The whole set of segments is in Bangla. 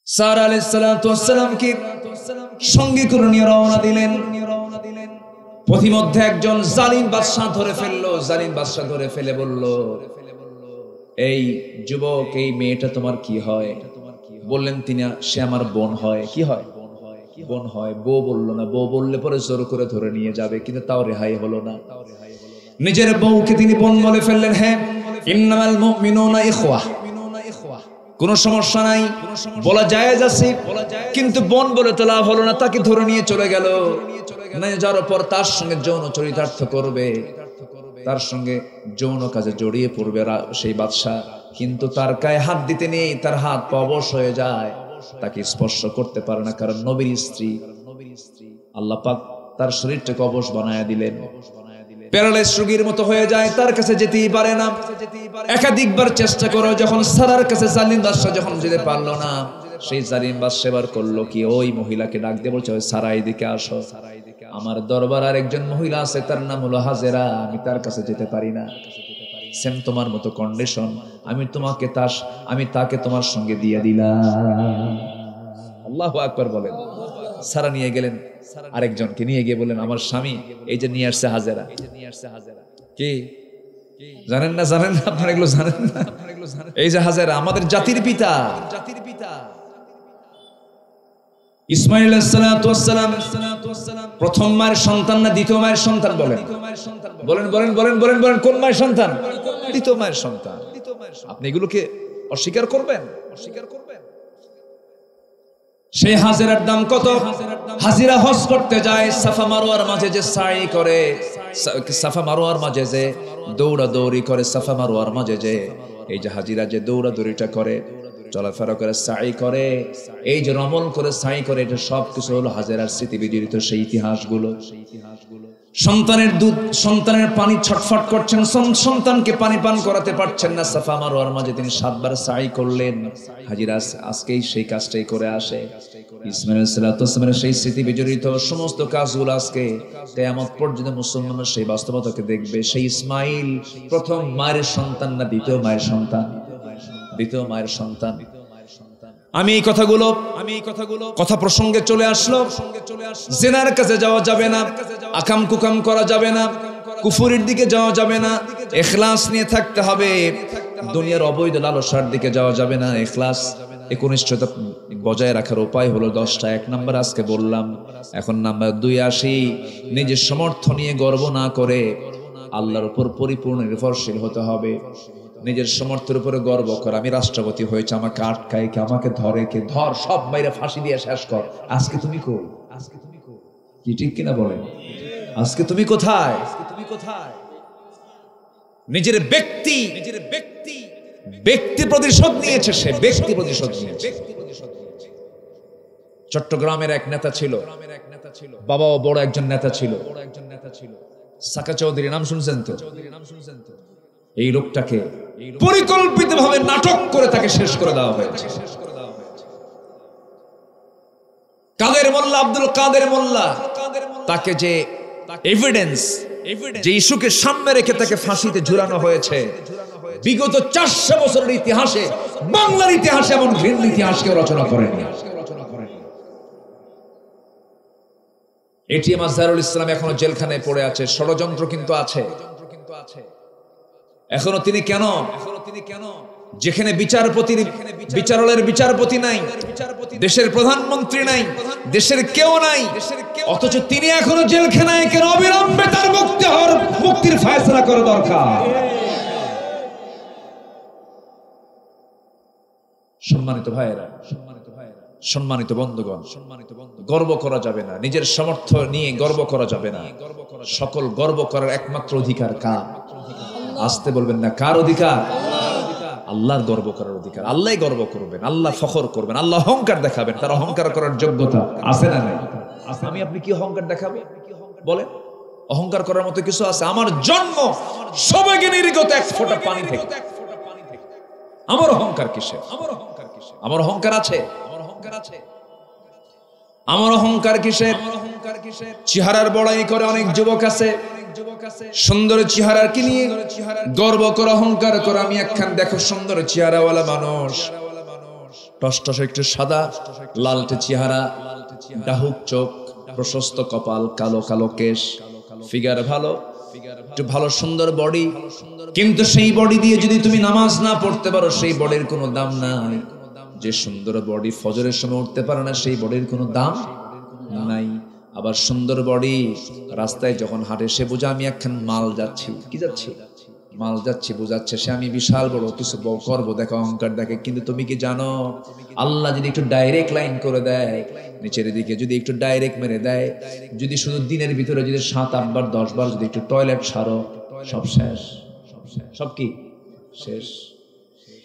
সারা আলাইহিস সালাতু ওয়াস সালামকে সঙ্গে করে নিয়ে রওনা দিলেন। পথিমধ্যে একজন জালিম বাদশা ধরে ফেললো। জালিম বাদশা ধরে ফেলে বলল, এই যুবক, এই মেয়েটা তোমার কি হয়? বললেন তিনি, সে আমার বোন হয়। কি হয়? বোন হয়। বউ বললো না। বউ বললে পরে জোর করে ধরে নিয়ে যাবে, কিন্তু তাও রেহাই হলো না। নিজের বউকে তিনি বোন বলে ফেললেন। হ্যাঁ, ইন্নামাল মুমিনুনা ইখওয়া, কোন সমস্যা নাই, বলা জায়েজ আছে, কিন্তু বোন বলে তো লাভ হলো না। তাকে ধরে নিয়ে চলে গেল। নিয়ে যাওয়ার পর তার সঙ্গে যৌন চরিতার্থ করবে, তার সঙ্গে যৌন কাজে জড়িয়ে পড়বে সেই বাদশা। কিন্তু তার গায়ে হাত দিতে নেই, তার হাত পা অবশ হয়ে যায়, তাকে স্পর্শ করতে পারে না, কারণ নবীর স্ত্রী। আল্লাহ পাক তার শরীরটাকে অবশ বানায় দিলেন, প্যারালাইজ রোগীর মতো হয়ে যায়, তার কাছে যেতেই পারে না। একাধিকবার চেষ্টা করো, যখন সারার কাছে জালিম বাদশা যখন যেতে পারলো না, সেই জালিম বাদশা এবার করলো কি, ওই মহিলাকে ডাক দিয়ে বলছে, ওই সারা এদিকে আসো, আমার দরবার আর একজন মহিলা আছে, তার নাম হলো হাজেরা, আমি তার কাছে যেতে পারি না। সেম তোমার মতো কন্ডিশন, আমি তাকে তোমার সঙ্গে দিয়ে দিলাম। আল্লাহু আকবার বলেন। সারা নিয়ে গেলেন, আরেকজনকে নিয়ে গিয়ে বললেন, আমার স্বামী এই যে নিয়ে আসছে হাজেরা। কি জানেন না? জানেন না আপনারা? এগুলো জানেন না? এই যে হাজেরা আমাদের জাতির পিতা ইসমাইল আলাইহিস সালাতু ওয়াস সালাম প্রথম মায়ের সন্তান না দ্বিতীয় মায়ের সন্তান? বলেন বলেন বলেন বলেন বলেন বলেন, কোন মায়ের সন্তান? দ্বিতীয় মায়ের সন্তান। আপনি এগুলোকে অস্বীকার করবেন? সেই হাজেরার দাম কত? হাজিরা হজ করতে যায়, সাফা মারওয়ার মাঝে যে সাই করে, সাফা মারওয়ার মাঝে যে দৌড়াদৌড়ি করে, সাফা মারওয়ার মাঝে যে এই যে হাজিরা যে দৌড়াদৌড়িটা করে, চলাফেরা করে, সাই করে, এই যে রমল করে সাই করে, এটা সবকিছু হলো হাজেরার স্মৃতি বিজড়িত সেই ইতিহাসগুলো। সন্তানের দুধ, সন্তানের পানি ছটফট করছেন, সন্তানকে পানি পান করাতে পারছেন না, সাফা মারওয়ার মাঝে তিনি 7 বার সাই করলেন। হাজিরা আজকেই সেই কাজটাই করে আসে। ইসমাইল আলাইহিস সালাতু ওয়াস সালামের সেই স্মৃতি বিজড়িত সমস্ত কাজগুলো আজকে কিয়ামত পর্যন্ত মুসলমানরা সেই বাস্তবতাকে দেখবে। সেই ইসমাইল প্রথম মায়ের সন্তান না দ্বিতীয় মায়ের সন্তান? দ্বিতীয় মায়ের সন্তান। আমি এই কথাগুলো কথা প্রসঙ্গে চলে আসলো। জিনার কাছে যাওয়া যাবে না, আকাম কুকাম করা যাবে না, কুফুরির দিকে যাওয়া যাবে না, ইখলাস নিয়ে থাকতে হবে। দুনিয়ার অবৈধ লালসার দিকে যাওয়া যাবে না। ইখলাস, একনিষ্ঠতা বজায় রাখার উপায় হলো 10টা। 1 নাম্বার আজকে বললাম। এখন নাম্বার 2 আসি। নিজের সমর্থ নিয়ে গর্ব না করে আল্লাহর উপর পরিপূর্ণ নির্ভরশীল হতে হবে। নিজের সমর্থের উপরে গর্ব কর, আমি রাষ্ট্রপতি হয়েছে, আমাকে আটকায় কে, আমাকে ধরে কে, ধর, সব বাইরে ফাঁসি দিয়ে শেষ কর। আজকে তুমি কই? কি ঠিক কিনা বলেন? আজকে তুমি কোথায়? নিজের ব্যক্তি প্রতিশোধ নিয়েছে, সে ব্যক্তি প্রতিশোধ নিয়েছে। চট্টগ্রামের এক নেতা ছিল, বাবাও বড় একজন নেতা ছিল, সাকা চৌধুরী, নাম শুনছেন তো? এই লোকটাকে পরিকল্পিতভাবে নাটক করে তাকে শেষ করে দেওয়া হয়েছে। কাদের মোল্লা, আব্দুল কাদের মোল্লা, তাকে যে এভিডেন্স, যে ইস্যুকে সামনে রেখে তাকে ফাঁসিতে ঝুলানো হয়েছে, বিগত 400 বছরের ইতিহাসে, বাংলার ইতিহাসে এমন ঘৃণ্য ইতিহাস কেউ রচনা করেনি। এটিএম আজহারুল ইসলাম এখনো জেলখানায় পড়ে আছে। ষড়যন্ত্র কিন্তু আছে এখনো। তিনি কেন? যেখানে বিচারালয়ের বিচারপতি নাই, দেশের প্রধানমন্ত্রী নাই, দেশের কেউ নাই, অথচ তিনি এখনো জেলখানায় কেন? অবিলম্বে তার মুক্তির ফয়সালা করা দরকার। সম্মানিত ভাইয়েরা, সম্মানিত বন্ধুগণ, গর্ব করা যাবে না, নিজের সামর্থ্য নিয়ে গর্ব করা যাবে না। সকল গর্ব করার একমাত্র অধিকার কার? আসতে বলবেন না, কার অধিকার? আল্লাহর গর্ব করার অধিকার। আল্লাহ গর্ব করবেন, আল্লাহ ফখর করবেন, আল্লাহ অহংকার দেখাবেন। তার অহংকার করার যোগ্যতা আছে না নাই? আমি আপনি কি অহংকার দেখাবো? বলেন, অহংকার করার মতো কিছু আছে? আমার জন্ম সবাইকে নির্গত 1 ফোঁটা পানি থেকে। আমার অহংকার কিসের? আমার অহংকার আছে? আমার অহংকার কিসের? চেহারার বড়াই করে অনেক যুবক আছে, সুন্দর চেহারার কি নিয়ে গর্ব করে অহংকার করে। আমি একখান দেখো সুন্দর চেহারাওয়ালা মানুষ, টসটসে একটু সাদা, লালটে চেহারা, ডাহুক চোখ, প্রশস্ত কপাল, কালো কালো কেশ, ফিগার ভালো, একটু ভালো সুন্দর বডি। কিন্তু সেই বডি দিয়ে যদি তুমি নামাজ না পড়তে পারো, সেই বডির কোনো দাম নাই। যে সুন্দর বডি ফজরের সময় উঠতে পারে না, সেই বডির কোনো দাম নাই। আবার সুন্দর বডি রাস্তায় যখন হাঁটে, সে বোঝা আমি একখান মাল যাচ্ছি, কি যাচ্ছি, মাল যাচ্ছি, বোঝাচ্ছে সে আমি বিশাল বড় কিছু করবো, দেখো অহংকার দেখে। কিন্তু তুমি কি জানো, আল্লাহ যদি একটু ডাইরেক্ট লাইন করে দেয়, নিচের দিকে যদি একটু ডাইরেক্ট মেরে দেয়, যদি শুধু দিনের ভিতরে যদি 7-8 বার 10 বার যদি একটু টয়লেট সারো, সব শেষ, সব কি শেষ।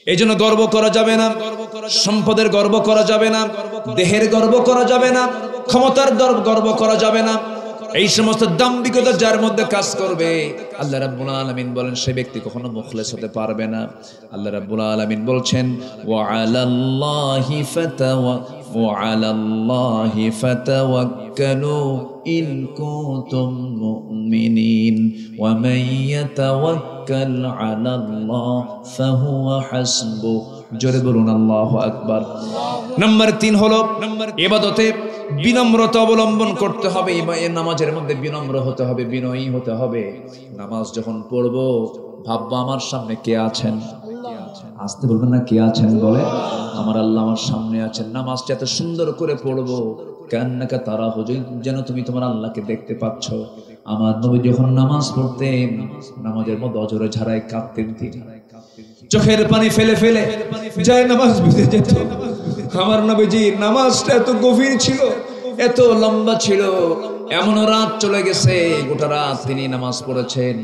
এই জন্য গর্ব করা যাবে না, সম্পদের গর্ব করা যাবে না, দেহের গর্ব করা যাবে না, ক্ষমতার গর্ব করা যাবে না। এই সমস্ত দাম্ভিকতা যার মধ্যে কাজ করবে, আল্লাহ রাব্বুল আলামিন বলেন সে ব্যক্তি কখনো মুখলেস হতে পারবে না। আল্লাহ রাব্বুল আলামিন বলছেন ওয়া আলাল্লাহি ফাতাওয়াক্কালু ইন কুনতুম মুমিনিন ওয়া মান ইয়াতাওয়াক্কাল আলাল্লাহ ফাহুয়া হাসবুহ। জোরে বলুন আল্লাহু আকবার। নাম্বার 3 হলো ইবাদতে বিনম্রতা অবলম্বন করতে হবে। এই নামাজের মধ্যে বিনম্র হতে হবে, বিনয়ী হতে হবে। নামাজ যখন পড়বো ভাববো আমার সামনে কে আছেন, আসতে বলবেন না কে আছেন, বলে আমার আল্লাহ আমার সামনে আছেন। নামাজটা এত সুন্দর করে পড়বো কান্নাকা তারা হয়ে, যেন তুমি তোমার আল্লাহকে দেখতে পাচ্ছ। আমার নবী যখন নামাজ পড়তেন, নামাজের মধ্যে অজরে ঝাড়ায় কাঁদতেন তিনি, চোখের পানি ফেলে ফেলে যায় নামাজ ভিজে যেত। আমার নবীজির নামাজটা এত গভীর ছিল, এত লম্বা ছিল, এমন রাত চলে গেছে, গোটা রাত তিনি নামাজ পড়েছেন,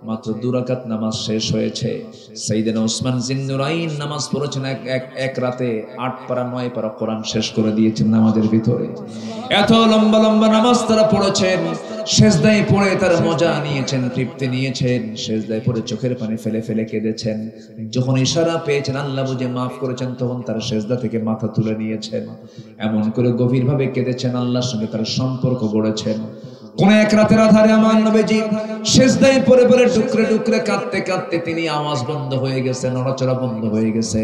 মাত্র 2 রাকাত নামাজ শেষ হয়েছে। সাইয়েদনা উসমান জিন্নুরাইন নামাজ পড়েছেন এক রাতে 8 পারা 9 পারা কোরআন শেষ করে দিয়েছেন নামাজের ভিতরে। এত লম্বা লম্বা নামাজ তারা পড়েছেন, সেজদায় পড়ে তারা মজা নিয়েছেন, তৃপ্তি নিয়েছেন। সেজদায় পড়ে চোখের পানি ফেলে ফেলে কেঁদেছেন। যখন ইশারা পেয়েছেন আল্লাহ বুঝে মাফ করেছেন, তখন তারা সেজদা থেকে মাথা তুলে নিয়েছেন। এমন করে গভীরভাবে কেঁদেছেন, আল্লাহর সঙ্গে তারা সম্পর্ক গড়েছেন। কোন এক রাতের আধারে আমার নবীজি সেজদায় পড়ে পড়ে টুকরে টুকরে কাঁদতে কাঁদতে তিনি আওয়াজ বন্ধ হয়ে গেছে, নড়াচড়া বন্ধ হয়ে গেছে।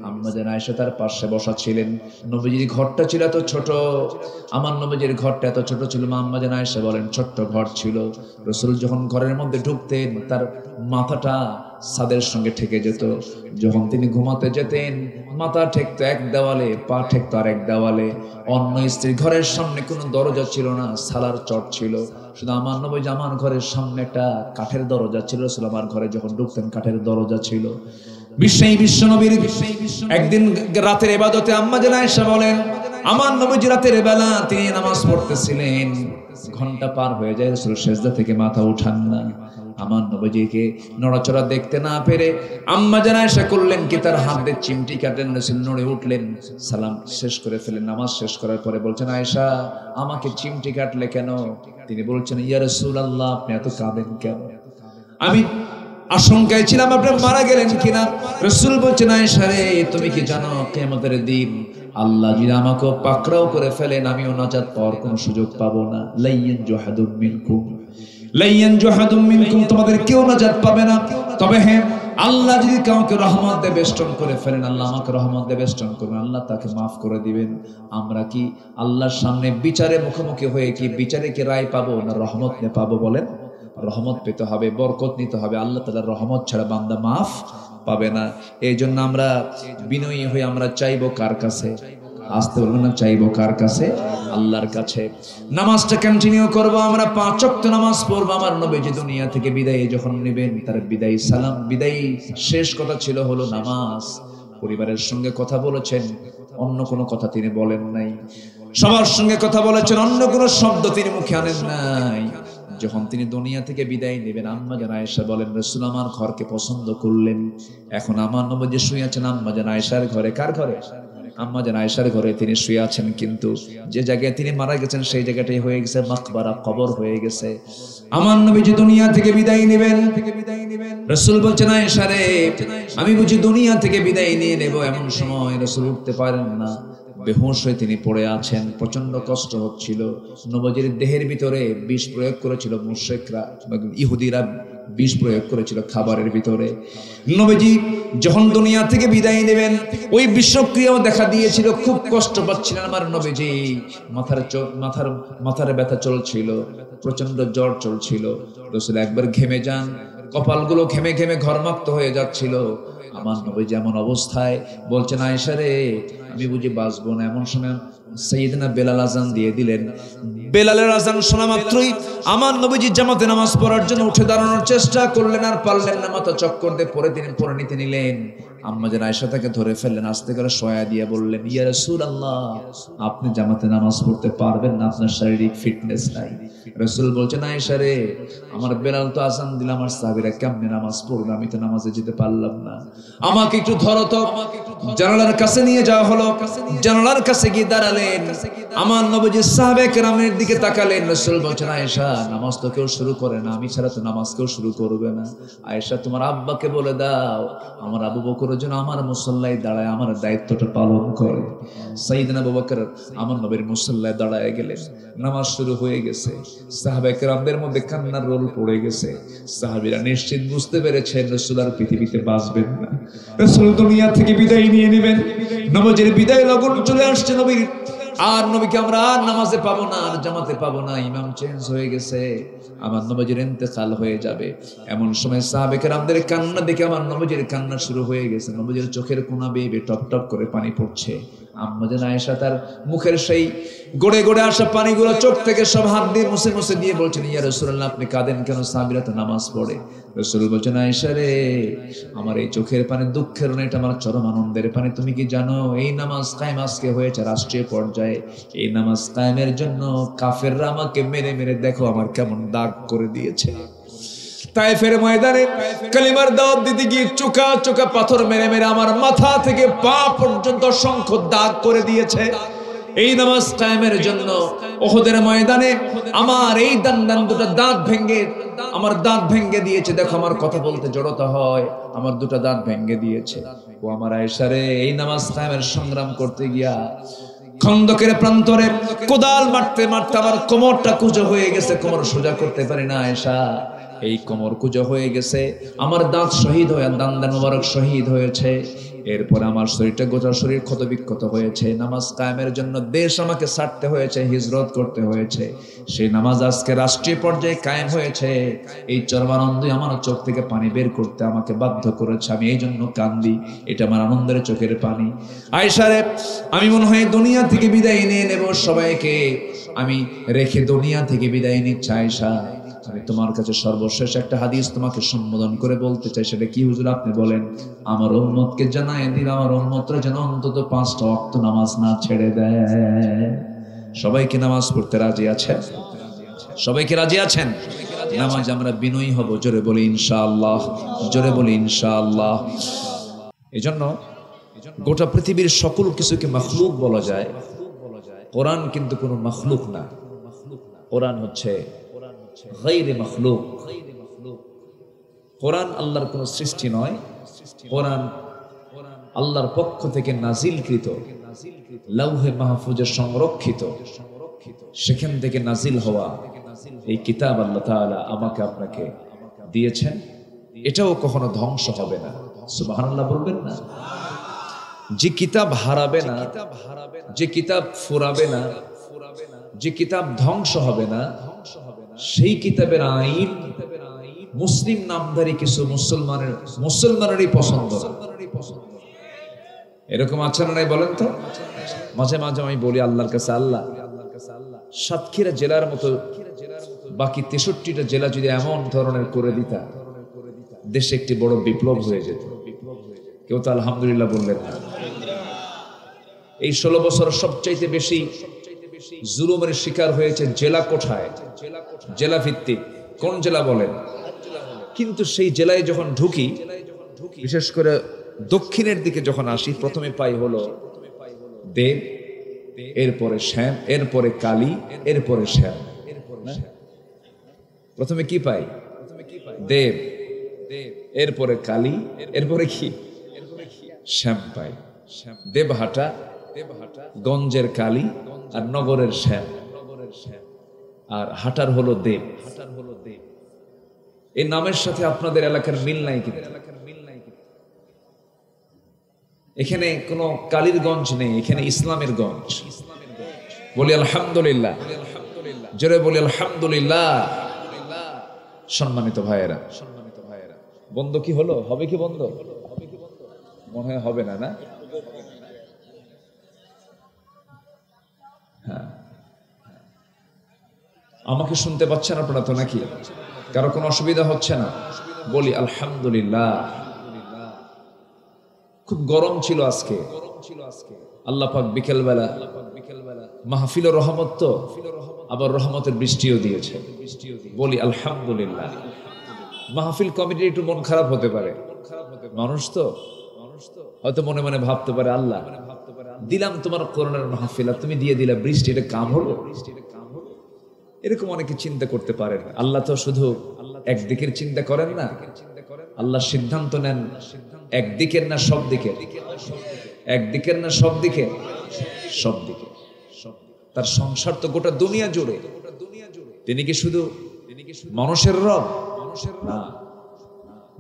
আম্মা জান আয়েশা তার পাশে বসা ছিলেন। নবীজির ঘরটা ছিল এত ছোট, আমার নবীজির ঘরটা এত ছোট ছিল। আম্মা জান আয়েশা বলেন ছোট্ট ঘর ছিল। রাসূল যখন ঘরের মধ্যে ঢুকতেন, তার মাথাটা ছাদের সঙ্গে ঠেকে যেত। যখন তিনি ঘুমাতে যেতেন, মাথা ঠেকতো এক দেওয়ালে, পা ঠেকতো আরেক দেওয়ালে। অন্য স্ত্রীর ঘরের সামনে কোনো দরজা ছিল না, সালার চট ছিল। শুধু আমার নবীজি আমার ঘরের সামনে একটা কাঠের দরজা ছিল। রাসূল আমার ঘরে যখন ঢুকতেন কাঠের দরজা ছিল। বিশ্ব নবীর একদিন রাতের ইবাদতে আম্মা জান আয়েশা বলেন, আমার নবীজি রাতের বেলা তিনি নামাজ পড়তেছিলেন, ঘন্টা পার হয়ে যায়, রাসূল সেজদা থেকে মাথা উঠান না। আমার নবীজিকে নড়াচড়া দেখতে না পেরে আম্মা জান আয়েশা করলেন কি, তার হাত দিয়ে চিমটি কাটলেন। রাসূল নড়ে উঠলেন, সালাম শেষ করে ফেলেন। নামাজ শেষ করার পরে বলছেন, আয়েশা আমাকে চিমটি কাটলে কেন? তিনি বলছেন, ইয়া রাসূলুল্লাহ আপনি এত কাঁদেন কেন? আমি আশঙ্কায় ছিলাম আপনি মারা গেলেন কিনা। রাসূল বলছেন, আয়েশা রে তুমি কি জানো কিয়ামতের দিন আল্লাহ যদি আমাকে পাকড়াও করে ফেলেন, আমিও নাজাত পাওয়ার কোনো সুযোগ পাবো না। লাইয়ান জুহাদুম মিনকুম তোমাদের কেউ নাজাত পাবে না। তবে হ্যাঁ, আল্লাহ যদি কাউকে রহমত দিয়ে বেষ্টন করে ফেলেন, আল্লাহ আমাকে রহমত দিয়ে বেষ্টন করবেন, আল্লাহ তাকে মাফ করে দিবেন। আমরা কি আল্লাহর সামনে বিচারে মুখোমুখি হয়ে কি বিচারে কি রায় পাবো না রহমত নিয়ে পাবো? বলেন, রহমত পেতে হবে, বরকত নিতে হবে। আল্লাহ তাআলার রহমত ছাড়া বান্দা মাফ পাবে না। এই জন্য আমরা বিনয়ী হয়ে আমরা চাইবো কার কাছে? আসতে বলবো না, চাইবো কার কাছে? আল্লাহর কাছে। নামাজটা কন্টিনিউ করবো, আমরা 5 ওয়াক্ত নামাজ পড়বো। আমার নবীজি দুনিয়া থেকে বিদায় যখন নেবেন, তার বিদায় সালাম, বিদায় শেষ কথা ছিল হলো নামাজ। পরিবারের সঙ্গে কথা বলেছেন, অন্য কোনো কথা তিনি বলেন নাই। সবার সঙ্গে কথা বলেছেন, অন্য কোনো শব্দ তিনি মুখে আনেন নাই। যখন তিনি দুনিয়া থেকে বিদায় নেবেন, আম্মা জান আয়েশা বলেন, রাসূল আমার ঘরকে পছন্দ করলেন। এখন আমার নবী শুয়ে আছেন আম্মা জান আয়েশার ঘরে। কার ঘরে? আম্মা জান আয়েশার ঘরে তিনি শুয়ে আছেন। কিন্তু যে জায়গায় তিনি মারা গেছেন সেই জায়গাটাই হয়ে গেছে মাকবারা, কবর হয়ে গেছে। আমার নবী যে দুনিয়া থেকে বিদায় নেবেন, রাসূল বলছেন, আয়েশা রে আমি বুঝি দুনিয়া থেকে বিদায় নিয়ে নেব। এমন সময় রাসূল উঠতে পারেন না, বেহুশ হয়ে তিনি পড়ে আছেন। প্রচন্ড কষ্ট হচ্ছিল। নবীজির দেহের ভিতরে বিষ প্রয়োগ করেছিল মুশরিকরা, ইহুদিরা বিষ প্রয়োগ করেছিল খাবারের ভিতরে। নবীজি যখন দুনিয়া থেকে বিদায় নেবেন ওই বিষক্রিয়াও দেখা দিয়েছিল, খুব কষ্ট পাচ্ছিলেন আমার নবীজি। মাথার ব্যথা চলছিল, প্রচন্ড জ্বর চলছিল। রাসূল একবার ঘেমে যান, কপালগুলো ঘেমে ঘেমে ঘরমাক্ত হয়ে যাচ্ছিল। আমার নবীজি এমন অবস্থায় বলছেন, আয়েশা রে আমি বুঝি বাঁচবো না। এমন সময় সাইয়েদনা বেলাল আযান দিয়ে দিলেন। বেলালের আযান শোনা মাত্রই আমার নবীজি জামাতে নামাজ পড়ার জন্য উঠে দাঁড়ানোর চেষ্টা করলেন, আর পারলেন না। মাথা চক্কর দিয়ে পরে নিতে নিলেন। আম্মা জান আয়েশা তাকে ধরে ফেললেন, আস্তে করে শোয়া দিয়ে বললেন, ইয়া রাসূলুল্লাহ আপনি জামাতে নামাজ পড়তে পারবেন না, আপনার শারীরিক ফিটনেস নাই। রাসূল বলছেন, আয়েশা রে আমার বেলাল তো আযান দিল, আমার সাহাবীরা কেমনে নামাজ পড়বে, আমি তো নামাজে যেতে পারলাম না, আমাকে একটু ধরো তো। জানালার কাছে নিয়ে যাওয়া হলো। জানালার কাছে গিয়ে দাঁড়ালেন। আমার নবীজি সাহাবে কেরামের দিকে তাকালেন। রাসূল বলছেন, আয়েশা নামাজ তো কেউ শুরু করে না, আমি ছাড়া তো নামাজ কেউ শুরু করবে না। আয়েশা তোমার আব্বাকে বলে দাও আমার আবু বকর যেন আমার মুসল্লায় দাঁড়ায় আমার দায়িত্বটা পালন করে। সাইয়েদনা আবু বকর আমার নবীর মুসল্লায় দাঁড়ায় গেলেন। নামাজ শুরু হয়ে গেছে। সাহাবে কেরামদের মধ্যে কান্নার রোল পড়ে গেছে। সাহাবীরা নিশ্চিত বুঝতে পেরেছেন রাসূল আর পৃথিবীতে বাঁচবেন না, রাসূল দুনিয়া থেকে বিদায় নিয়ে নেবেন। নবীর বিদায় লগন চলে আসছে নবীর। আর নবীকে আমরা আর নামাজে পাবো না, আর জামাতে পাবো না, ইমাম চেঞ্জ হয়ে গেছে, আমার নবীর ইন্তেকাল হয়ে যাবে। এমন সময় সাহাবে কেরামদের কান্না দেখে আমার নবীর কান্না শুরু হয়ে গেছে। নবীর চোখের কোনা বেয়ে টপ টপ করে পানি পড়ছে। আম্মা জান আয়েশা তার মুখের সেই গড়ে গড়ে আসা পানিগুলো চোখ থেকে সব হাত দিয়ে মুছে মুছে দিয়ে বলছেন, ইয়া রাসূলুল্লাহ আপনি কাঁদেন কেন, সাহাবীরা তো নামাজ পড়ে। রাসূল বলছেন, আয়েশা রে আমার এই চোখের পানি দুঃখের না, এটা আমার চরম আনন্দের পানি। তুমি কি জানো এই নামাজ কায়েম আজকে হয়েছে রাষ্ট্রীয় পর্যায়ে। এই নামাজ কায়েমের জন্য কাফেররা আমাকে মেরে মেরে দেখো আমার কেমন দাগ করে দিয়েছে। তায়েফের ময়দানে কালিমার দাওয়াত দিতে গিয়ে চোকা চোকা পাথর মেরে মেরে আমার মাথা থেকে পা পর্যন্ত অসংখ্য দাগ করে দিয়েছে। এই নামাজ কায়েমের জন্য উহুদের ময়দানে আমার এই দুটো দাঁত ভেঙে আমার দাঁত ভেঙে দিয়েছে। দেখো আমার কথা বলতে জড়তা হয়, আমার দুটো দাঁত ভেঙে দিয়েছে। ও আমার আয়েশা রে এই নামাজ কায়েমের সংগ্রাম করতে গিয়া খন্দকের প্রান্তরে কোদাল মারতে মারতে আমার কোমরটা কুঁজো হয়ে গেছে, কোমর সোজা করতে পারি না আয়েশা। এই কোমর কুঁজো হয়ে গেছে, আমার দাঁত শহীদ হয়ে দান্দা মোবারক শহীদ হয়েছে। এরপর আমার শরীরটা গোটা শরীর ক্ষত বিক্ষত হয়েছে। নামাজ কায়েমের জন্য দেশ আমাকে ছাড়তে হয়েছে, হিজরত করতে হয়েছে। সেই নামাজ আজকে রাষ্ট্রীয় পর্যায়ে কায়েম হয়েছে। এই চরমানন্দই আমার চোখ থেকে পানি বের করতে আমাকে বাধ্য করেছে। আমি এই জন্য কান্দি, এটা আমার আনন্দের চোখের পানি। আয়েশা রে আমি মনে হয় দুনিয়া থেকে বিদায় নিয়ে নেব, সবাইকে আমি রেখে দুনিয়া থেকে বিদায় নিচ্ছি। আয়েশা আমি তোমার কাছে সর্বশেষ একটা হাদিস তোমাকে সম্বোধন করে বলতে চাই। সেটা কি হুজুর আপনি বলেন। আমার উম্মতকে জানায় দিন, আমার উম্মতরা যেন অন্তত 5টা ওয়াক্ত নামাজ না ছেড়ে দেয়। সবাইকে নামাজ পড়তে রাজি আছেন? সবাইকে রাজি আছেন? নামাজ আমরা বিনয়ী হব, জোরে বলি ইনশাআল্লাহ, জোরে বলি ইনশাআল্লাহ। এজন্য গোটা পৃথিবীর সকল কিছুকে মাখলুক বলা যায়, কোরআন কিন্তু কোনো মাখলুক না। কোরআন হচ্ছে গায়রে মাখলুক। কোরআন আল্লাহর কোনো সৃষ্টি নয়। কোরআন আল্লাহর পক্ষ থেকে নাজিলকৃত, লাউহে মাহফুজে সংরক্ষিত, সেখান থেকে নাজিল হওয়া এই কিতাব আল্লাহ তাআলা আমাকে আপনাকে দিয়েছেন। এটাও কখনো ধ্বংস হবে না। সুবহানাল্লাহ বলবেন না? যে কিতাব হারাবে না, যে কিতাব ফুরাবে না, যে কিতাব ধ্বংস হবে না, সেই কিতাবের আইন মুসলিম নামধারী কিছু মুসলমানেরই পছন্দ না। এরকম আছে না নাই বলেন তো? মাঝে মাঝে আমি বলি আল্লাহর কাছে, আল্লাহ সাতক্ষীরা জেলার মতো বাকি 63টা জেলা যদি এমন ধরনের করে দিতা, দেশে একটি বড় বিপ্লব হয়ে যেত। কেউ তো আলহামদুলিল্লাহ বললেন না। এই 16 বছর সবচাইতে বেশি জুলুমের শিকার হয়েছে জেলা কোঠায়, জেলা ভিত্তিক। কোন জেলা বলেন? কিন্তু সেই জেলায় যখন ঢুকি, বিশেষ করে দক্ষিণের দিকে যখন আসি, প্রথমে পাই হলো দেব, এরপরে শ্যাম, এরপরে কালী, এরপরে শ্যাম। প্রথমে কি পাই? দেব, এরপরে কালী, এরপরে কি? শ্যাম পাই। দেবহাটা, গঞ্জের কালী, আর নগরের শ্যাম, আর হাটার হলো দেব। এই নামের সাথে আপনাদের এলাকার মিল নাই কিন্তু। এখানে কোনো কালীরগঞ্জ নেই, এখানে ইসলামের গঞ্জ। বলি আলহামদুলিল্লাহ, জোরে বলি আলহামদুলিল্লাহ। সম্মানিত ভাইয়েরা, বন্ধ কি হলো? হবে কি বন্ধ? মনে হয় হবে না, না? হ্যাঁ, আমাকে শুনতে পাচ্ছেন আপনারা তো নাকি? কারো কোনো অসুবিধা হচ্ছে না? বলি আলহামদুলিল্লাহ। খুব গরম ছিল আজকে। আল্লাহ পাক বিকেলবেলা মাহফিল রহমত, তো আবার রহমতের বৃষ্টিও দিয়েছে। বলি আলহামদুলিল্লাহ। মাহফিল কমিটির একটু মন খারাপ হতে পারে, মানুষ তো হয়তো মনে মনে ভাবতে পারে, আল্লাহ দিলাম তোমার করোনার মাহফিল, তুমি দিয়ে দিলা বৃষ্টি, এটা কাম হলো? এরকম অনেকে চিন্তা করতে পারেন। আল্লাহ তো শুধু একদিকের চিন্তা করেন না, আল্লাহ সিদ্ধান্ত নেন একদিকের না সব দিকে, একদিকের না সব দিকে, সব দিকে। তার সংসার তো গোটা দুনিয়া জুড়ে। তিনি কি শুধু মানুষের রব? না,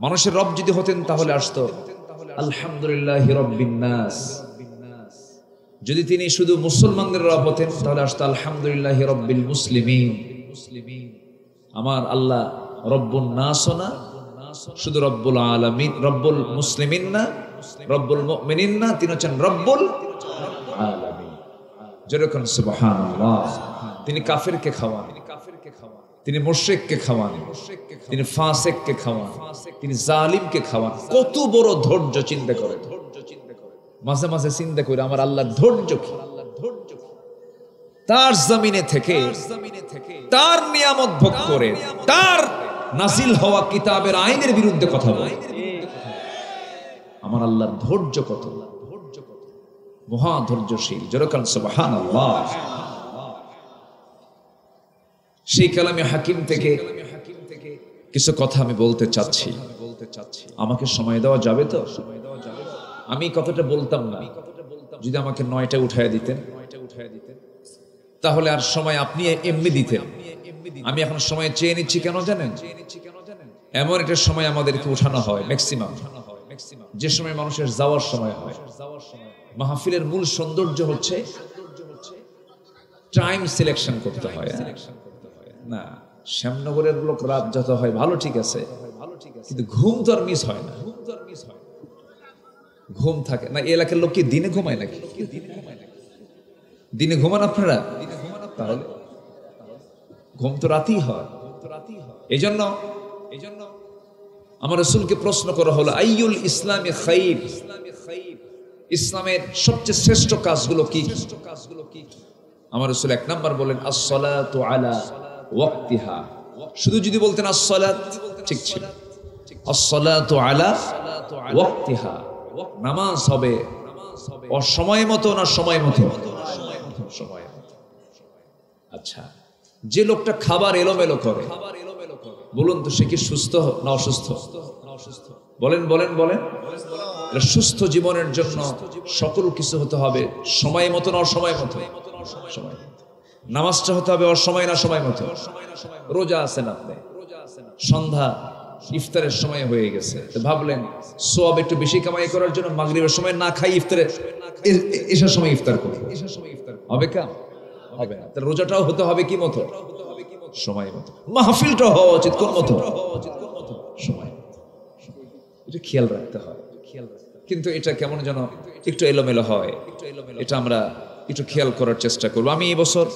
মানুষের রব যদি হতেন তাহলে আসতো আলহামদুলিল্লাহি রাব্বিন নাস। যদি তিনি শুধু মুসলমানদের রব হতেন তাহলে আসতো আলহামদুলিল্লাহি রাব্বিল মুসলিমিন। আমার আল্লাহ রব্বুন নাস না, শুধু রব্বুল আলামিন, রব্বুল মুসলিমিন না, রব্বুল মুমিনিন না, তিনি হচ্ছেন রব্বুল আলামিন। যেরকম সুবহানাল্লাহ। তিনি কাফেরকে খাওয়ান, তিনি মুশরিককে খাওয়ান, তিনি ফাসিককে খাওয়ান, তিনি জালিমকে খাওয়ান। কত বড় ধৈর্য চিন্তা করেন। মাঝে মাঝে চিন্তা করে আমার আল্লাহর ধৈর্য কি। তার জমিনে থেকে তার নিয়ামত ভোগ করে তার নাজিল হওয়া কিতাবের আইনের বিরুদ্ধে কথা বলে। আমার আল্লাহর ধৈর্য কত, মহা ধৈর্যশীল। যেরকম সুবহানাল্লাহ। সেই কালামে হাকিম থেকে কিছু কথা আমি বলতে চাচ্ছি। আমাকে সময় দেওয়া যাবে তো? আমি কথাটা বলতাম না যদি আমাকে 9টায় উঠায় দিতেন, তাহলে আর সময় আপনি এমনি দিতেন। আমি এখন সময় চেয়ে নিচ্ছি কেন জানেন? এমন একটা সময় আমাদেরকে উঠানো হয় ম্যাক্সিমাম, যে সময় মানুষের যাওয়ার সময় হয়। মাহফিলের মূল সৌন্দর্য হচ্ছে টাইম সিলেকশন করতে হয়। না, শ্যামনগরের লোক রাত যত হয় ভালো, ঠিক আছে, কিন্তু ঘুম তো আর মিস হয় না। ঘুম থাকে না। এলাকার লোক কি দিনে ঘুমায় নাকি? দিনে ঘুমান আপনারা? তাহলে ঘুম তো রাতেই হয়। এই জন্য আমার রাসূলকে প্রশ্ন করা হলো, আইয়ুল ইসলামি খাইর, ইসলামের সবচেয়ে শ্রেষ্ঠ কাজগুলো কি? আমার রাসূল 1 নাম্বার বলেন আস-সালাতু আলা ওয়াক্তিহা। শুধু যদি বলতেন আস-সালাত ঠিক ছিল। আস-সালাতু আলা ওয়াক্তিহা, নামাজ হবে অসময় মতো না সময় মতো? সময় মতো। আচ্ছা, যে লোকটা খাবার এলোমেলো করে, বলুন তো সে কি সুস্থ না অসুস্থ? বলেন বলেন বলেন। সুস্থ জীবনের জন্য সকল কিছু হতে হবে সময় মতো না অসময় মতো? সময় মতো। নামাজটা হতে হবে অসময় না সময় মতো? রোজা আছেন আপনি, সন্ধ্যা ইফতারের সময় হয়ে গেছে, তো ভাবলেন সওয়াব একটু বেশি কামাই করার জন্য মাগরিবের সময় না খাই ইফতারের এসার সময় ইফতার করি, হবে কাম? হবে না। তাহলে রোজাটাও হতে হবে কি মতো? সময় মতো। মাহফিলটা হওয়া উচিত কোন মতো? সময় মতো। এটা খেয়াল রাখতে হয়। কিন্তু এটা কেমন যেন একটু এলোমেলো হয়, এটা আমরা একটু খেয়াল করার চেষ্টা করবো। আমি এই বছর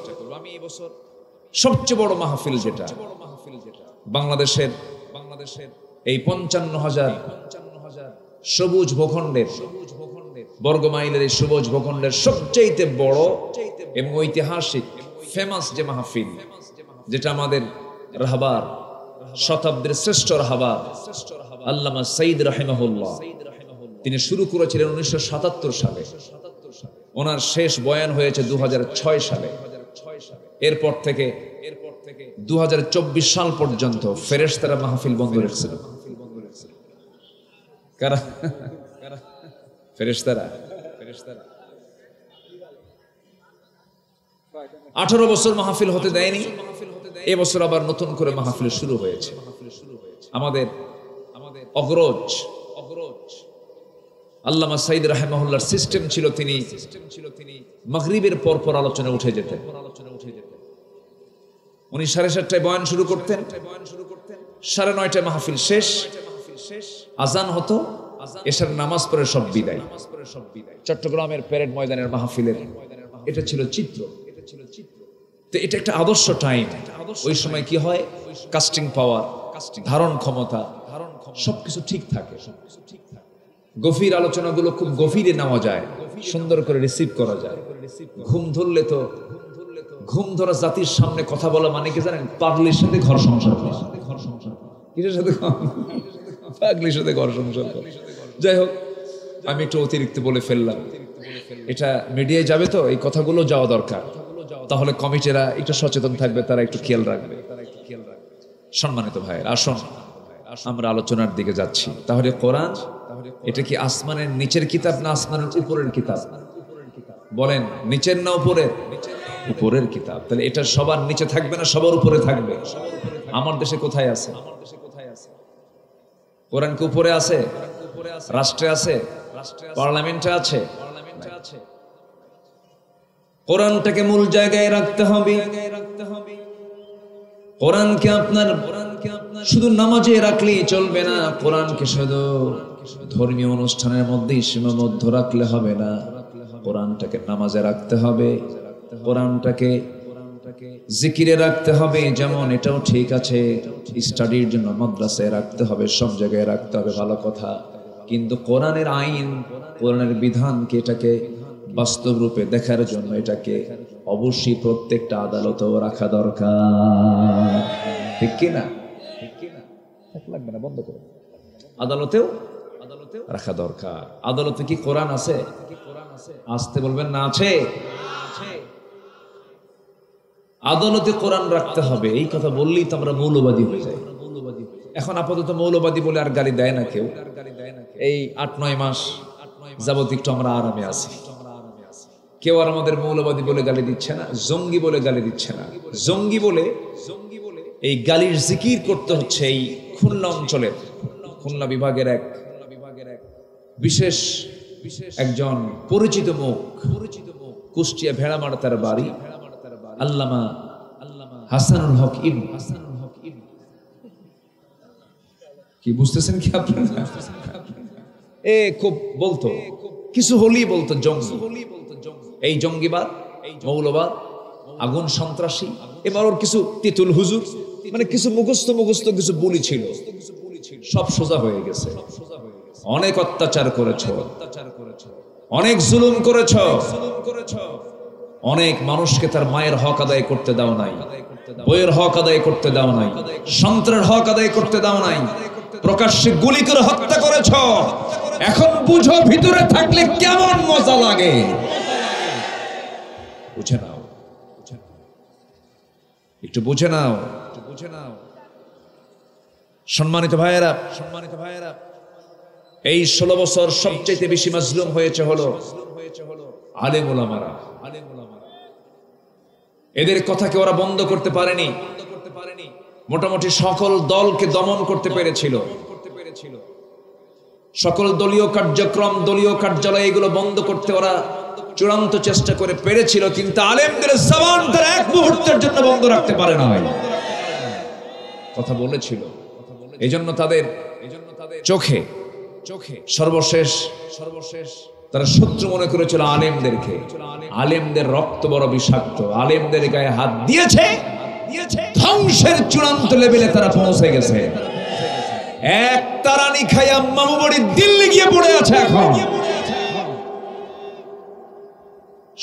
সবচেয়ে বড় মাহফিল যেটা বাংলাদেশের এই 55,000 সবুজ ভূখণ্ডের বর্গমাইলের এই সবুজ ভূখণ্ডের সবচেয়ে বড় এবং ঐতিহাসিক ফেমাস যে মাহফিল, যেটা আমাদের রাহবার, শতাব্দীর শ্রেষ্ঠ রাহবার আল্লামা সাইদ রাহিমাহুল্লাহ তিনি শুরু করেছিলেন 1977 সালে। ওনার শেষ বয়ান হয়েছে 2006 সালে। এরপর থেকে 2024 সাল পর্যন্ত ফেরেশতারা মাহফিল বন্ধ রেখেছিল। কারা? ফেরেশতারা। 18 বছর মাহফিল হতে দেয়নি। এবছর আবার নতুন করে মাহফিল শুরু হয়েছে। আমাদের অগ্রজ আল্লামা সাইদ রাহিমাহুল্লাহর সিস্টেম ছিল তিনি মাগরিবের পর পর আলোচনা উঠে যেতেন। উনি 7:30টায় বয়ান শুরু করতেন, 9:30টায় মাহফিল শেষ, আজান হতো, এশার নামাজ পড়ে সব বিদায়। চট্টগ্রামের প্যারেড ময়দানের মাহফিলের এটা ছিল চিত্র। তো এটা একটা আদর্শ টাইম। ওই সময় কি হয়, কাস্টিং পাওয়ার, ধারণ ক্ষমতা সবকিছু ঠিক থাকে। গভীর আলোচনাগুলো খুব গভীরে নেওয়া যায়, সুন্দর করে রিসিভ করা যায়। ঘুম ধরলে তো ঘুম ধরা জাতির সামনে কথা বলা মানে কি জানেন, পাগলির সাথে ঘর সংসার করা। কিসের সাথে? পাগলির সাথে ঘর সংসার করা। যাই হোক, আমি একটু অতিরিক্ত বলে ফেললাম। এটা মিডিয়ায় যাবে তো, এই কথাগুলো যাওয়া দরকার, তাহলে কমিটিরা একটু সচেতন থাকবে, তারা একটু খেয়াল রাখবে। সম্মানিত ভাইয়ের, আসুন আমরা আলোচনার দিকে যাচ্ছি। তাহলে কোরআন এটা কি আসমানের নিচের কিতাব না আসমানের উপরের কিতাব? বলেন, নিচের না উপরের? উপরের কিতাব। তাহলে এটা সবার নিচে থাকবে না সবার উপরে থাকবে? আমার দেশে কোথায় আছে কোরআন? কি উপরে আছে? রাষ্ট্রে আছে? পার্লামেন্টে আছে? কোরআনটাকে মূল জায়গায় রাখতে হবে। কোরআনকে আপনার শুধু নামাজে রাখলেই চলবে না, কোরআনকে শুধু ধর্মীয় অনুষ্ঠানের মধ্যেই সীমাবদ্ধ রাখলে হবে না। কোরআনটাকে নামাজে রাখতে হবে, কোরআনটাকে জিকিরে রাখতে হবে। যেমন এটাও ঠিক আছে, স্টাডির জন্য মাদ্রাসায় রাখতে হবে, সব জায়গায় রাখতে হবে, ভালো কথা। কিন্তু কোরআনের আইন, কোরআনের বিধানকে, এটাকে বাস্তব রূপে দেখার জন্য এটাকে অবশ্যই প্রত্যেকটা আদালতেও রাখা দরকার। ঠিক কিনা? লাগবে না, বন্ধ করো। আদালতেও রাখা দরকার। আদালতে কি কোরআন আছে? আসতে বলবেন না, আছে। আদালতে কোরআন রাখতে হবে, এই কথা বললেই তো আমরা মৌলবাদী হয়ে যাই। এখন আপাতত মৌলবাদী বলে আর গালি দেয় না কেউ। এই 8-9 মাস যাবত একটু আমরা আরামে আছি। কেউ আর আমাদের মৌলবাদী বলে গালি দিচ্ছে না, জঙ্গি বলে গালি দিচ্ছে না। জঙ্গি বলে এই গালির জিকির করতে হচ্ছে এই খুলনা অঞ্চলের, খুলনা বিভাগের এক বিশেষ একজন পরিচিত মুখ, কুষ্টিয়া ভেড়ামারা তার বাড়ি, আল্লামা হাসানুল হক ইবন। কি বুঝতেছেন কি আপনারা? এ খুব বলতো, কিছু হলেই বলতো জঙ্গি। এই জঙ্গিবাদ, মৌলবাদ, আগুন সন্ত্রাসী। এবার ওর কিছু তিতুল হুজুর, মানে কিছু মুখস্থ কিছু বলি ছিল, সব সোজা হয়ে গেছে। অনেক অত্যাচার করেছ, অনেক জুলুম করেছ, অনেক মানুষকে তার মায়ের হক আদায় করতে দাও নাই, বইয়ের হক আদায় করতে দাও নাই, সন্তানের হক আদায় করতে দাও নাই, প্রকাশ্যে গুলি করে হত্যা করেছ। এখন বুঝো ভিতরে থাকলে কেমন মজা লাগে। বুঝে নাও, একটু বুঝে নাও। সম্মানিত ভাইয়েরা, এই 16 বছর সবচেয়ে বেশি মাজলুম হয়েছে হলো আলেম ওলামারা। এদের কথাকে ওরা বন্ধ করতে পারেনি। মোটামুটি সকল দলকে দমন করতে পেরেছিল, সকল দলীয় কার্যক্রম, দলীয় কার্যালয়, এগুলো বন্ধ করতে ওরা চূড়ান্ত চেষ্টা করে পেরেছিল। কিন্তু আলেমদের জবান তারা এক মুহূর্তের জন্য বন্ধ রাখতে পারে না। কথা বলেছিল, এজন্য তাদের চোখে সর্বশেষ তারা শত্রু মনে করেছিল আলেমদেরকে। আলেমদের রক্ত বড় বিষাক্ত, আলেমদের গায়ে হাত দিয়েছে, ধ্বংসের চূড়ান্ত লেভেলে তারা পৌঁছে গেছে। এক তারানি খাইয়া মামুবাড়ি দিল্লি গিয়ে পড়ে আছে এখন।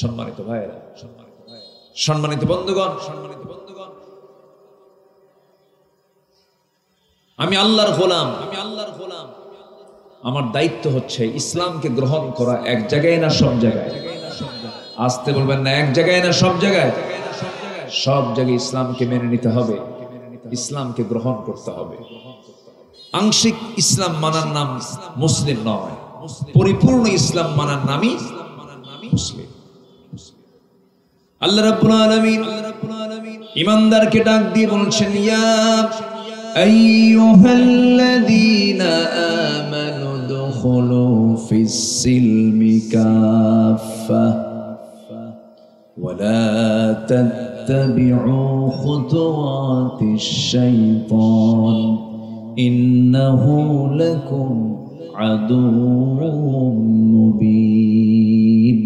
সম্মানিত ভাইয়েরা, সম্মানিত বন্ধুগণ, আমি আল্লাহর গোলাম। আমার দায়িত্ব হচ্ছে ইসলামকে গ্রহণ করা। এক জায়গায় না সব জায়গায়? আসতে বলবেন না, এক জায়গায় না সব জায়গায়? সব জায়গায় ইসলামকে মেনে নিতে হবে, ইসলামকে গ্রহণ করতে হবে। আংশিক ইসলাম মানার নাম মুসলিম নয়, পরিপূর্ণ ইসলাম মানার নামই মুসলিম। আল্লাহ রাব্বুল আলামিন ইমানদারকে ডাক দিয়ে বলছেন, ইয়া আইয়ুহাল্লাযীনা আমানু দুখুলু ফিস-সিলমি কাফা ওয়া লা তাত্তাবি'উ খুতুওয়াতিশ-শাইতান ইন্নাহু লাকুম আদুউম মুবিন।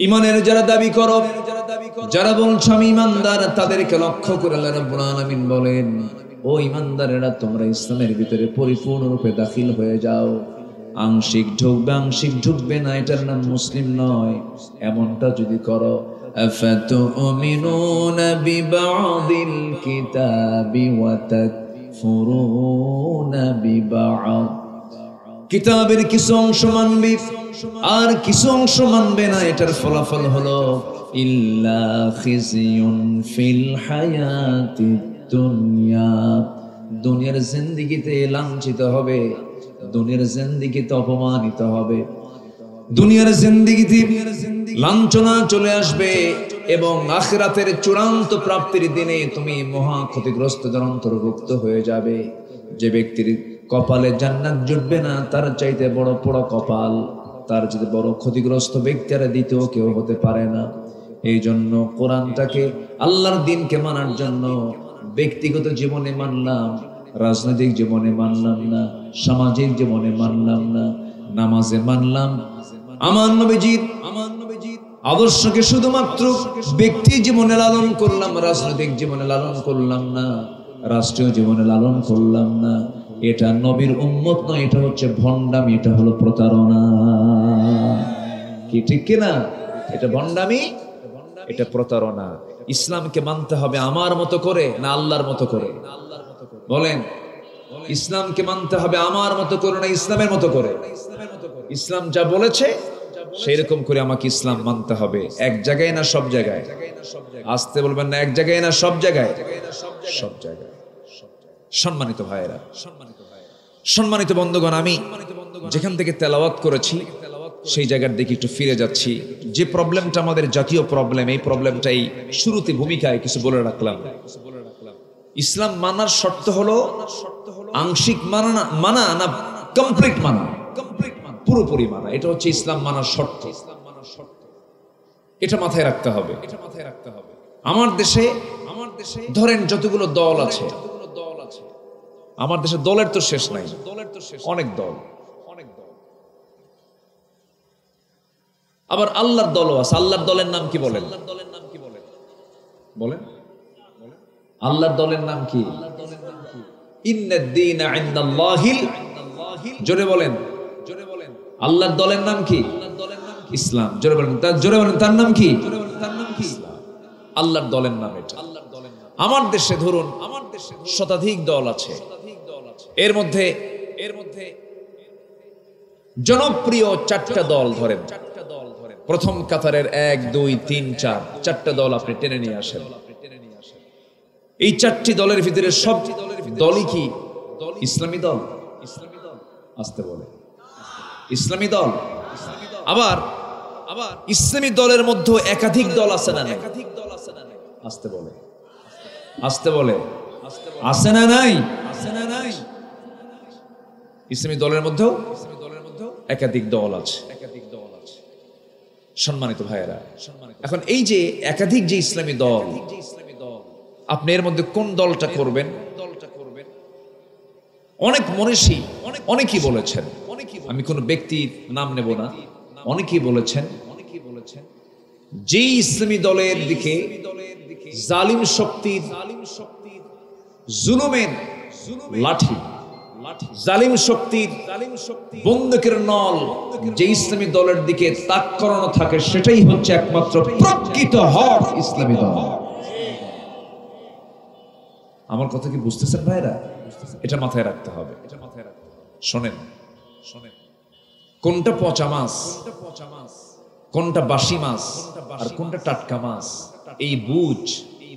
ঈমানের যারা দাবি করো, যারা বলছো আমি ঈমানদার, তাদেরকে লক্ষ্য করে আল্লাহ রাব্বুল আলামিন বলেন, ও ঈমানদারেরা, তোমরা ইসলামের ভিতরে পরিপূর্ণরূপে দাখিল হয়ে যাও। আংশিক ঢুকবে না, এটার নাম মুসলিম নয়। এমনটা যদি করো, আফাতুমিনুনা বিবাদিল কিতাবি ওয়া তাকফুরুনা বিবাদ, কিতাবের কিছু অংশ মানবে আর কিছু অংশ মানবে না। এটার ফলাফল হলো ইল্লা খিজিয়ুন ফিল হায়াতিদ দুনিয়া, দুনিয়ার জিন্দেগিতে লাঞ্ছিত হবে, দুনিয়ার জিন্দেগিতে অপমানিত হবে, দুনিয়ার জিন্দেগিতে লাঞ্ছনা চলে আসবে এবং আখিরাতের চূড়ান্ত প্রাপ্তির দিনে তুমি মহা ক্ষতিগ্রস্ত অন্তর্ভুক্ত হয়ে যাবে। যে ব্যক্তির কপালে জান্নাত জুটবে না, তার চাইতে বড় কপাল, তার চাইতে বড় ক্ষতিগ্রস্ত ব্যক্তি আর দ্বিতীয় কেউ হতে পারে না। এই জন্য কোরআনটাকে, আল্লাহর দিনকে মানার জন্য ব্যক্তিগত জীবনে মানলাম, রাজনৈতিক জীবনে মানলাম না, সামাজিক জীবনে মানলাম না, নামাজে মানলাম। আমার নবীজির আদর্শকে শুধুমাত্র ব্যক্তি জীবনে লালন করলাম, রাজনৈতিক জীবনে লালন করলাম না, রাষ্ট্রীয় জীবনে লালন করলাম না। এটা নবীর উম্মত নয়, এটা হচ্ছে ভণ্ডামি, এটা হলো প্রতারণা। কি ঠিক কিনা? এটা ভণ্ডামি, এটা প্রতারণা। ইসলামকে মানতে হবে আমার মতো করে না আল্লাহর মতো করে? বলেন, ইসলামকে মানতে হবে আমার মতো করে না ইসলামের মতো করে? ইসলাম যা বলেছে সেই রকম করে আমাকে ইসলাম মানতে হবে। এক জায়গায় না সব জায়গায়? আসতে বলবেন না, এক জায়গায় না সব জায়গায়? সব জায়গায়। সম্মানিত ভাইয়েরা, সম্মানিত বন্ধুগণ, আমি যেখান থেকে তেলাওয়াত করেছি সেই জায়গার দিকে একটু ফিরে যাচ্ছি। যে প্রবলেমটা আমাদের জাতীয় প্রবলেম, এই প্রবলেমটাই শুরুতে ভূমিকায় কিছু বলে রাখলাম। ইসলাম মানার শর্ত হলো আংশিক মানা না কমপ্লিট মানা, পুরোপুরি মানা। এটা হচ্ছে ইসলাম মানার শর্ত। এটা মাথায় রাখতে হবে। আমার দেশে ধরেন যতগুলো দল আছে, আমার দেশে দলের তো শেষ নাই, অনেক দল। আবার আল্লাহর দলও আছে। আল্লাহর দলের নাম কি বলেন? বলেন, আল্লাহর দলের নাম কি? ইন্নাদ-দীনা ইনদাল্লাহিল, জোরে বলেন, আল্লাহর দলের নাম কি? ইসলাম। জোরে বলেন, তার নাম কি? ইসলাম। আল্লাহর দলের নাম এটা। আমার দেশে ধরুন শতাধিক দল আছে, এর মধ্যে জনপ্রিয় চারটা দল ধরেন, প্রথম কাতারের 1, 2, 3, 4 চারটা দল আপনি টেনে নিয়ে আসেন। এই চারটি দলের ভিতরে সব দলই কি ইসলামী দল? আসতে বলে ইসলামী দল। আবার ইসলামী দলের মধ্যে একাধিক দল আছে না নাই? আসতে বলে আছে না নাই? ইসলামী দলের মধ্যেও একাধিক দল আছে। সম্মানিত ভাইয়েরা, এখন এই যে একাধিক যে ইসলামী দল, আপনি এর মধ্যে কোন দলটা করবেন? অনেক মনীষী অনেকেই বলেছেন, আমি কোন ব্যক্তির নাম নেব না, অনেকেই বলেছেন যে ইসলামী দলের দিকে জালিম শক্তির জুলুমের লাঠি, জালিম শক্তির বন্দুকের নল যে ইসলামী দলের দিকে তাক করানো থাকে, সেটাই হচ্ছে একমাত্র প্রকৃত হক ইসলামী দল। আমার কথা কি বুঝতেছেন ভাইরা? এটা মাথায় রাখতে হবে। শোনেন, কোনটা পচা মাছ, কোনটা বাসি মাছ আর কোনটা টাটকা মাছ, এই বুঝ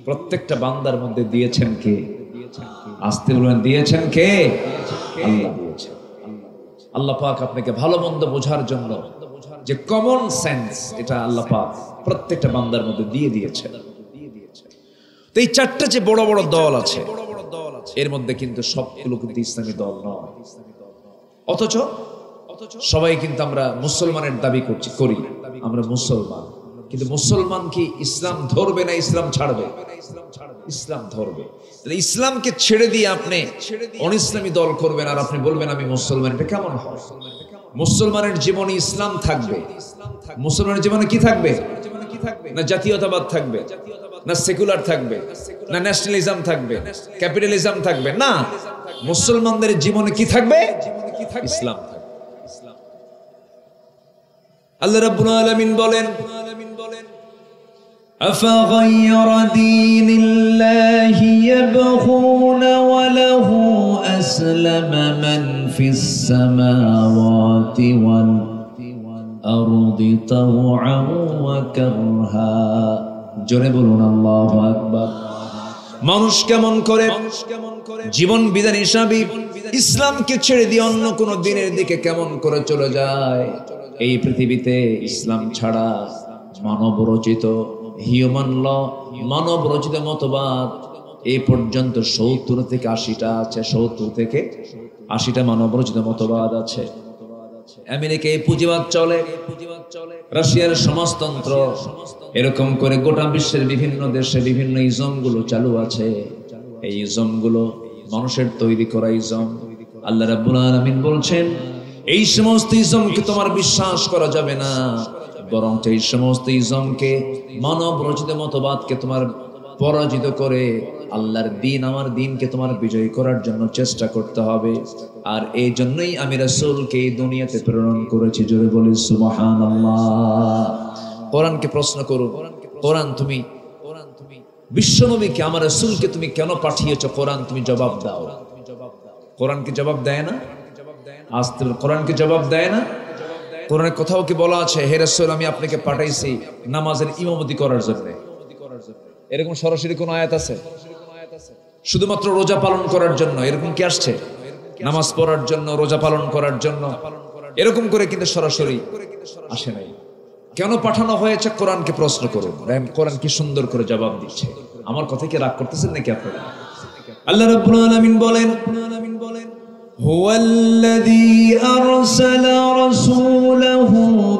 প্রত্যেকটা বান্দার মধ্যে দিয়েছেন কে? আসতে বলবেন, দিয়েছেন কে? আল্লাহ দিয়েছেন। আল্লাহ পাক আপনাকে ভালো মন্দ বোঝার জন্য যে কমন সেন্স, এটা আল্লাহ পাক প্রত্যেকটা বান্দার মধ্যে দিয়ে দিয়েছেন। তো এই চারটা যে বড় বড় দল আছে, এর মধ্যে কিন্তু সবগুলো কিন্তু ইসলামী দল নয়। অথচ সবাই কিন্তু আমরা মুসলমানের দাবি করি, আমরা মুসলমান। কিন্তু মুসলমান কি ইসলাম ধরবে না ইসলাম ছাড়বে? ইসলাম ধরবে। ইসলামকে ছেড়ে দিয়ে আপনি অনিসলামী দল করবেন আর আপনি বলবেন আমি মুসলমান, এটা কেমন হয়? মুসলমানের জীবনে ইসলাম থাকবে, মুসলমানের জীবনে কি থাকবে? না জাতীয়তাবাদ থাকবে, না সেকুলার থাকবে, না ন্যাশনালিজম থাকবে, ক্যাপিটালিজম থাকবে, না, মুসলমানদের জীবনে কি থাকবে? ইসলাম থাকবে। আল্লাহ রাব্বুল আলামিন বলেন, أفغير دين الله يبغون وله أسلم من في السماوات والأرض طوعا وكرها। জোরে বলুন আল্লাহু আকবার। মানুষ কেমন করে জীবন বিধান হিসাবে ইসলামকে ছেড়ে দিয়ে অন্য কোন দিনের দিকে কেমন করে চলে যায়? এই পৃথিবীতে ইসলাম ছাড়া মানব রচিত হিউম্যান ল, মানব রচিত মতবাদ এই পর্যন্ত 70 থেকে 80টা আছে, 70 থেকে 80টা মানব রচিত মতবাদ আছে। আমেরিকায় পুঁজিবাদ চলে, রাশিয়ার সমাজতন্ত্র, এরকম করে গোটা বিশ্বের বিভিন্ন দেশে বিভিন্ন ইজমগুলো চালু আছে। এই ইজমগুলো মানুষের তৈরি করা ইজম। আল্লাহ রাব্বুল আলামিন বলছেন এই সমস্ত ইজমকে তোমার বিশ্বাস করা যাবে না, বরং এই সমস্ত ইজমকে মানব রচিত মতবাদকে তোমার পরাজিত করে আল্লাহর দ্বীন, আমার দ্বীনকে তোমার বিজয় করার জন্য চেষ্টা করতে হবে। আর এই জন্যই আমি রাসূলকে এই দুনিয়াতে প্রেরণ করেছি। জোরে বলি সুবহানাল্লাহ। কোরআনকে প্রশ্ন করুন, কোরআন তুমি বিশ্বনবীকে আমার রাসূলকে তুমি কেন পাঠিয়েছো? কোরআন তুমি জবাব দাও। কোরআন কি জবাব দেয় না? আস্তে কোরআন কি জবাব দেয় না? কোরআনে কোথাও কি বলা আছে হে রাসূল আমি আপনাকে পাঠাইছি নামাজের ইমামতি করার জন্য? এরকম সরাসরি কোন আয়াত আছে? শুধুমাত্র রোজা পালন করার জন্য এরকম কি আসছে? নামাজ পড়ার জন্য, রোজা পালন করার জন্য, এরকম করে কিন্তু সরাসরি আসে নাই। কেন পাঠানো হয়েছে কোরআনকে প্রশ্ন করুন। কোরআন কি সুন্দর করে জবাব দিচ্ছে। আমার কথা কি রাগ করতেছেন নাকি আপনারা? আল্লাহ রাব্বুল আলামিন বলেন, هو الذي أرسل رسوله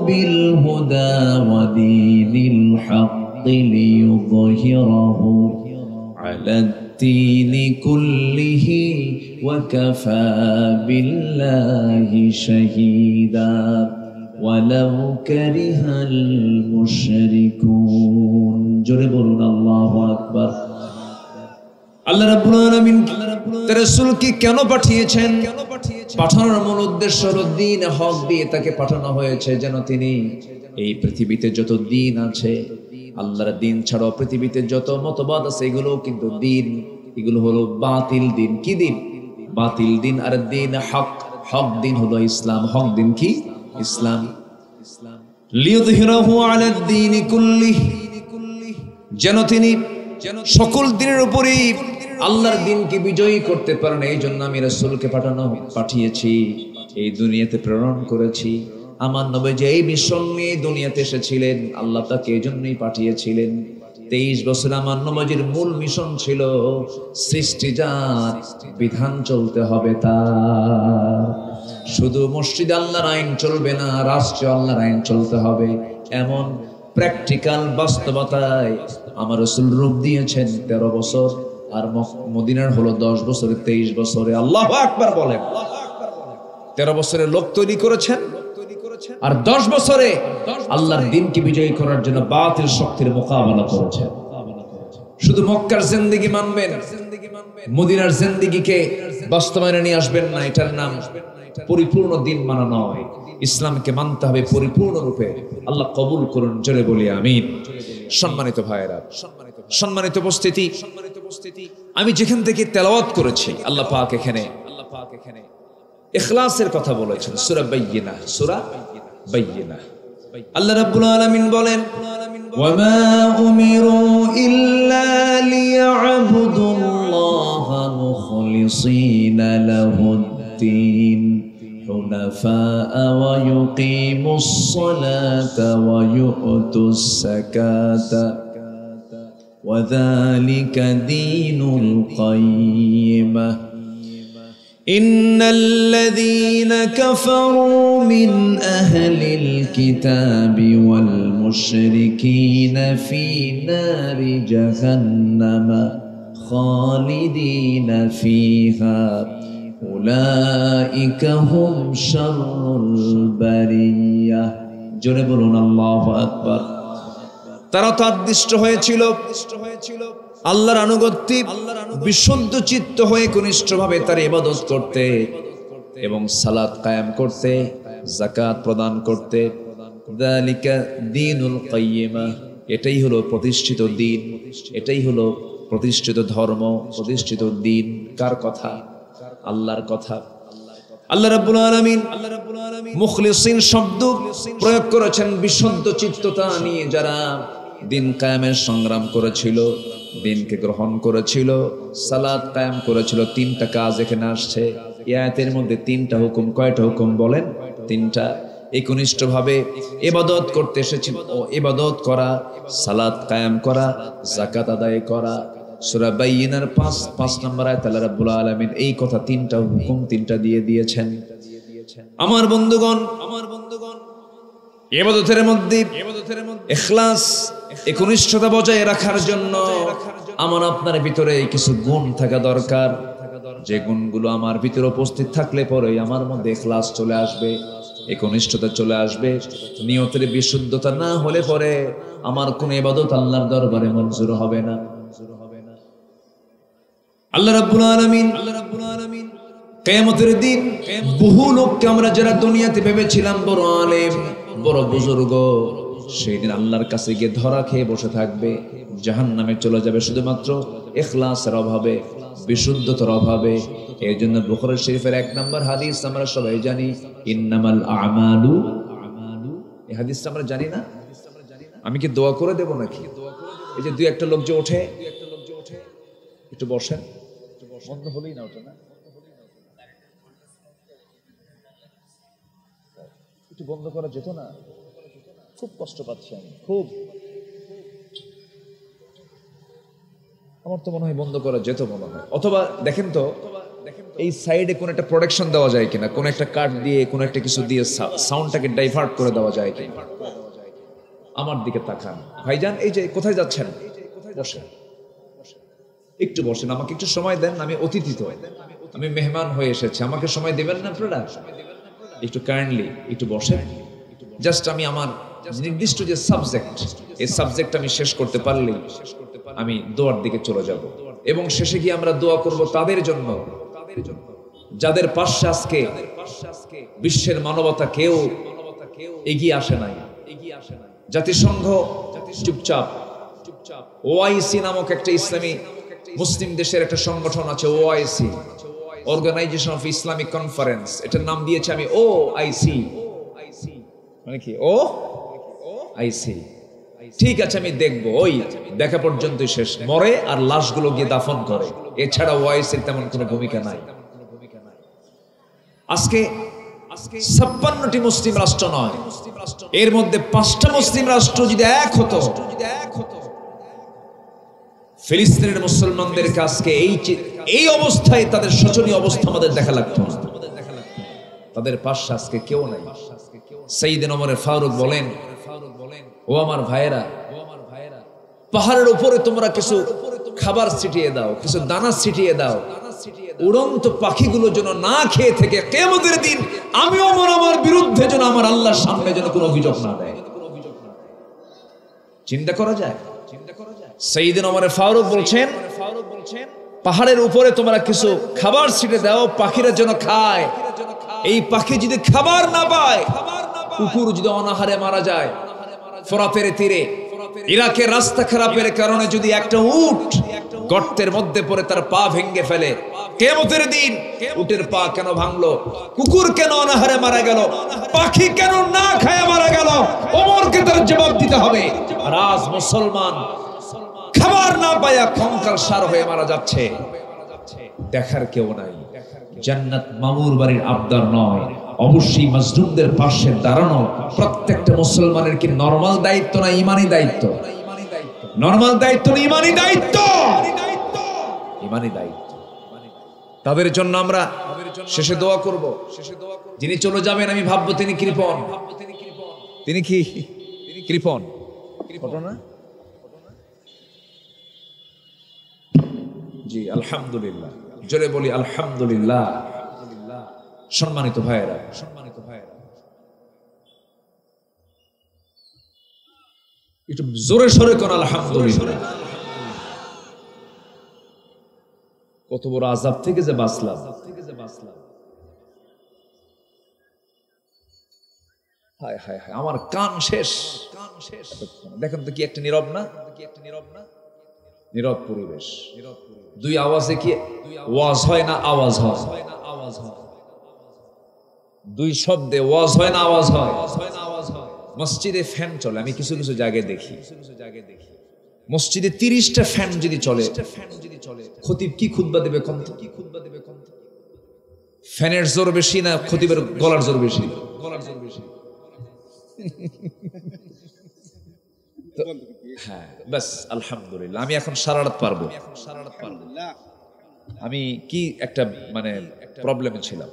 بالهدى ودين الحق ليظهره على الدين كله وكفى بالله شهيدا ولو كره المشركون। জোরে বলুন আল্লাহু আকবার। আল্লাহ রাব্বুল আলামিন তার রাসূলকে কেন পাঠিয়েছেন? পাঠানোর মূল উদ্দেশ্য হলো দ্বীন হক দিয়ে তাকে পাঠানো হয়েছে যেন তিনি এই পৃথিবীতে যত দ্বীন আছে, আল্লাহর দ্বীন ছাড়াও পৃথিবীতে যত মতবাদ আছে এগুলো কিন্তু দ্বীন, এগুলো হলো বাতিল দ্বীন। কি দ্বীন? বাতিল দ্বীন। আর দ্বীন হক, হক দ্বীন হলো ইসলাম। হক দ্বীন কি? ইসলাম। লিয়ুযহিরাহু আলা দ্বীনি কুল্লিহি, যেন তিনি সকল দ্বীনের উপরই আল্লাহর দ্বীনকে বিজয়ী করতে পারেন। এই জন্য আমি রাসূলকে পাঠিয়েছি, এই দুনিয়াতে প্রেরণ করেছি। আমার নবী যে এই মিশন নিয়ে দুনিয়াতে এসেছিলেন আল্লাহ তাকে এই জন্যই পাঠিয়েছিলেন। 23 বছর আমার নবীর মূল মিশন ছিল সৃষ্টিজাত বিধান চলতে হবে তার। শুধু মসজিদে আল্লাহর আইন চলবে না, রাষ্ট্রে আল্লাহর আইন চলতে হবে। এমন প্র্যাকটিক্যাল বাস্তবতায় আমার রাসূল রূপ দিয়েছেন 13 বছর, আর মদিনার হলো 10 বছরে, 23 বছরে। আল্লাহু আকবার বলেন। 13 বছরে লোক তৈরি করেছেন আর 10 বছরে আল্লাহর দ্বীনকে বিজয়ী করার জন্য বাতিল শক্তির মোকাবেলা করেছেন। শুধু মক্কার জিন্দেগি মানবেন, মদিনার জিন্দেগিকে বাস্তবায়নে নিয়ে আসবেন না, এটার নাম পরিপূর্ণ দ্বীন মানা নয়। ইসলামকে মানতে হবে পরিপূর্ণ রূপে। আল্লাহ কবুল করুন, জোরে বলি আমিন। সম্মানিত ভাইয়েরা, সম্মানিত উপস্থিতি, আমি যেখান থেকে তেলাওয়াত করেছি আল্লাহ পাক এখানে ইখলাসের কথা বলেছেন। সূরা বাইয়িনা, সূরা বাইয়িনা। আল্লাহ রাব্বুল আলামিন বলেন, ওয়ামা উমিরু ইল্লা লিয়াবুদুল্লাহা মুখলিসিনা লাহুদ-দ্বীন হুনাফাআ ওয়া ইউকিমুস সালাতা ওয়া ইউতুস যাকাতা وذلك دين القيمة إن الذين كفروا من أهل الكتاب والمشركين في نار جهنم خالدين فيها أولئك هم شر البرية জোরে বলুন আল্লাহু আকবার। তারা তো আদিষ্ট হয়েছিল আল্লাহর আনুগত্যে বিশুদ্ধ চিত্ত হয়ে ঘনিষ্ঠভাবে তার ইবাদত করতে এবং সালাত কায়েম করতে, যাকাত প্রদান করতে। যালিকা দীনুল কাইয়্যিমা, এটাই হলো প্রতিষ্ঠিত দ্বীন, এটাই হলো প্রতিষ্ঠিত ধর্ম, প্রতিষ্ঠিত দ্বীন। কার কথা? আল্লাহর কথা। আল্লাহ রাব্বুল আলামিন মুখলিসিন শব্দ প্রয়োগ করেছেন বিশুদ্ধ চিত্ততা নিয়ে যারা দিন কায়েমের সংগ্রাম করেছিল, দিনকে গ্রহণ করেছিল, সালাত কায়েম করেছিল। তিনটা কাজ এখানে আসছে এই আয়াতের মধ্যে। তিনটা হুকুম। কয়টা হুকুম বলেন? তিনটা। একনিষ্ঠভাবে ইবাদত করতে এসেছিল, ও ইবাদত করা, সালাত কায়েম করা, যাকাত আদায় করা। সূরা বাইয়িনার 5 নম্বর আয়াত আল্লাহ রাব্বুল আলামিন এই কথা তিনটা হুকুম তিনটা দিয়ে দিয়েছেন। আমার বন্ধুগণ, ইবাদতের মধ্যে ইখলাস, একনিষ্ঠতা বজায় রাখার জন্য আমার আপনার ভিতরে কিছু গুণ থাকা দরকার। যে গুণগুলো আমার ভিতরে উপস্থিত থাকলে পরে আমার মধ্যে ইখলাস চলে আসবে, একনিষ্ঠতা চলে আসবে। নিয়তের বিশুদ্ধতা না হলে পরে আমার কোন ইবাদত আল্লাহর দরবারে মঞ্জুর হবে না। আল্লাহ রাব্বুল আলামিন কিয়ামতের দিন বহু লোককে আমরা যারা দুনিয়াতে ভেবেছিলাম বড় আলেম, বড় বুজুর্গ, সেই দিন আল্লাহর কাছে গিয়ে ধরা খেয়ে বসে থাকবে, জাহান্নামে চলে যাবে শুধুমাত্র ইখলাসের অভাবে, বিশুদ্ধতার অভাবে। এই জন্য বুখারী শরীফের 1 নম্বর হাদিস আমরা সবাই জানি, ইন্নামাল আমালু। এই হাদিসটা আমরা জানি না? আমি কি দোয়া করে দেব নাকি? এই যে দুই একটা লোক যে ওঠে, একটু বসেন, বন্ধ হলেই না ওটা, না একটু বন্ধ করা যেত না? খুব কষ্ট পাচ্ছি আমি, খুব। আমার তো মনে হয় বন্ধ করা যেত মনে হয়। অথবা দেখেন তো এই সাইডে কোন একটা প্রোটেকশন দেওয়া যায় কিনা, কোন একটা কাট দিয়ে, কোন একটা কিছু দিয়ে সাউন্ডটাকে ডাইভার্ট করে দেওয়া যায় কিনা। আমার দিকে তাকান ভাইজান, এই যে কোথায় যাচ্ছেন? বসেন, একটু বসেন, আমাকে একটু সময় দেন। আমি অতিথি, তো আমি মেহমান হয়ে এসেছি, আমাকে সময় দেবেন না আপনারা? একটু কাইন্ডলি একটু বসেন। জাস্ট আমি আমার নির্দিষ্ট যে সাবজেক্ট, এই সাবজেক্ট আমি শেষ করতে পারলেই আমি দোয়ার দিকে চলে যাব। এবং শেষে গিয়ে আমরা দোয়া করব তাদের জন্য যাদের পাশে আজকে বিশ্বের মানবতা কেউ এগিয়ে আসে নাই। জাতিসংঘ চুপচাপ, ওআইসি নামক একটা ইসলামী মুসলিম দেশের একটা সংগঠন আছে, OIC, organisation of Islamic conference, এটার নাম দিয়েছে আমি ওআইসি। মানে কি ওআইসি? ঠিক আছে, আমি দেখবো। ওই দেখা পর্যন্তই শেষ, মরে আর লাশগুলো গিয়ে দাফন করে, এছাড়া ওআইসির তেমন কোনো ভূমিকা নাই। আজকে 56টি মুসলিম রাষ্ট্র নয়, এর মধ্যে 5টা মুসলিম রাষ্ট্র যদি এক হতো, ফিলিস্তিনের মুসলমানদের কাছে এই অবস্থায় তাদের শোচনীয় অবস্থা আমাদের দেখা লাগতো না। তাদের পাশে আজকে কেউ নাই। সাইয়েদনা ওমর ফারুক বলেন, ও আমার ভাইয়েরা, পাহাড়ের উপরে তোমরা কিছু খাবার ছিটিয়ে দাও, কিছু দানা ছিটিয়ে দাও, উড়ন্ত পাখিগুলো যেন না খেয়ে থেকে কিয়ামতের দিন আমি ওমর আমার বিরুদ্ধে যেন আমার আল্লাহর সামনে যেন কোনো অভিযোগ না দেয়। চিন্তা করা যায়? সাইয়েদনা ওমর ফারুক বলছেন, পাহাড়ের উপরে তোমরা কিছু খাবার ছিটিয়ে দাও, পাখিরা যেন খায়। এই পাখি যদি খাবার না পায়, কুকুর যদি অনাহারে মারা যায়, ফোরাতের তীরে ইরাকের রাস্তা খারাপের কারণে যদি একটা উট গর্তের মধ্যে পড়ে তার পা ভেঙে ফেলে, কিয়ামতের দিন উটের পা কেন ভাঙলো, কুকুর কেন অনাহারে মারা গেল, পাখি কেন না খায় মারা গেল, ওমরকে তার জবাব দিতে হবে। আর আজ মুসলমান খাবার না পায়া কঙ্কাল সার হয়ে মারা যাচ্ছে, দেখার কেউ নাই। জান্নাত মামুর বাড়ির আবদার নয়, অবশ্যই মাজলুমদের পাশে দাঁড়ানো প্রত্যেকটা মুসলমানের কি নরমাল দায়িত্ব না ইমানি দায়িত্ব? নরমাল দায়িত্ব না, ইমানি দায়িত্ব, ইমানি দায়িত্ব। তাদের জন্য আমরা শেষে দোয়া করব। যিনি চলে যাবেন আমি ভাববো তিনি কৃপণ, তিনি কি কৃপণ ঘটনা। জি আলহামদুলিল্লাহ, জোরে বলি আলহামদুলিল্লাহ। সম্মানিত ভাইয়েরা, একটু জোরে সরে কোন আলহামদুলিল্লাহ। কত বড় আযাব থেকে যে বাঁচলাম। হায় হায় হায়, আমার কান শেষ। দেখেন তো কি একটা নীরব না, নীরব পরিবেশ। দুই আওয়াজে কি ওয়াজ হয় না আওয়াজ হয়? দুই শব্দে ওয়াজ হয় না আওয়াজ হয়? মসজিদে ফ্যান চলে, আমি কিছু কিছু জায়গায় দেখি মসজিদে 30টা ফ্যান যদি চলে, খতিব কি খুতবা দেবে? ফ্যানের জোর বেশি না খতিবের গলার জোর বেশি? হ্যাঁ বাস আলহামদুলিল্লাহ, আমি এখন সারা রাত পারবো। আমি কি একটা মানে প্রবলেমে ছিলাম।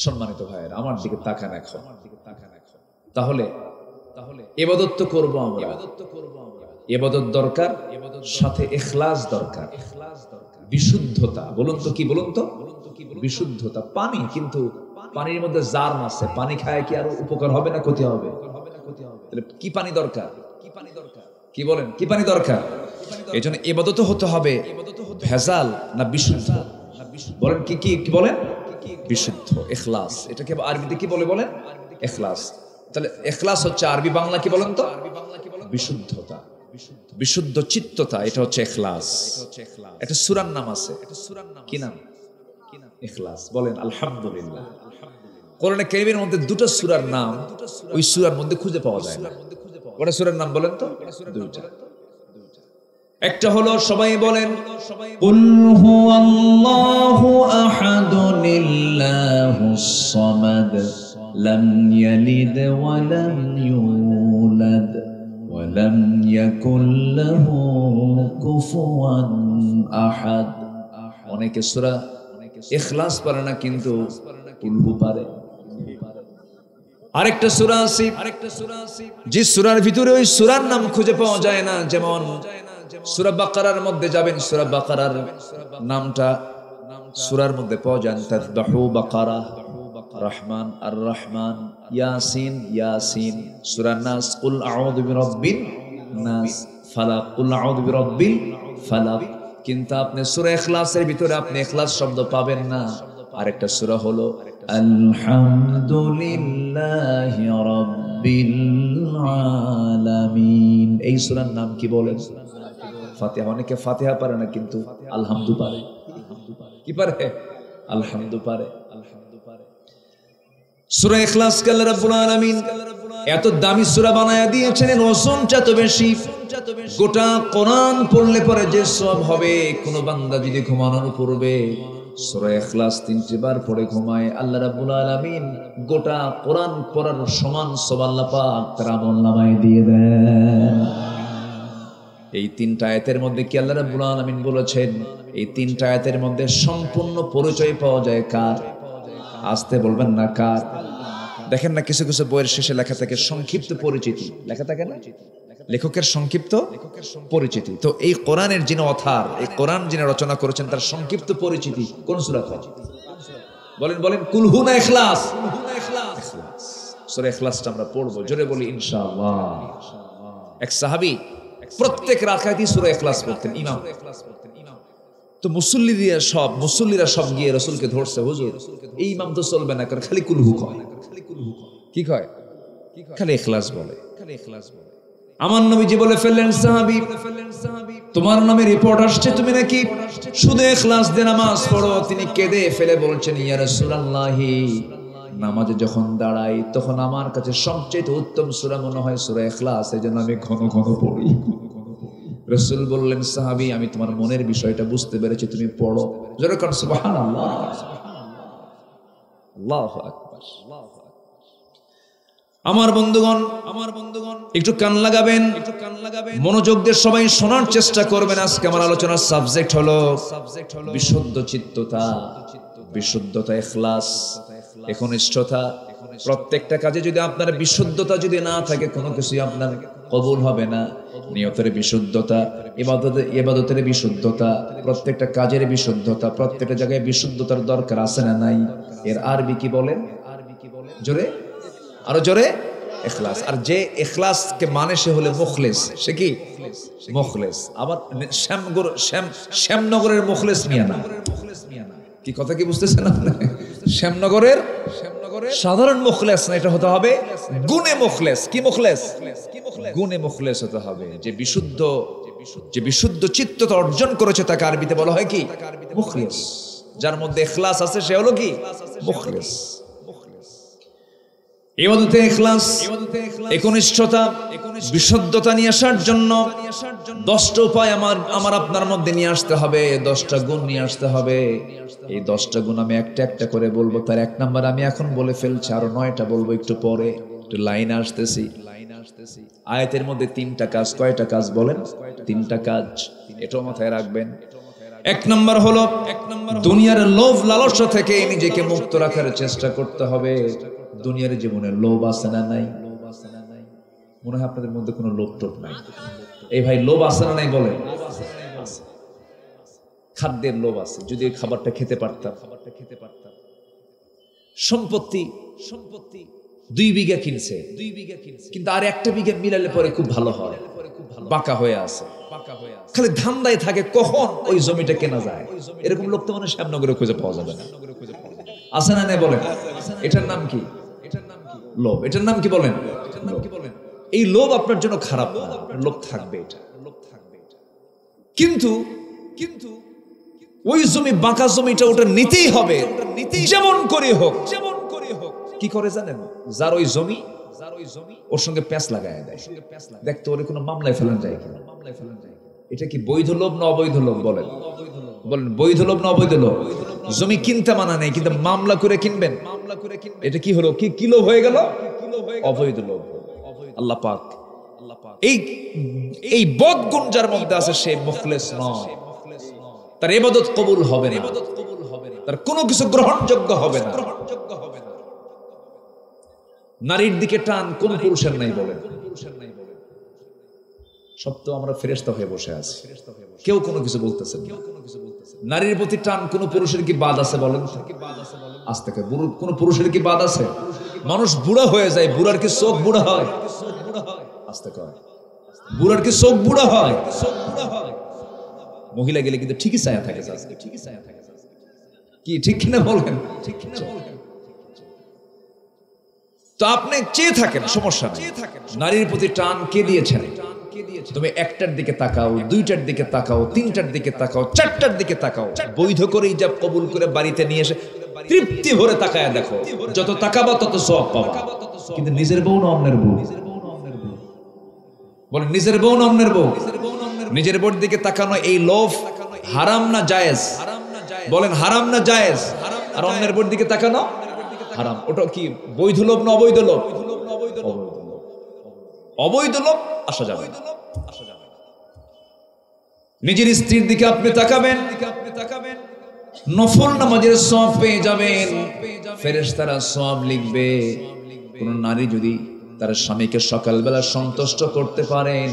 সম্মানিত ভাইয়ের আমার দিকে তাকান এখন। তাহলে ইবাদত তো করব আমরা, ইবাদত দরকার, সাথে ইখলাস দরকার, বিশুদ্ধতা। বলুন তো কি, বলুন তো বিশুদ্ধতা। পানি, কিন্তু পানির মধ্যে জার্ম আছে, পানি খায় কি আরো উপকার হবে না ক্ষতি হবে? তাহলে কি পানি দরকার? কি বলেন, কি পানি দরকার? এই জন্য ইবাদত হতে হবে ভেজাল না বিশুদ্ধ? বলেন কি কি কি বলেন? বিশুদ্ধ, ইখলাস। এটাকে আরবিতে কি বলে বলেন? ইখলাস। তাহলে ইখলাস হচ্ছে আরবি বাংলা কি বলেন তো? বিশুদ্ধতা, বিশুদ্ধ চিত্ততা, এটা হচ্ছে ইখলাস। এটা সূরার নাম আছে, কি নাম? ইখলাস। বলেন আলহামদুলিল্লাহ। কোরআনে কারীমের মধ্যে দুটো সূরার নাম ওই সূরার মধ্যে খুঁজে পাওয়া যায় না। কয়টা সূরার নাম বলেন তো? দুইটা। একটা হলো সবাই বলেন কুল হুয়াল্লাহু আহাদুল্লাহুস সামাদ লাম ইয়ালিদ ওয়া লাম ইউলাদ ওয়া লাম ইয়াকুল লাহু কুফুয়ান আহাদ। অনেকে সূরা ইখলাস পারে না, কিন্তু কুলহু পারে। আরেকটা সূরা আছে, যে সূরার ভিতরে ওই সূরার নাম খুঁজে পাওয়া যায় না। যেমন সূরা বাকারার মধ্যে যাবেন, সূরা বাকারার নামটা সূরার মধ্যে পাওয়া যায় তাযবাহু বাকারা, রহমান আর রহমান, ইয়াসিন ইয়াসিন। সূরা নাস কুল আউযু বিরাব্বিন নাস, ফালাক কুল আউযু বিরাব্বিল ফালাক। কিন্তু আপনি সূরা ইখলাসের ভিতরে আপনি ইখলাস শব্দ পাবেন না। আরেকটা সূরা হলো আলহামদুলিল্লাহি রাব্বিল আলামিন। এই সূরার নাম কি বলেন? ফাতিহা। অনেকে ফাতিহা পারে না, কিন্তু আলহামদু পারে। কি পারে? আলহামদু পারে। সূরা ইখলাস কে আল্লাহ রাব্বুল আলামিন এত দামি সূরা বানায়া দিয়েছেন, এর ওজনটা এত বেশি। গোটা কোরআন পড়লে পরে যে সওয়াব হবে, কোন বান্দা যদি ঘুমানোর পূর্বে সূরা ইখলাস 3টি বার পড়ে ঘুমায়, আল্লাহ রাব্বুল আলামিন গোটা কোরআন পড়ার সমান সওয়াব আল্লাহ পাক তার আমলনামায় দিয়ে দেন। এই 3টা আয়াতের মধ্যে কি আল্লাহ রাব্বুল আলামিন বলেছেন? এই 3টা আয়াতের মধ্যে সম্পূর্ণ পরিচয় পাওয়া যায় কার? আসতে বলবেন না কার? দেখেন না কিছু কিছু বইয়ের শেষে লেখা থাকে সংক্ষিপ্ত পরিচিতি, লেখা থাকে না, লেখকের সংক্ষিপ্ত পরিচিতি। তো এই কোরআনের যিনি অথার, এই কোরআন যিনি রচনা করেছেন, তার সংক্ষিপ্ত পরিচিতি কোন সূরা? বলেন বলেন, কুলহু না ইখলাস? সূরা ইখলাসটা আমরা পড়বো, জোরে বলি ইনশাআল্লাহ। এক সাহাবী প্রত্যেক রাকাতেই সূরা ইখলাস পড়তেন, ইমাম। তো মুসল্লিরা সব গিয়ে রাসূলকে ধরছে, হুজুর এই ইমাম তো চলবে না, কারণ খালি কুলহু কয়। কি কয়? খালি ইখলাস বলে। আমার নবীজি বলে ফেললেন, সাহাবী তোমার নামে রিপোর্ট আসছে, তুমি নাকি শুধু ইখলাস দিয়ে নামাজ পড়ো। তিনি কেঁদে ফেলে বলছেন, ইয়া রাসূলুল্লাহ, নামাজে যখন দাঁড়াই তখন আমার কাছে সবচেয়ে উত্তম সূরা মনে হয় সূরা ইখলাস, এজন্য আমি ঘন ঘন পড়ি। রাসূল বললেন, সাহাবী আমি তোমার মনের বিষয়টা বুঝতে পেরেছি, তুমি পড়ো। জোরে কর সুবহানাল্লাহ, আল্লাহু আকবার। আমার বন্ধুগণ একটু কান লাগাবেন, মনোযোগ দিয়ে সবাই শোনার চেষ্টা করবেন। আজকে আমার আলোচনার সাবজেক্ট হলো বিশুদ্ধ চিত্ততা, বিশুদ্ধতা, ইখলাস, একনিষ্ঠতা। প্রত্যেকটা কাজে যদি আপনার বিশুদ্ধতা যদি না থাকে, কোনো কিছুই আপনার কবুল হবে না। নিয়তের বিশুদ্ধতা, ইবাদতের বিশুদ্ধতা, প্রত্যেকটা কাজের বিশুদ্ধতা, প্রত্যেকটা জায়গায় বিশুদ্ধতার দরকার আছে না নাই? এর আরবি কি বলেন? জোরে, আরো জোরে। ইখলাস। আর যে ইখলাসকে মানে সে হলো মুখলিস। সে কি? মুখলিস। আবার শ্যামনগরের মুখলিস মিয়া না। কি কথা কি বুঝতেছেন আপনি? শ্যামনগরের সাধারণ মুখলেস না, এটা হতে হবে গুণে মুখলেস। কি মুখলেস? গুণে মুখলেস হতে হবে। যে বিশুদ্ধ চিত্ততা অর্জন করেছে তাকে আরবিতে বলা হয় কি? মুখলেস। যার মধ্যে ইখলাস আছে সে হলো কি? মুখলেস। ইবাদতে ইখলাস, একনিষ্ঠতা, বিশুদ্ধতা নিয়ে আসার জন্য 10টা উপায় আমার আপনার মধ্যে নিয়ে আসতে হবে, 10টা গুণ নিয়ে আসতে হবে। এই 10টা গুণ আমি একটা একটা করে বলবো। তার 1 নাম্বার আমি এখন বলে ফেলছি, আরো 9টা বলবো একটু পরে। একটু লাইনে আসতেছি। আয়াতের মধ্যে 3টা কাজ। কয়টা কাজ বলেন? 3টা কাজ। এটাও মাথায় রাখবেন। 1 নাম্বার হলো দুনিয়ার লোভ লালসা থেকে নিজেকে মুক্ত রাখার চেষ্টা করতে হবে। দুনিয়ার জীবনে লোভ আছে না নাই? মনে হয় আপনাদের মধ্যে কোনো লোভ টোভ নাই। এই ভাই লোভ আছে না নাই বলেন? খাদ্যের লোভ আছে। যদি এই খাবারটা খেতে পারতাম। সম্পত্তি 2 বিঘা কিনছে, কিন্তু আর 1টা বিঘা মিলালে পরে খুব ভালো হয়। বাঁকা হয়ে আছে, খালি ধান্দায় থাকে কখন ওই জমিটা কেনা যায়। এরকম লোক তো মানে শ্যামনগরে খুঁজে পাওয়া যাবে না। আছে না নাই বলেন? এটার নাম কি? লোভ। এটার নাম কি বলেন? এই লোভ আপনার জন্য খারাপ না, লোভ থাকবে এটা। কিন্তু ওই জমি, বাঁকা জমিটা ওটা নিতেই হবে, যেমন করে হোক। কি করে জানেন? যার ওই জমি ওর সঙ্গে প্যাঁচ লাগায় দেয়। দেখতো ওর কোনো মামলায় ফেলান যায় কিনা। এটা কি বৈধ লোভ না অবৈধ লোভ? বলেন বৈধ লোভ না অবৈধ লোভ? জমি কিনতে মানা নেই, কিন্তু মামলা করে কিনবেন, এটা কি হলো? কি লোভ হয়ে গেল? অবৈধ লোভ। আল্লাহ পাক এই বদগুণ যার মধ্যে আছে সে মুখলেস নয়। তার ইবাদত কবুল হবে না, তার কোনো কিছু গ্রহণযোগ্য হবে না। নারীর দিকে টান কোন পুরুষের নাই বলেন? সব তো আমরা ফেরেশতা হয়ে বসে আছি, কেউ কোনো কিছু বলতেছেন না। নারীর প্রতি টান কোন পুরুষের কি বাদ আছে বলেন? আজ থেকে কোন পুরুষের কি বাদ আছে? মানুষ বুড়া হয়ে যায়, বুড়ার কি চোখ বুড়া হয়? আজ থেকে বুড়ার কি চোখ বুড়া হয়? মহিলা গেলে কিন্তু ঠিকই ছায়া থাকে। কি ঠিক কিনা বলেন? তো আপনি চেয়ে থাকেন, সমস্যা নেই। নারীর প্রতি টান কে দিয়েছেন? তুমি 1টার দিকে তাকাও, 2টার দিকে তাকাও, 3টার দিকে তাকাও, 4টার দিকে তাকাও। বৈধ করে ইজাব কবুল করে বাড়িতে নিয়ে এসে তৃপ্তি ভরে তাকায় দেখো। যত তাকাবা তত সওয়াব পাবা। কিন্তু নিজের বউ না অন্যের বউ? বলেন নিজের বউ না অন্যের বউ? নিজের বউর দিকে তাকানো এই লোভ হারাম না জায়েজ? বলেন হারাম না জায়েজ? আর অন্যের বউর দিকে তাকানো হারাম। ওটা কি বৈধ লোভ না অবৈধ লোভ? অবৈধ লোভ আসা যাবে না। নিজের স্ত্রীর দিকে আপনি তাকাবেন, নফল নামাজের সওয়াব পেয়ে যাবেন, ফেরেশতারা সওয়াব লিখবে। কোন নারী যদি তার স্বামীকে সকালবেলা সন্তুষ্ট করতে পারেন,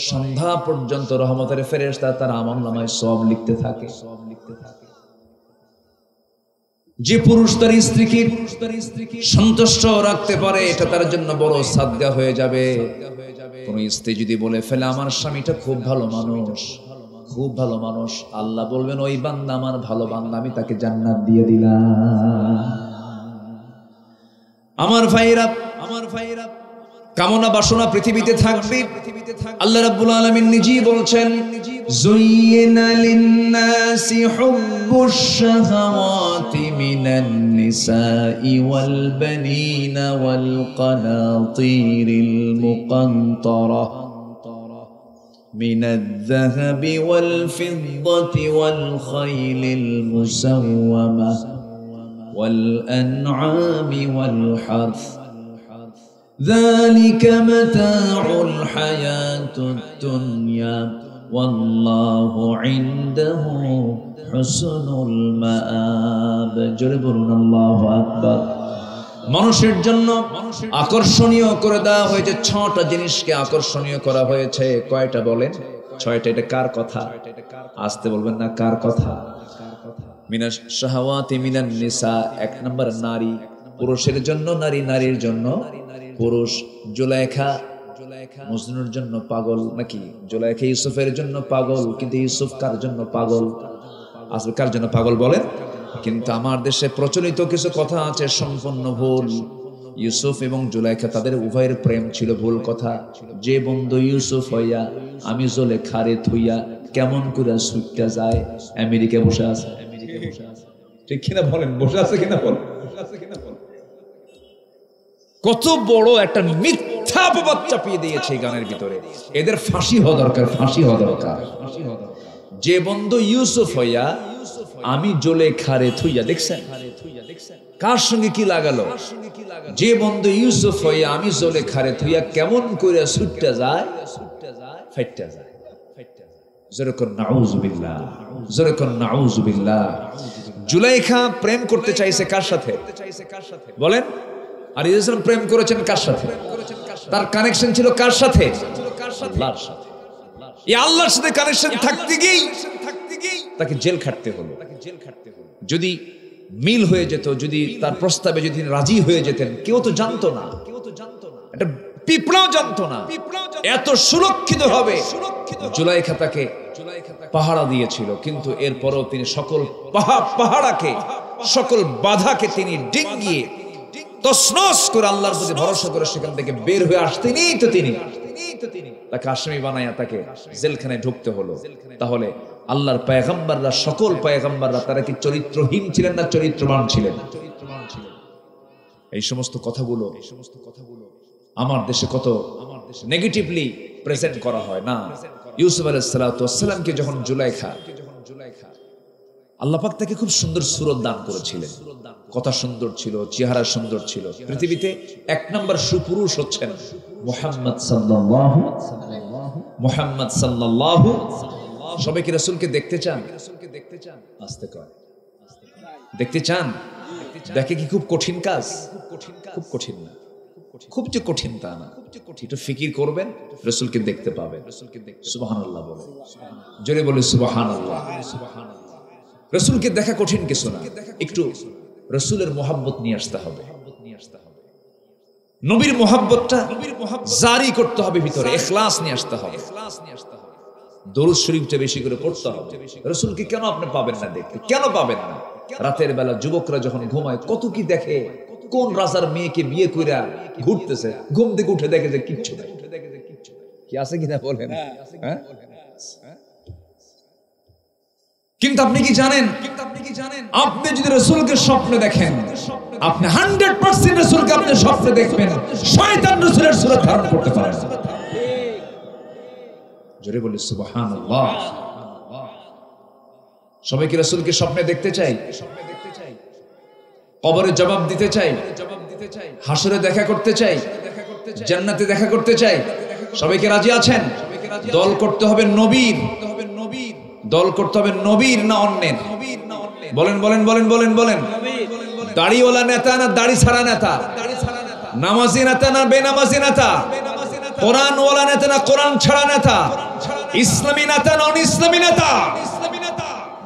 সন্ধ্যা পর্যন্ত রহমতের ফেরেশতা তার আমলনামায় সওয়াব লিখতে থাকে। যে পুরুষ তার স্ত্রীকে সন্তুষ্ট রাখতে পারে, এটা তার জন্য বড় সাদগা হয়ে যাবে। কোন স্ত্রী যদি বলে ফেলে আমার স্বামীটা খুব ভালো মানুষ, খুব ভালো মানুষ, আল্লাহ বলবেন ওই বান্দা আমার ভালো বান্দা, আমি তাকে জান্নাত দিয়ে দিলাম। আমার ভাইরা কামনা বাসনা পৃথিবীতে থাকবে। আল্লাহ রাব্বুল আলামিন নিজেই বলছেন যুয়িনা লিন-নাসি হুব্বুশ শাহাওয়াতি মিনান নিসাই ওয়াল বানিনা ওয়াল কানাতিরিল মুকানতারা মিনাল যাহাবি ওয়াল ফিদ্দাতি ওয়াল খাইলিল মুসাওয়ামা ওয়াল আন'আমি ওয়াল হারথ যালিকা মাতাউল হায়াতুদ দুনিয়া ওয়াল্লাহু ইনদাহু হুসনুল মাআব। জোরে বলুন আল্লাহু আকবার। মানুষের জন্য আকর্ষণীয় করে দেওয়া হয়েছে 6টা জিনিসকে আকর্ষণীয় করা হয়েছে। কয়টা বলেন? 6টা। এটা কার কথা? আসতে বলবেন না, কার কথা? মিনাশ শাহাওয়াতি মিনান নিসা। 1 নম্বর নারী, পুরুষের জন্য নারী, নারীর জন্য পুরুষ। জুলাইখা মজনুর জন্য পাগল নাকি? জুলাইখা ইউসুফের জন্য পাগল, কিন্তু ইউসুফ কার জন্য পাগল? আসলে কার জন্য পাগল বলেন? কিন্তু আমার দেশে প্রচলিত কিছু কথা আছে সম্পূর্ণ ভুল। ইউসুফ এবং জুলাইখা তাদের উভয়ের প্রেম ছিল, ভুল কথা। যে বন্ধু ইউসুফ হইয়া আমি জুলেখারে থুইয়া কেমন করে ছুটতে যায়, আমেরিকা বসে আছে। ঠিক কিনা বলেন? বসে আছে কিনা বলেন? কত বড় একটা মিথ্যা অপবাদ চাপিয়ে দিয়েছে এই গানের ভিতরে। এদের ফাঁসি হওয়া দরকার, ফাঁসি হওয়া দরকার। যে বন্ধু ইউসুফ হইয়া আমি জুলেখারে থুইয়া, দেখছেন কার সঙ্গে কি লাগালো? যে বন্ধু ইউসুফ হইয়া আমি জুলেখারে থুইয়া কেমন করে ছুটতে যায়, ফাইটটা যায়। যেরকম নাউজুবিল্লাহ, যেরকম নাউজুবিল্লাহ। জুলাইখা প্রেম করতে চাইছে কার সাথে বলেন? আর ইসলাম প্রেম করেছেন কার সাথে? তার কানেকশন ছিল কার সাথে? আল্লাহর সাথে। এই আল্লাহর সাথে কানেকশন থাকতে গিয়ে তাকে জেল খাটতে হলো। যদি মিল হয়ে যেত, যদি তার প্রস্তাবে যদি রাজি হয়ে যেতেন, কেউ তো জানতো না, এটা পিঁপড়াও জানতো না এত সুরক্ষিত হবে। জুলাইখা তাকে পাহারা দিয়েছিল, কিন্তু এরপরও তিনি সকল পাহাড়াকে, সকল বাধাকে তিনি ডিঙ্গিয়ে তছনছ করে আল্লাহর প্রতি ভরসা করে সেখান থেকে বের হয়ে আসতেনই তো তিনি তাকে আসামি বানায়া তাকে জেলখানায় ঢুকতে হলো। তাহলে আল্লাহর পয়গম্বররা, সকল পয়গম্বররা তারা কি চরিত্রহীন ছিলেন না চরিত্রবান ছিলেন? এই সমস্ত কথাগুলো আমার দেশে কত নেগেটিভলি প্রেজেন্ট করা হয় না। ইউসুফ আলাইহিস সালাতু ওয়াস সালামকে যখন জুলাইখা, আল্লাহ পাক তাকে খুব সুন্দর সুরত দান করেছিলেন। কথা সুন্দর ছিল, চেহারা সুন্দর ছিল। পৃথিবীতে 1 নম্বর সুপুরুষ হচ্ছেন মুহাম্মদ সাল্লাল্লাহু। সবাই কি রাসূলকে দেখতে চান? আস্তে কর, দেখতে চান? দেখে কি খুব কঠিন কাজ? খুব কঠিন না, খুব যে কঠিন তা না। একটু ফিকির করবেন, রাসূলকে দেখতে পাবেন। সুবহানাল্লাহ বলে, জোরে বলে সুবহানাল্লাহ। রাসূলকে দেখা কঠিন কিছু না, একটু রাসূলের মোহাব্বত নিয়ে আসতে হবে। নবীর মোহাব্বতটা জারি করতে হবে ভিতরে, ইখলাস নিয়ে আসতে হবে। দরুদ শরীফটা বেশি করে পড়তে হবে। রাসূলকে কেন আপনি পাবেন না দেখতে? কেন পাবেন না? রাতের বেলা যুবকরা যখন ঘুমায় কত কি দেখে। কোন রাজার মেয়েকে বিয়ে কইরা ঘুরতেছে, ঘুম থেকে উঠে দেখে যে কিচ্ছু নাই। কি আছে কিনা বলেন? হ্যাঁ, কিন্তু আপনি কি জানেন, আপনি যদি রাসূলকে স্বপ্নে দেখেন, আপনি 100% রাসূলকে আপনি স্বপ্নে দেখবেন, শয়তান রাসূলের সুরত ধারণ করতে পারে না। জোরে বলি সুবহানাল্লাহ। সবাই কি রাসূলকে স্বপ্নে দেখতে চাই? কবরে জবাব দিতে চাই, হাসরে দেখা করতে চাই, জান্নাতে দেখা করতে চাই। সবাই কি রাজি আছেন? দল করতে হবে নবীর, দল করতে হবে নবীর না অন্যের? বলেন বলেন বলেন বলেন বলেন। দাড়িওয়ালা নেতা না দাড়ি ছাড়া নেতা? নামাজি নেতা না বেনামাজি নেতা? কোরআনওয়ালা নেতা না কোরআন ছাড়া নেতা? ইসলামী নেতা না অনিসলামী নেতা?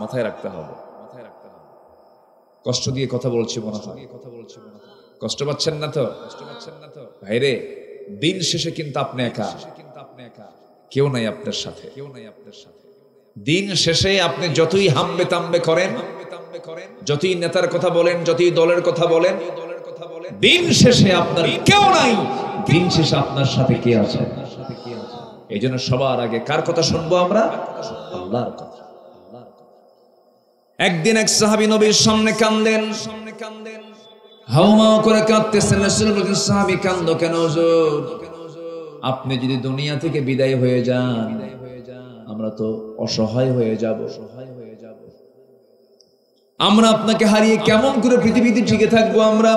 মাথায় রাখতে হবে। কষ্ট দিয়ে কথা বলছি মনে হয়, কষ্ট পাচ্ছেন না তো? ভাইরে, দিন শেষে কিন্তু আপনি একা, কেউ নাই আপনার সাথে। দিন শেষে আপনি যতই হাম্বে তাম্বে করেন, যতই নেতার কথা বলেন, যতই দলের কথা বলেন, দিন শেষে আপনার কেউ নাই। দিন শেষে আপনার সাথে কে আছে? এই জন্য সবার আগে কার কথা শুনবো আমরা? আল্লাহর কথা। একদিন এক সাহাবী নবীর সামনে কাঁদেন, হাউমাউ করে কাঁদতেছেন। রাসূল বলেন, সাহাবী কাঁদো কেন হুজুর? আপনি যদি দুনিয়া থেকে বিদায় হয়ে যান, আমরা তো অসহায় হয়ে যাব। আমরা আপনাকে হারিয়ে কেমন করে পৃথিবীতে টিকে থাকবো? আমরা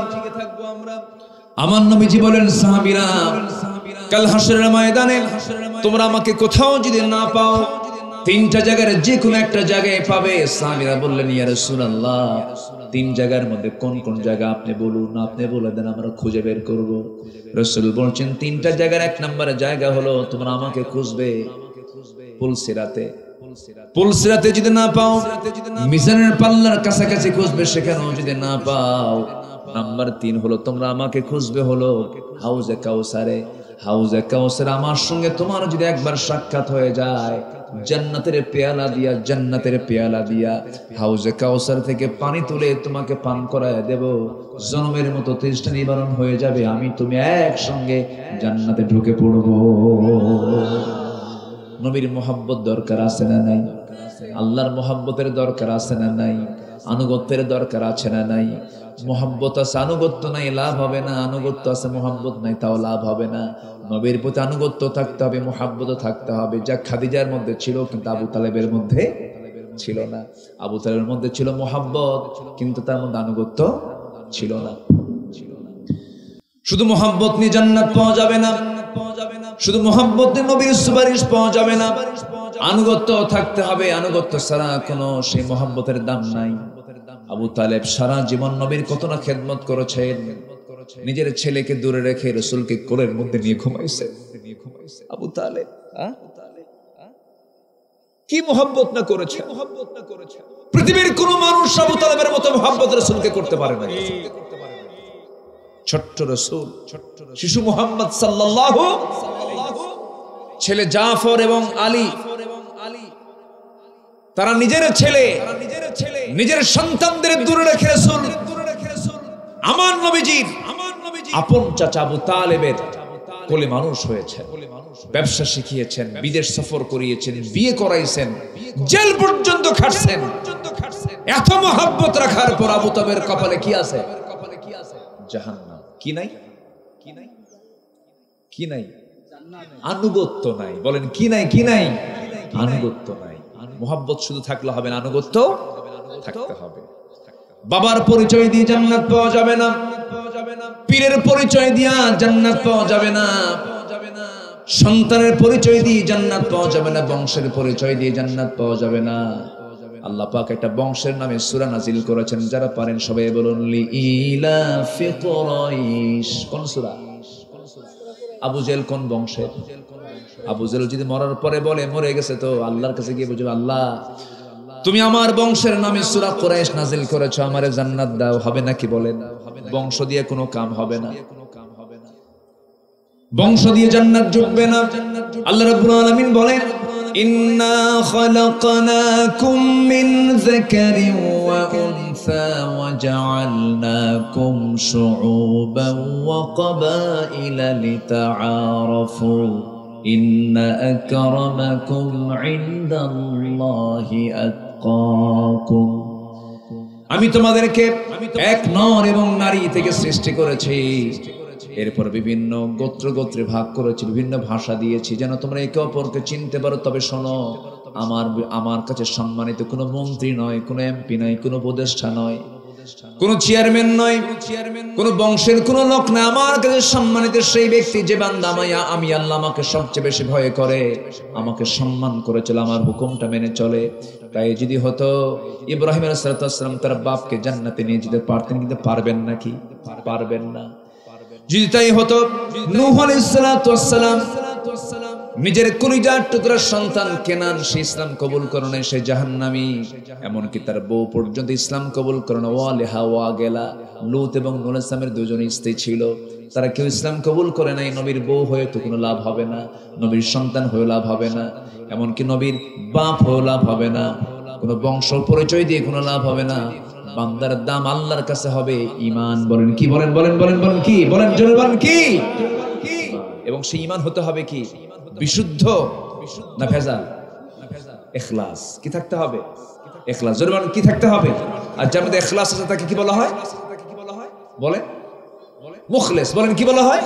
আমার নবীজি বলেন, সাহাবীরা কাল হাসরের ময়দানে তোমরা আমাকে কোথাও যদি না পাও, তিনটা জায়গার যে কোনো একটা জায়গায় পাবে। সাহাবীরা বললেন, ইয়া রাসূলুল্লাহ, তিন জায়গার মধ্যে কোন কোন জায়গা আপনি বলুন, আপনি বলে দেন, আমরা খুঁজে বের করব। রাসূল বলছেন, তিনটা জায়গার এক নম্বরের জায়গা হলো তোমরা আমাকে খুঁজবে পুলসিরাতে। পুলসিরাতে যদি না পাও, মিজানের পাল্লার কাছাকাছি খুঁজবে, সেখানেও যদি না পাও, নাম্বার 3 হলো তোমরা আমাকে খুঁজবে হলো হাউজে কাউসারে। হাউজে কাউসার আমার সঙ্গে তোমার যদি একবার সাক্ষাৎ হয়ে যায়, জান্নাতের পেয়ালা দিয়া, জান্নাতের পেয়ালা দিয়া হাউজে কাউসার থেকে পানি তুলে তোমাকে পান করায় দেব। জনমের মতো তৃষ্ণা নিবারণ হয়ে যাবে, আমি তুমি একসঙ্গে জান্নাতে ঢুকে পড়বো। নবীর মোহাব্বত দরকার আছে না নাই? আল্লাহর মোহাব্বতের দরকার আছে না নাই? আনুগত্যের দরকার আছে না নাই? মোহাব্বত আছে, আনুগত্য নাই, লাভ হবে না। আনুগত্য আছে, মোহাব্বত নাই, তাও লাভ হবে না। নবীর প্রতি আনুগত্য থাকতে হবে, মোহাব্বত থাকতে হবে। যা খাদিজার মধ্যে ছিল কিন্তু আবু তালেবের মধ্যে ছিল না। আবু তালেবের মধ্যে ছিল মোহাব্বত, কিন্তু তার মধ্যে আনুগত্য ছিল না। শুধু মোহাব্বত নিয়ে জান্নাত পাওয়া যাবে না, শুধু মোহাব্বত নিয়ে নবীর সুপারিশ পাওয়া যাবে না। আনুগত্য থাকতে হবে, আনুগত্য ছাড়া কোনো সেই মোহাব্বতের দাম নাই। আবু তালেব সারা জীবন নবীর কত না খেদমত করেছেন, নিজের ছেলেকে দূরে রেখে রাসূলকে কোলের মধ্যে নিয়ে ঘুমাইছে। আবু তালেব কি মোহাব্বত না করেছে! পৃথিবীর কোন মানুষ আবু তালেবের মতো মোহাব্বত রাসূলকে করতে পারে না। ছোট্ট রাসূল, শিশু মুহাম্মদ সাল্লাল্লাহু, ছেলে জাফর এবং আলী, তারা নিজের ছেলে, নিজের সন্তানদের দূরে রেখে রাসূল আমার নবীজির আপন চাচা আবু তালেবের কোলে মানুষ হয়েছে। ব্যবসা শিখিয়েছেন, বিদেশ সফর করিয়েছেন, বিয়ে করাইছেন, জেল পর্যন্ত খাটছেন। এত মোহাব্বত রাখার পর আবু তালেবের কপালে কি আছে? জাহান্নাম। কি নাই? কি নাই? আনুগত্য নাই। বলেন কি নাই? কি নাই? আনুগত্য নাই। মোহাব্বত শুধু থাকলে হবে না, আনুগত্য থাকতে হবে। বাবার পরিচয় দিয়ে জান্নাত পাওয়া যাবে না, পীরের পরিচয় দিয়া জান্নাত পাওয়া যাবে না, সন্তানের পরিচয় দিয়ে জান্নাত পাওয়া যাবে না, বংশের পরিচয় দিয়ে জান্নাত পাওয়া যাবে না। আল্লাহ পাক একটা বংশের নামে সূরা নাজিল করেছেন, যারা পারেন সবাই বলুন লিইলাফি কুরাইশ। কোন সূরা? আবু জেহেল কোন বংশের? আবু জেহেল যদি মরার পরে বলে মরে গেছে, তো আল্লাহর কাছে গিয়ে বুঝবে, আল্লাহ তুমি আমার বংশের নামে সূরা কুরাইশ নাজিল করেছো, আমারে জান্নাত দাও। হবে নাকি বলেন? বংশ দিয়ে কোনো কাম হবে না, বংশ দিয়ে জান্নাত জুটবে না। আল্লাহ রাব্বুল আলামিন বলেন, ইন্না খালাকনাকুম মিন যাকারিন ওয়া উনসা ওয়া জাআলনাকুম শুউবান ওয়া ক্বাবাইলা লিতাআরাফু ইন্না আকরামাকুম ইনদাল্লাহি আতকাকুম। আমি তোমাদেরকে এক নর এবং নারী থেকে সৃষ্টি করেছি, এরপর বিভিন্ন গোত্র গোত্রে ভাগ করেছি, বিভিন্ন ভাষা দিয়েছি, যেন তোমরা একে অপরকে চিনতে পারো। তবে শোনো, আমার কাছে সম্মানিত কোনো মন্ত্রী নয়, কোনো এমপি নয়, কোনো উপদেষ্টা নয়, কোনো চেয়ারম্যান নয়, কোনো বংশের কোনো লোক না। আমার কাছে সম্মানিত সেই ব্যক্তি যে বান্দা আমি আল্লাহ আমাকে সবচেয়ে বেশি ভয় করে, আমাকে সম্মান করে চলে, আমার হুকুমটা মেনে চলে। তাই যদি হতো ইব্রাহিম আলাইহিস সালাম তার বাপকে জান্নাতে নিয়ে যেতে পারতেন, কিন্তু পারবেন নাকি? পারবেন না। যদি তাই হতো, নূহ আলাইহিস সালাম নিজের কলিজার টুকরা সন্তান কেনান, সে ইসলাম কবুল করে নাই, সে জাহান্নামী। এমনকি তার বউ পর্যন্ত ইসলাম কবুল করে না। ওয়ালেহা ওয়া গেলা, লূত এবং নূহ আলাইহিস সালামের দুজন স্ত্রী ছিল, তারা কেউ ইসলাম কবুল করে নাই। নবীর বউ হয়ে তো কোনো লাভ হবে না, নবীর সন্তান হয়ে লাভ হবে না, এমনকি নবীর বাপ হয়ে লাভ হবে না, কোনো বংশ পরিচয় দিয়ে কোনো লাভ হবে না। বান্দার দাম আল্লাহর কাছে হবে ঈমান। বলেন কি? বলেন বলেন বলেন বলেন কি? বলেন জোরে বলেন কি? এবং সেই ঈমান হতে হবে কি? বিশুদ্ধ না ভেজাল? ইখলাস। কি থাকতে হবে? ইখলাস। জোরে বলেন কি থাকতে হবে? আর যার মধ্যে ইখলাস আছে তাকে কি বলা হয়? বলেন মুখলেস। বলেন কি বলা হয়?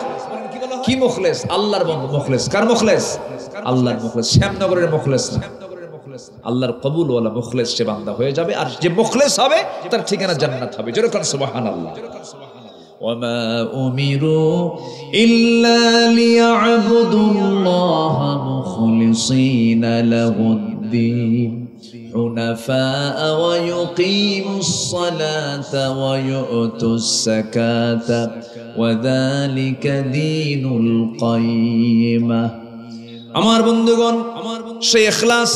কি মুখলেস? আল্লাহর বন্ধু মুখলেস। কার মুখলেস? আল্লাহর মুখলেস। শ্যামনগরের মুখলেস না, আল্লাহর কবুল ওয়ালা মুখলেস সে বান্দা হয়ে যাবে। আর যে মুখলেস হবে তার ঠিকানা জান্নাত হবে। যেরকম সুবহানাল্লাহ। وما أمروا إلا ليعبدوا الله مخلصين له الدين حنفاء ويقيموا الصلاة ويؤتوا الزكاة وذلك دين القيمة আমার বন্ধুগণ সেই ইখলাস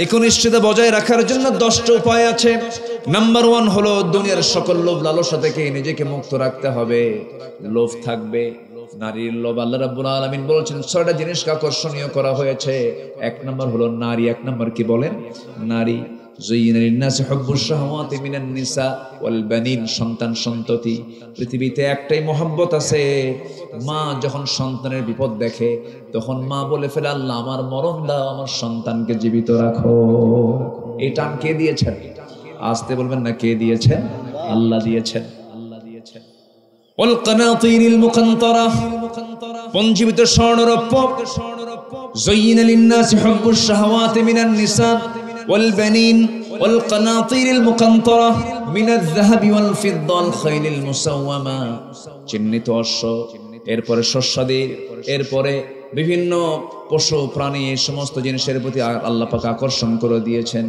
একনিষ্ঠতা বজায় রাখার জন্য 10টা উপায় আছে। নাম্বার 1 হলো দুনিয়ার সকল লোভ লালসা থেকে নিজেকে মুক্ত রাখতে হবে। লোভ থাকবে, নারীর লোভ। আল্লাহ রাব্বুল আলামিন বলেছেন 6টা জিনিসকে আকর্ষণীয় করা হয়েছে। 1 নাম্বার হলো নারী। 1 নাম্বার কি বলেন? নারী। যুইনা লিন-নাসি হুব্বুশ শাহাওয়াতি মিনান নিসা ওয়াল বানিন, সন্তান সন্ততি। পৃথিবীতে একটাই মহব্বত আছে, মা যখন সন্তানের বিপদ দেখে তখন মা বলে ফেলে, আল্লাহ আমার মরণ দাও, আমার সন্তানকে জীবিত রাখো। এই টান কে দিয়েছেন? আসতে বলবেন না, কে দিয়েছেন? আল্লাহ দিয়েছেন। ওয়াল কানাতিরিল মুকান্তরা, পঞ্জীবিত স্বর্ণরৌপ্য। যুইনা লিন-নাসি হুব্বুশ শাহাওয়াতি মিনান নিসা والبنين والقناطير المقنطرة من الذهب والفضة والخيل المسومة, চিহ্নিত অশ্ব, এরপরে শস্যাদি, এরপরে বিভিন্ন পশু প্রাণী, এই সমস্ত জিনিসের প্রতি আল্লাহ পাক আকর্ষণ করে দিয়েছেন।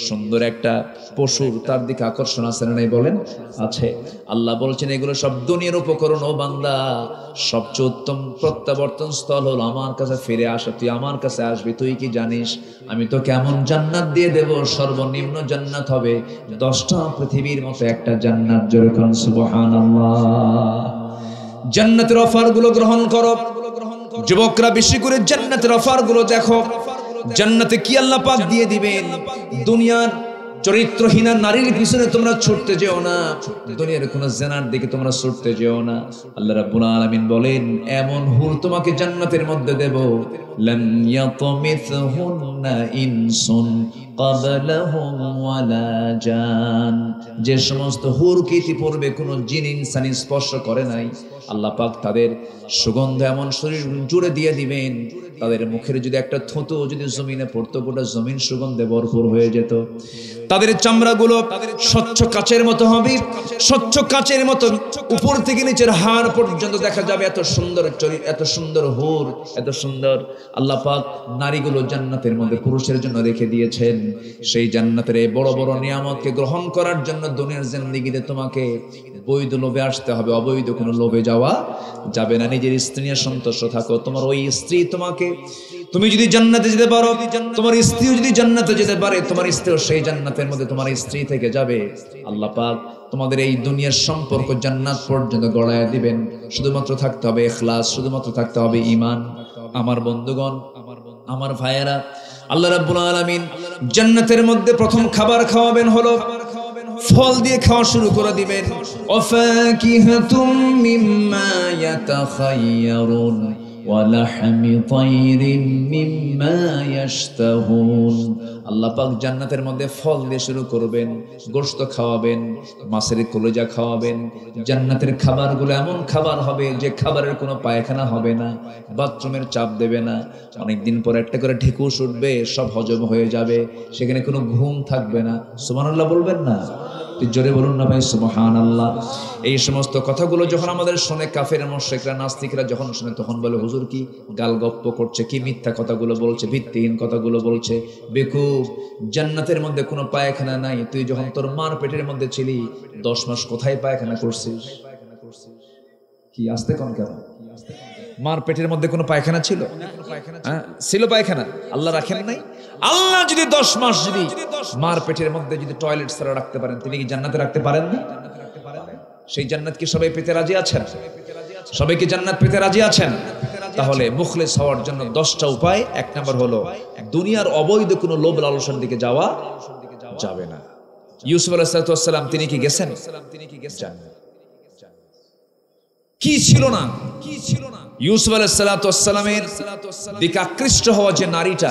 সুন্দর একটা পশু, তার দিকে আকর্ষণ আছে না নাই বলেন? আছে। আল্লাহ বলছেন এগুলো সব দুনিয়ার উপকরণ। ও বান্দা, সবচেয়ে উত্তম প্রত্যাবর্তন স্থল হলো আমার কাছে ফিরে আসা। তুই আমার কাছে আসবি, তুই কি জানিস আমি তোকে এমন জান্নাত দিয়ে দেব, সর্বনিম্ন জান্নাত হবে 10টা পৃথিবীর মতো একটা জান্নাত। জোরে কোন সুবহানাল্লাহ। জান্নাতের অফার গুলো গ্রহণ করো। যুবকরা বেশি করে জান্নাতের অফার গুলো দেখো। জান্নাতে কি আল্লাহ পাক দিয়ে দিবেন। দুনিয়ার চরিত্রহীনা নারীর পিছনে তোমরা ছুটতে যেও না, দুনিয়ার কোন জেনার দিকে তোমরা ছুটতে যেও না। আল্লাহ রাব্বুল আলামিন বলেন এমন হুর তোমাকে জান্নাতের মধ্যে দেব, লাম ইয়াতমিসহুন্না ইনসুন ক্বাবলাহুম ওয়ালা জান, যে সমস্ত হুরকে ইতিপূর্বে কোনো জিন ইনসানি স্পর্শ করে নাই, আল্লাহ পাক তাদের সুগন্ধ এমন শরীর জুড়ে দিয়ে দিবেন, তাদের মুখের যদি একটা থুতু যদি জমিনে পড়তো গোটা জমিন সুগন্ধে ভরপুর হয়ে যেত। তাদের চামড়াগুলো স্বচ্ছ কাচের মতো হবে, স্বচ্ছ কাচের মতো, উপর থেকে নিচের হাড় পর্যন্ত দেখা যাবে। এত সুন্দর এত সুন্দর হুর, এত সুন্দর আল্লাহ পাক নারীগুলো জান্নাতের মধ্যে পুরুষের জন্য রেখে দিয়েছেন। সেই জান্নাতের এই বড় বড় নিয়ামতকে গ্রহণ করার জন্য দুনিয়ার জিন্দেগিতে তোমাকে বৈধ লোভে আসতে হবে, অবৈধ কোনো লোভে যাওয়া যাবে না। নিজের স্ত্রী নিয়ে সন্তুষ্ট থাকো। তোমার ওই স্ত্রী তোমাকে, তুমি যদি জান্নাতে যেতে পারো, তোমার স্ত্রীও যদি জান্নাতে যেতে পারে, তোমার স্ত্রীও সেই জান্নাতের মধ্যে তোমার স্ত্রী থেকে যাবে। আল্লাহ পাক তোমাদের এই দুনিয়ার সম্পর্ক জান্নাত পর্যন্ত গড়ায় দিবেন। শুধুমাত্র থাকতে হবে ইখলাস, শুধুমাত্র থাকতে হবে ঈমান। আমার বন্ধুগণ, আমার ভাইয়েরা, আল্লাহ রাব্বুল আলামিন জান্নাতের মধ্যে প্রথম খাবার খাওয়াবেন হলো ফল দিয়ে খাওয়া শুরু করে দিবেন। ওয়াফাকিহাতুম মিম্মা ইয়াতাখায়্যারুন ওয়া লাহমি তায়রিন মিম্মা ইয়াশতাহুন। আল্লাহ পাক জান্নাতের মধ্যে ফল দিয়ে শুরু করবেন, গোশত খাওয়াবেন, মাছের কলিজা খাওয়াবেন। জান্নাতের খাবারগুলো এমন খাবার হবে যে খাবারের কোনো পায়খানা হবে না, বাথরুমের চাপ দেবে না। অনেকদিন পর একটা করে ঢেকুস উঠবে, সব হজম হয়ে যাবে, সেখানে কোনো ঘুম থাকবে না। সুবহানাল্লাহ বলবেন না? জোরে বলুন না ভাই সুবহানাল্লাহ। এই সমস্ত কথাগুলো যখন আমাদের শুনে কাফের মুশরিকরা নাস্তিকরা যখন শুনে, তখন বলে হুজুর কি গালগপ্প করছে, কি মিথ্যা কথাগুলো বলছে, ভিত্তিহীন কথাগুলো বলছে, বেকুব। জান্নাতের মধ্যে কোনো পায়খানা নাই। তুই যখন তোর মার পেটের মধ্যে ছিলি 10 মাস কোথায় পায়খানা করছিস? কি আসতে কোন কেন? মার পেটের মধ্যে কোনো পায়খানা ছিল? ছিল পায়খানা? আল্লাহ রাখেন নাই? আল্লাহ যদি 10 মাস যদি মার পেটের মধ্যে যদি টয়লেট ছাড়া রাখতে পারেন, তিনি কি জান্নাতে রাখতে পারেন না? সেই জান্নাত কি সবাই পেতে রাজি আছেন? সবাই কি জান্নাত পেতে রাজি আছেন? তাহলে মুখলেস হওয়ার জন্য 10টা উপায়। 1 নাম্বার হলো দুনিয়ার অবৈধ কোনো লোভ লালসার দিকে যাওয়া যাবে না। ইউসুফ আলাইহিস সালাম তিনি কি গেছেন? কি ছিল না? ইউসুফ আলাইহিস সালামের দিকে আকৃষ্ট হওয়া যে নারীটা,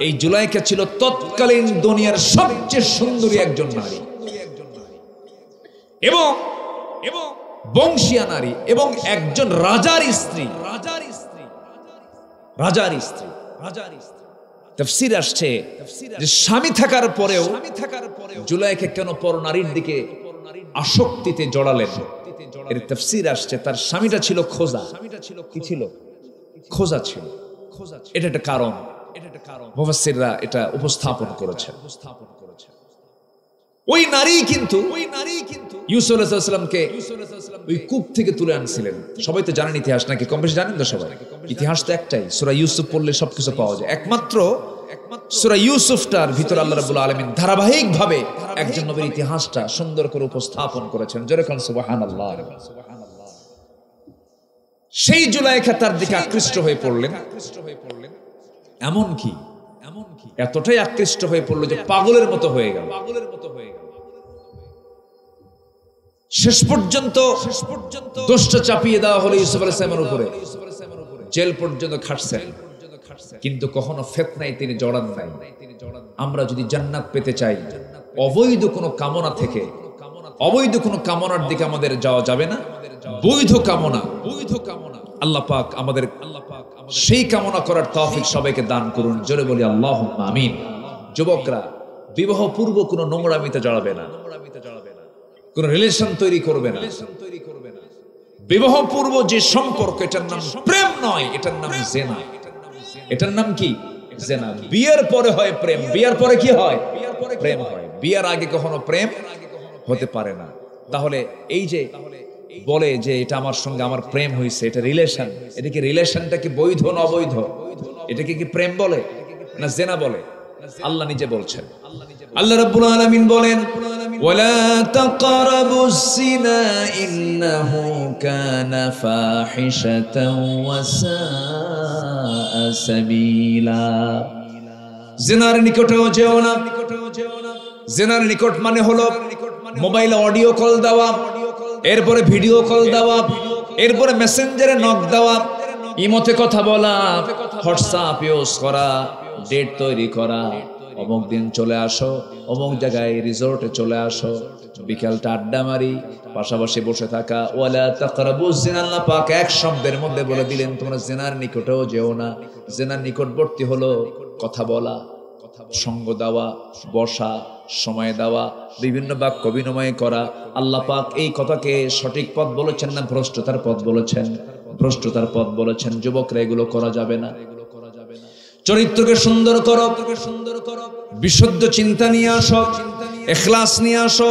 এই জুলাইখা ছিল তৎকালীন দুনিয়ার সবচেয়ে সুন্দরী একজন নারী এবং বংশীয়া নারী এবং একজন রাজার স্ত্রী। তাফসীর আসছে যে স্বামী থাকার পরেও জুলাইখা কেন পর নারীর দিকে আসক্তিতে জড়ালেন? এর তাফসীর আসছে তার স্বামীটা ছিল খোজা। কি ছিল? খোজা ছিল। এটা একটা কারণ, মুফাসসিররা এটা উপস্থাপন করেছেন। ওই নারী কিন্তু ইউসুফ আলাইহিস সালামকে ওই কূপ থেকে তুলে আনছিলেন। সবাই তো জানেন ইতিহাস, নাকি কম বেশি জানেন তো সবাই? ইতিহাস তো একটাই, সূরা ইউসুফ পড়লে সবকিছু পাওয়া যায়। একমাত্র সূরা ইউসুফটার ভিতর আল্লাহ রাব্বুল আলামিন ধারাবাহিকভাবে একজন নবীর ইতিহাসটা সুন্দর করে উপস্থাপন করেছেন। জোরে কোন সুবহানাল্লাহ। সেই জুলাইখা তার দিকে আকৃষ্ট হয়ে পড়লেন। এমন কি এতটাই আকৃষ্ট হয়ে পড়লো যে পাগলের মতো হয়ে গেল। শেষ পর্যন্ত দোষটা চাপিয়ে দেওয়া হলো ইউসুফ আলাইহিস সালামের উপরে। জেল পর্যন্ত খাটছেন, কিন্তু কখনো ফিতনায় তিনি জড়ান নাই। আমরা যদি জান্নাত পেতে চাই, অবৈধ কোনো কামনা থেকে, অবৈধ কোনো কামনার দিকে আমাদের যাওয়া যাবে না। বৈধ কামনা আল্লাহ পাক আমাদের সেই কামনা করার তৌফিক সবাইকে দান করুন। জোরে বলি আল্লাহুম্মা আমিন। যুবকরা বিবাহ পূর্ব কোনো নোংরামিতে জড়াবে না, কোন রিলেশন তৈরি করবে না। বিবাহ পূর্ব যে সম্পর্ক, এটার নাম প্রেম নয়, এটার নাম জেনা। এটার নাম কি? জেনা। বিয়ের পরে হয় প্রেম, বিয়ের পরে কি হয়? প্রেম হয়। বিয়ের আগে কখনো প্রেম হতে পারে না। তাহলে এই যে বলে যে এটা আমার সঙ্গে আমার প্রেম হয়েছে, এটা রিলেশন, এটা কি রিলেশনটা কি বৈধ না অবৈধ? এটাকে কি প্রেম বলে না জেনা বলে? আল্লাহ নিজে বলছেন। আল্লাহ রাব্বুল আলামিন বলেন, ওয়ালা তাকরাবুস জিনা ইন্নাহু কানা ফাহিশাতাও ওয়া সাআ সাবিলা। জিনার নিকটেও যেও না। জিনার নিকট মানে হলো মোবাইলে অডিও কল দেওয়া, এরপরে ভিডিও কল দেওয়া, এরপরে মেসেঞ্জারে নক দেওয়া, ইমোতে কথা বলা, হোয়াটসঅ্যাপ ইউজ করা, ডেট তৈরি করা, অমুক দিন চলে আসো, অমুক জায়গায় রিসোর্টে চলে আসো, বিকেলটা আড্ডা মারি, পাশাপাশি বসে থাকা। ওয়ালা তাকরাবুজ জিনা, আল্লাহ পাক এক শব্দের মধ্যে বলে দিলেন তোমরা জিনার নিকটেও যেও না। জিনার নিকটবর্তী হলো কথা বলা, সঙ্গ দেওয়া, বসা, সময় দেওয়া, বিভিন্ন বাক্য বিনিময় করা। আল্লাহ পাক এই কথাকে সঠিক পথ বলেছেন না ভ্রষ্টতার পথ বলেছেন? ভ্রষ্টতার পথ বলেছেন। যুবকরা এগুলো করা যাবে না। চরিত্রকে সুন্দর করো, বিশুদ্ধ চিন্তা নিয়ে আসো, ইখলাস নিয়ে আসো,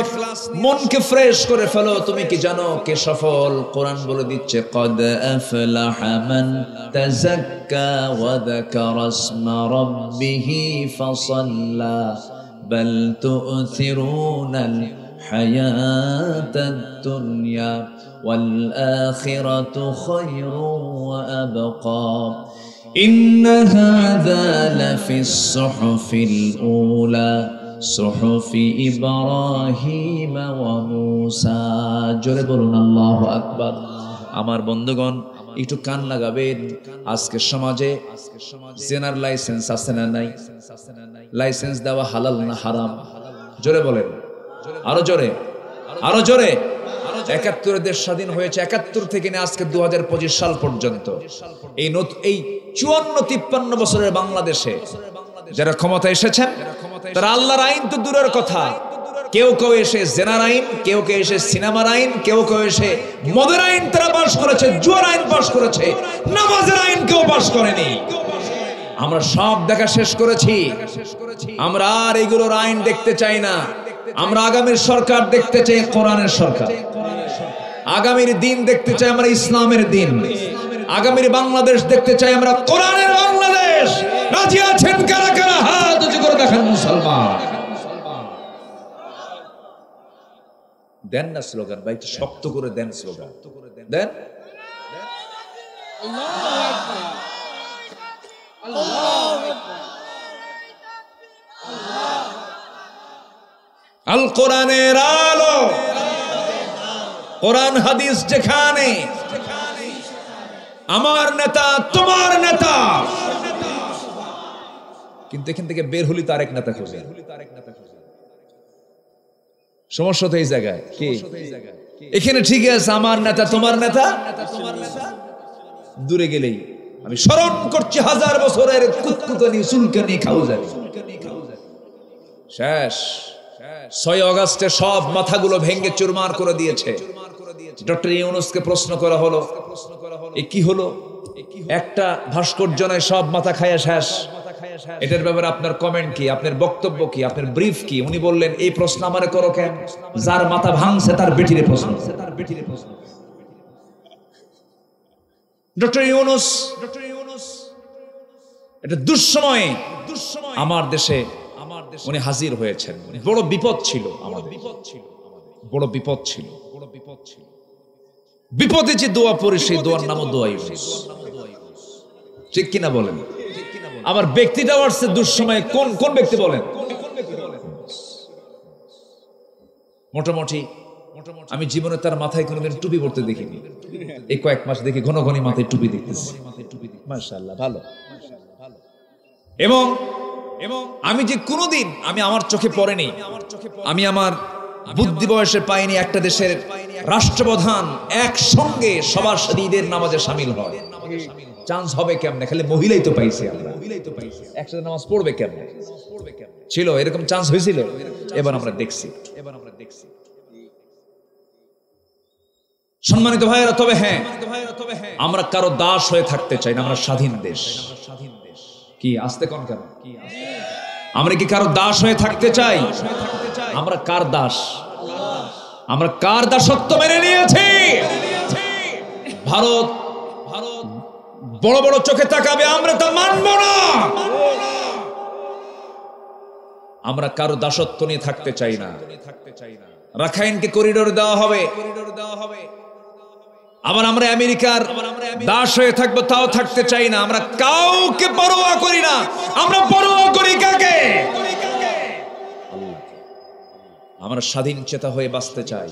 মনকে ফ্রেশ করে ফেলো। তুমি কি জানো কে সফল? কোরআন বলে দিচ্ছে, ক্বাদ আফলাহা মান তাযাক্কা ওয়া যাকারা ইসমা রাব্বিহি ফাসাল্লা বাল তু'থিরুনাল হায়াতাদ দুনিয়া ওয়াল আখিরাতু খায়রুন ওয়া আবকা إن هذا لفي الصحف الأولى صحف إبراهيم وموسى জোরে বলুন আল্লাহু আকবার। আমার বন্ধুগণ একটু কান লাগাবেন। আজকের সমাজে জেনার লাইসেন্স আছে না নাই? লাইসেন্স দেওয়া হালাল না হারাম? জোরে বলেন, আরো জোরে, আরো জোরে। ৭১ দেশ স্বাধীন হয়েছে, ৭১ থেকে নিয়ে আজকে ২০২৫ সাল পর্যন্ত এই ৫৪-৫৩ বছরের বাংলাদেশে যারা ক্ষমতা এসেছেন, তারা আল্লাহর আইন তো দূরের কথা, কেউ কেউ এসে জেনার আইন, কেউ কেউ এসে সিনেমার আইন, কেউ কেউ এসে মদের আইন তারা পাশ করেছে, জুয়ার আইন পাশ করেছে, নামাজের আইন কেউ পাশ করেনি। আমরা সব দেখা শেষ করেছি। আমরা আর এগুলোর আইন দেখতে চাই না। আমরা আগামীর সরকার দেখতে চাই কোরআনের সরকার। আগামীর দিন দেখতে চাই আমরা ইসলামের দিন। আগামীর বাংলাদেশ দেখতে চাই আমরা কোরআনের বাংলাদেশ। রাজি আছেন কারা কারা? হাত উঁচু করে দেখেন মুসলমান। দেন না স্লোগান ভাই, শক্ত করে দেন স্লোগান, দেন। আল কোরআনের আলো, কোরআন হাদিস যেখানে, আমার নেতা তোমার নেতা। কিন্তু এখান থেকে বের হলি তো আরেক নেতা খুঁজে। সমস্যা তো এই জায়গায় কি? এখানে ঠিক আছে আমার নেতা তোমার নেতা, দূরে গেলেই আমি স্মরণ করছি 1000 বছরের কুতকুতানি চুলকানি খাউজানি। শেষ 6 আগস্টে সব মাথাগুলো ভেঙে চুরমার করে দিয়েছে। ডক্টর ইউনূসকে প্রশ্ন করা হলো, এ কি হলো? একটা ভাস্কর্য নয়, সব মাথা খায়া শেষ। এটার ব্যাপারে আপনার কমেন্ট কি, আপনার বক্তব্য কি, আপনার ব্রিফ কি? উনি বললেন, এই প্রশ্ন আমারে করো কেন? যার মাথা ভাঙছে তার বেটিরে প্রশ্ন। ডক্টর ইউনূস এটা দুঃসময়ে আমার দেশে উনি হাজির হয়েছেন। বড় বিপদ ছিল, বড় বিপদ ছিল। বিপদে যে দোয়া পড়ে সেই দোয়ার নামও দোয়া ইউনূস। ঠিক কিনা বলেন? আমার ব্যক্তিটা আসছে দুঃসময়ে। কোন কোন ব্যক্তি বলেন? মোটামুটি আমি জীবনে তার মাথায় কোনোদিন টুপি পড়তে দেখিনি। এই কয়েক মাস দেখি ঘন ঘন মাথায় টুপি দেখতেছি। মাশাআল্লাহ, ভালো। এবং আমি যে কোনোদিন আমি আমার চোখে পড়েনি, আমি আমার বুদ্ধি বয়সে পাইনি একটা দেশের রাষ্ট্রপ্রধান একসঙ্গে সবার সাথে ঈদের নামাজে শামিল হয়। চান্স হবে কেমনে? খালি মহিলাই তো পাইছি আমরা, একসাথে নামাজ পড়বে কেমনে? ছিল এরকম চান্স হয়েছিল? এবার আমরা দেখছি। সম্মানিত ভাইয়েরা, তবে হ্যাঁ, আমরা কারো দাস হয়ে থাকতে চাই না। আমরা স্বাধীন দেশ। কি আসতে কোন কেন? আমরা কি কারো দাস হয়ে থাকতে চাই? আমরা কার দাস? আমরা কার দাসত্ব মেনে নিয়েছি? ভারত বড় বড় চোখে তাকাবে, আমরা তা মানব না। আমরা কারো দাসত্ব নিয়ে থাকতে চাই না। রাখাইনকে করিডোর দেওয়া হবে, আবার আমরা আমেরিকার দাস হয়ে থাকবো, তাও থাকতে চাই না। আমরা কাউকে পরোয়া করি না। আমরা পরোয়া করি কাকে? আমরা স্বাধীন চেতা হয়ে বাঁচতে চাই।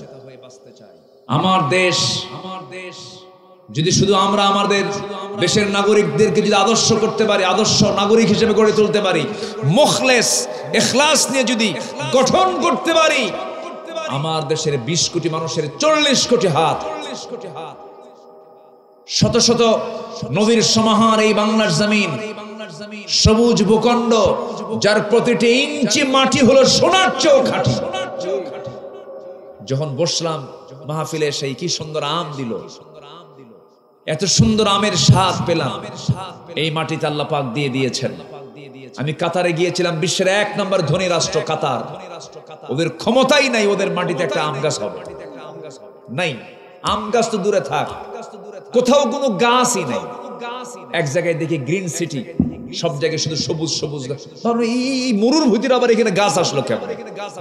আমার দেশ যদি শুধু আমরা আমাদের দেশের নাগরিকদেরকে যদি আদর্শ করতে পারি, আদর্শ নাগরিক হিসেবে গড়ে তুলতে পারি, মুখলেস ইখলাস নিয়ে যদি গঠন করতে পারি, আমার দেশের 20 কোটি মানুষের 40 কোটি হাত, শত শত নদীর সমাহার এই বাংলার জমিন, সবুজ ভূখণ্ড, যার প্রতিটি ইঞ্চি মাটি হলো সোনার চেয়েও খাঁটি। যখন বসলাম মাহফিলে, সেই কি সুন্দর আম দিল, এত সুন্দর আমের স্বাদ পেলাম। এই মাটিতে আল্লাহ পাক দিয়ে দিয়েছেন। আমি কাতারে গিয়েছিলাম, বিশ্বের 1 নম্বর ধনী রাষ্ট্র কাতার। ওদের ক্ষমতাই নাই ওদের মাটিতে একটা আম গাছ হবে নাই। আম গাছ তো দূরে থাক, কোথাও কোনো গাছই নাই। এক জায়গায় দেখি গ্রিন সিটি, সব জায়গায় শুধু সবুজ সবুজ গাছ। এই মরুর ভিতরে আবার এখানে গাছ আসলো কেমন?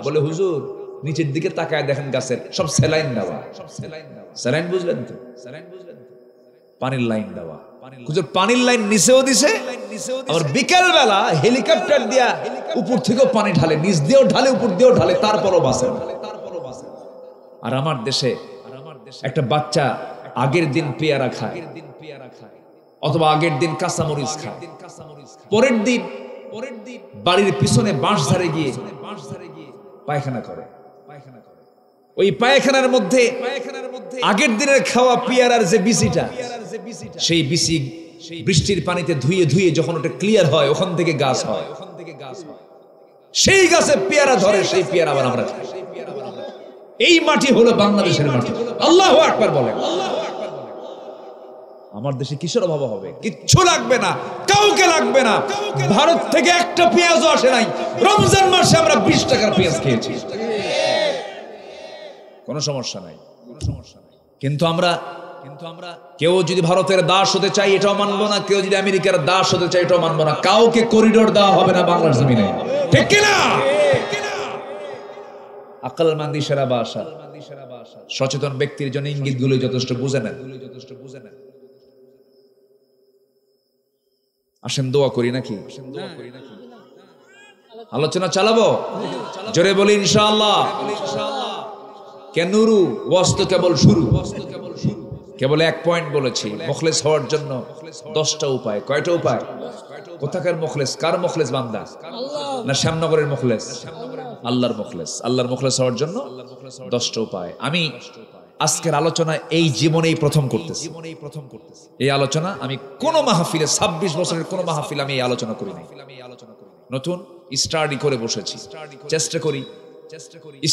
বলে হুজুর, নিচের দিকে তাকায় দেখেন গাছের সব স্যালাইন দেওয়া। স্যালাইন বুঝলেন তো? পানির লাইন দেওয়া। হুজুর পানির লাইন নিচেও দিছে, আবার বিকেল বেলা হেলিকপ্টার দিয়া উপর থেকেও পানি ঢালে, নিচ দিয়েও ঢালে, উপর দিয়েও ঢালে, তারপরও বাঁচে। আর আমার দেশে একটা বাচ্চা আগের দিন পেয়ারা খায়, অথবা আগের দিন কাঁচামরিচ খায়, পরের দিন বাড়ির পিছনে বাঁশ ধারে গিয়ে পায়খানা করে। ওই পায়খানার মধ্যে আগের দিনের খাওয়া পেয়ারার যে বিচিটা, সেই বিচি বৃষ্টির পানিতে ধুয়ে ধুয়ে যখন ওটা ক্লিয়ার হয়, ওখান থেকে গাছ হয়। সেই গাছে পেয়ারা ধরে, সেই পেয়ারা আবার আমরা খাই। এই মাটি হলো বাংলাদেশের মাটি। আল্লাহু আকবার বলেন। আমার দেশে কিসের অভাব হবে? কিচ্ছু লাগবে না, কাউকে লাগবে না। ভারত থেকে একটা পেঁয়াজও আসে নাই। রমজান মাসে আমরা 20 টাকার পেঁয়াজ খেয়েছি, কোনো সমস্যা নাই। কিন্তু আমরা কেউ যদি ভারতের দাস হতে চাই এটাও মানবো না, কেউ যদি আমেরিকার দাস হতে চাই এটাও মানবো না। কাউকে করিডোর দেওয়া হবে না বাংলার জমিনে, ঠিক কিনা? আকলমন্দি সেরা ভাষা। সচেতন ব্যক্তির জন্য ইঙ্গিতগুলো যথেষ্ট বুঝে নেন। আসেন দোয়া করি নাকি? আলোচনা চালাবো, জোরে বলি ইনশাআল্লাহ। কেনুরু ওয়াস্ত কেবল শুরু। কেবল 1 পয়েন্ট বলেছি, মুখলেস হওয়ার জন্য 10টা উপায়। কয়টা উপায়? কোথাকার মুখলেস? কার মুখলেস? বান্দা না শ্যামনগরের মুখলেস? আল্লাহর মুখলেস। আল্লাহর মুখলেস হওয়ার জন্য 10টা উপায়। আমি আজকের আলোচনা এই জীবনেই প্রথম করতেছি। এই আলোচনা আমি কোন মাহফিলে, 26 বছরের কোন মাহফিলে আমি এই আলোচনা করি নাই। নতুন স্টাডি করে বসেছি। চেষ্টা করি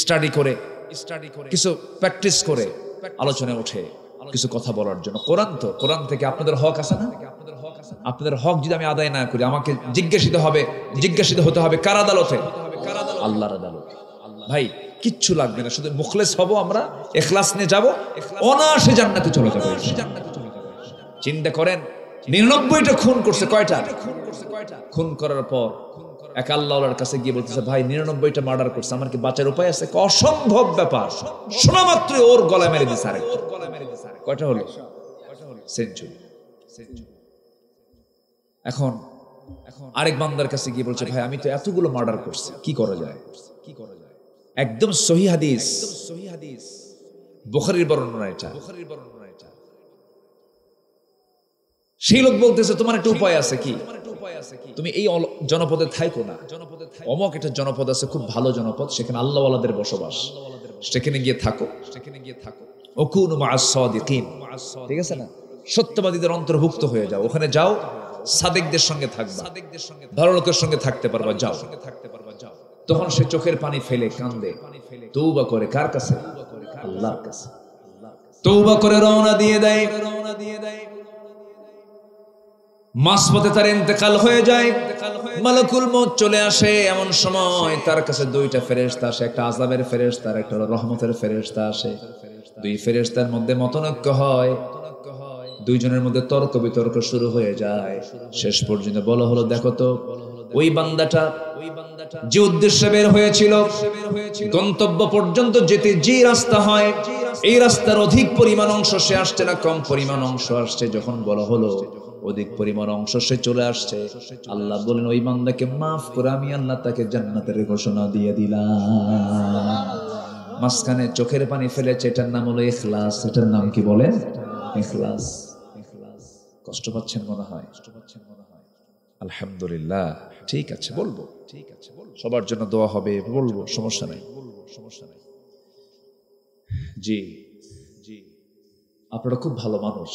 স্টাডি করে, কিছু প্র্যাকটিস করে আলোচনায় ওঠে কিছু কথা বলার জন্য। কোরআন তো, কোরআন থেকে আপনাদের হক আছে না? আপনাদের হক যদি আমি আদায় না করি, আমাকে জিজ্ঞাসিত হতে হবে কার আদালতে? আল্লাহর আদালতে। ভাই কিচ্ছু লাগবে না, শুধু মুখলেস হব আমরা, ইখলাস নিয়ে যাব, অনায়াসে জান্নাতে চলে যাবো। চিন্তা করেন 99টা খুন করছে, কয়টা খুন করার পর এক আল্লাহর কাছে গিয়ে বলতেছে, ভাই 99টা মার্ডার করছে, আমার কি বাঁচার উপায় আছে? অসম্ভব ব্যাপার, শোনা মাত্র ওর গলায় মেরে দিছে আরেকটা। কয়টা হলো? সেঞ্চুরি। এখন আরেক বান্দার কাছে গিয়ে বলছে, ভাই আমি তো এতগুলো মার্ডার করছি, কি করা যায়? একদম সহিহ হাদিস, বুখারীর বর্ণনা এটা। সেই লোক বলতেছে, তোমার একটা উপায় আছে কি? তুমি এই জনপদে থাইকো না, অমক একটা জনপদ আছে, খুব ভালো জনপদ, সেখানে আল্লাহওয়ালাদের বসবাস, সেখানে গিয়ে থাকো। ওকুনু মা'আস সাদিকিন, ঠিক আছে না? সত্যবাদীদের অন্তর্ভুক্ত হয়ে যাও, ওখানে যাও, সাদিকদের সঙ্গে থাকবা, ভালো লোকের সঙ্গে থাকতে পারবা, যাও। তখন সে চোখের পানি ফেলে কান্দে, তওবা করে। কার কাছে? আল্লাহর কাছে। তওবা করে রওনা দিয়ে দেয়। মাঝপথে তার ইন্তেকাল হয়ে যায়, মালাকুল মউত চলে আসে। এমন সময় তার কাছে দুইটা ফেরেশতা আসে, একটা আযাবের ফেরেশতা আর একটা রহমতের ফেরেশতা আসে। দুই ফেরেশতার মধ্যে মতনৈক্য হয়, দুইজনের মধ্যে তর্ক বিতর্ক শুরু হয়ে যায়। শেষ পর্যন্ত বলা হলো, দেখো তো ওই বান্দাটা যে উদ্দেশ্যে বের হয়েছিল, গন্তব্য পর্যন্ত যেতে যে রাস্তা হয়, এই রাস্তার অধিক পরিমাণ অংশ সে আসছে না কম পরিমাণ অংশ আসছে। যখন বলা হলো অধিক পরিমাণ অংশ সে চলে আসছে, আল্লাহ বলেন, ওই বান্দাকে মাফ করে আমি আল্লাহ তাকে জান্নাতের ঘোষণা দিয়ে দিলাম। মাঝখানে চোখের পানি ফেলেছে, এটার নাম হলো ইখলাস। এটার নাম কি বলেন? ইখলাস। কষ্ট পাচ্ছেন মনে হয়? আলহামদুলিল্লাহ, ঠিক আছে বলবো, সবার জন্য দোয়া হবে, বলবো, সমস্যা নাই। জি, আপনারা খুব ভালো মানুষ,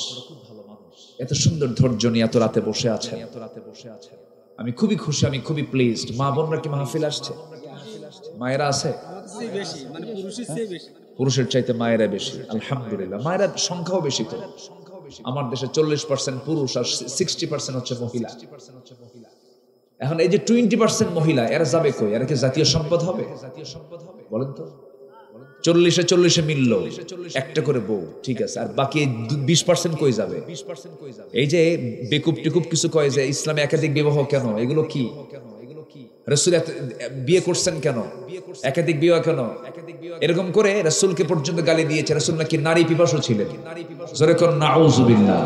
এত সুন্দর ধৈর্য নিয়ে এত রাতে বসে আছেন, আমি খুবই খুশি, আমি খুবই প্লিজড। মা বোনরা কি মাহফিল আসছে? মায়েরা আছে? পুরুষের চাইতে মায়েরা বেশি, আলহামদুলিল্লাহ। মায়েরা সংখ্যাও বেশি তো। আমার দেশে 40% পুরুষ আর 60% হচ্ছে মহিলা। এখন এই যে 20% মহিলা, এরা যাবে কই? এরা কি জাতীয় সম্পদ হবে? বলেন তো। 40-40 মিলল, একটা করে বউ, ঠিক আছে, আর বাকি 20% কই যাবে? এই যে বেকুব টিকুব কিছু কয় যে ইসলামে একাধিক বিবাহ কেন, এগুলো কি? রাসূল বিয়ে করছেন কেন? একাধিক বিবাহ কেন? এরকম করে রাসূলকে পর্যন্ত গালি দিয়েছে। রাসূল নাকি নারী পিপাসু ছিলেন। জোরে কোন নাউযুবিল্লাহ।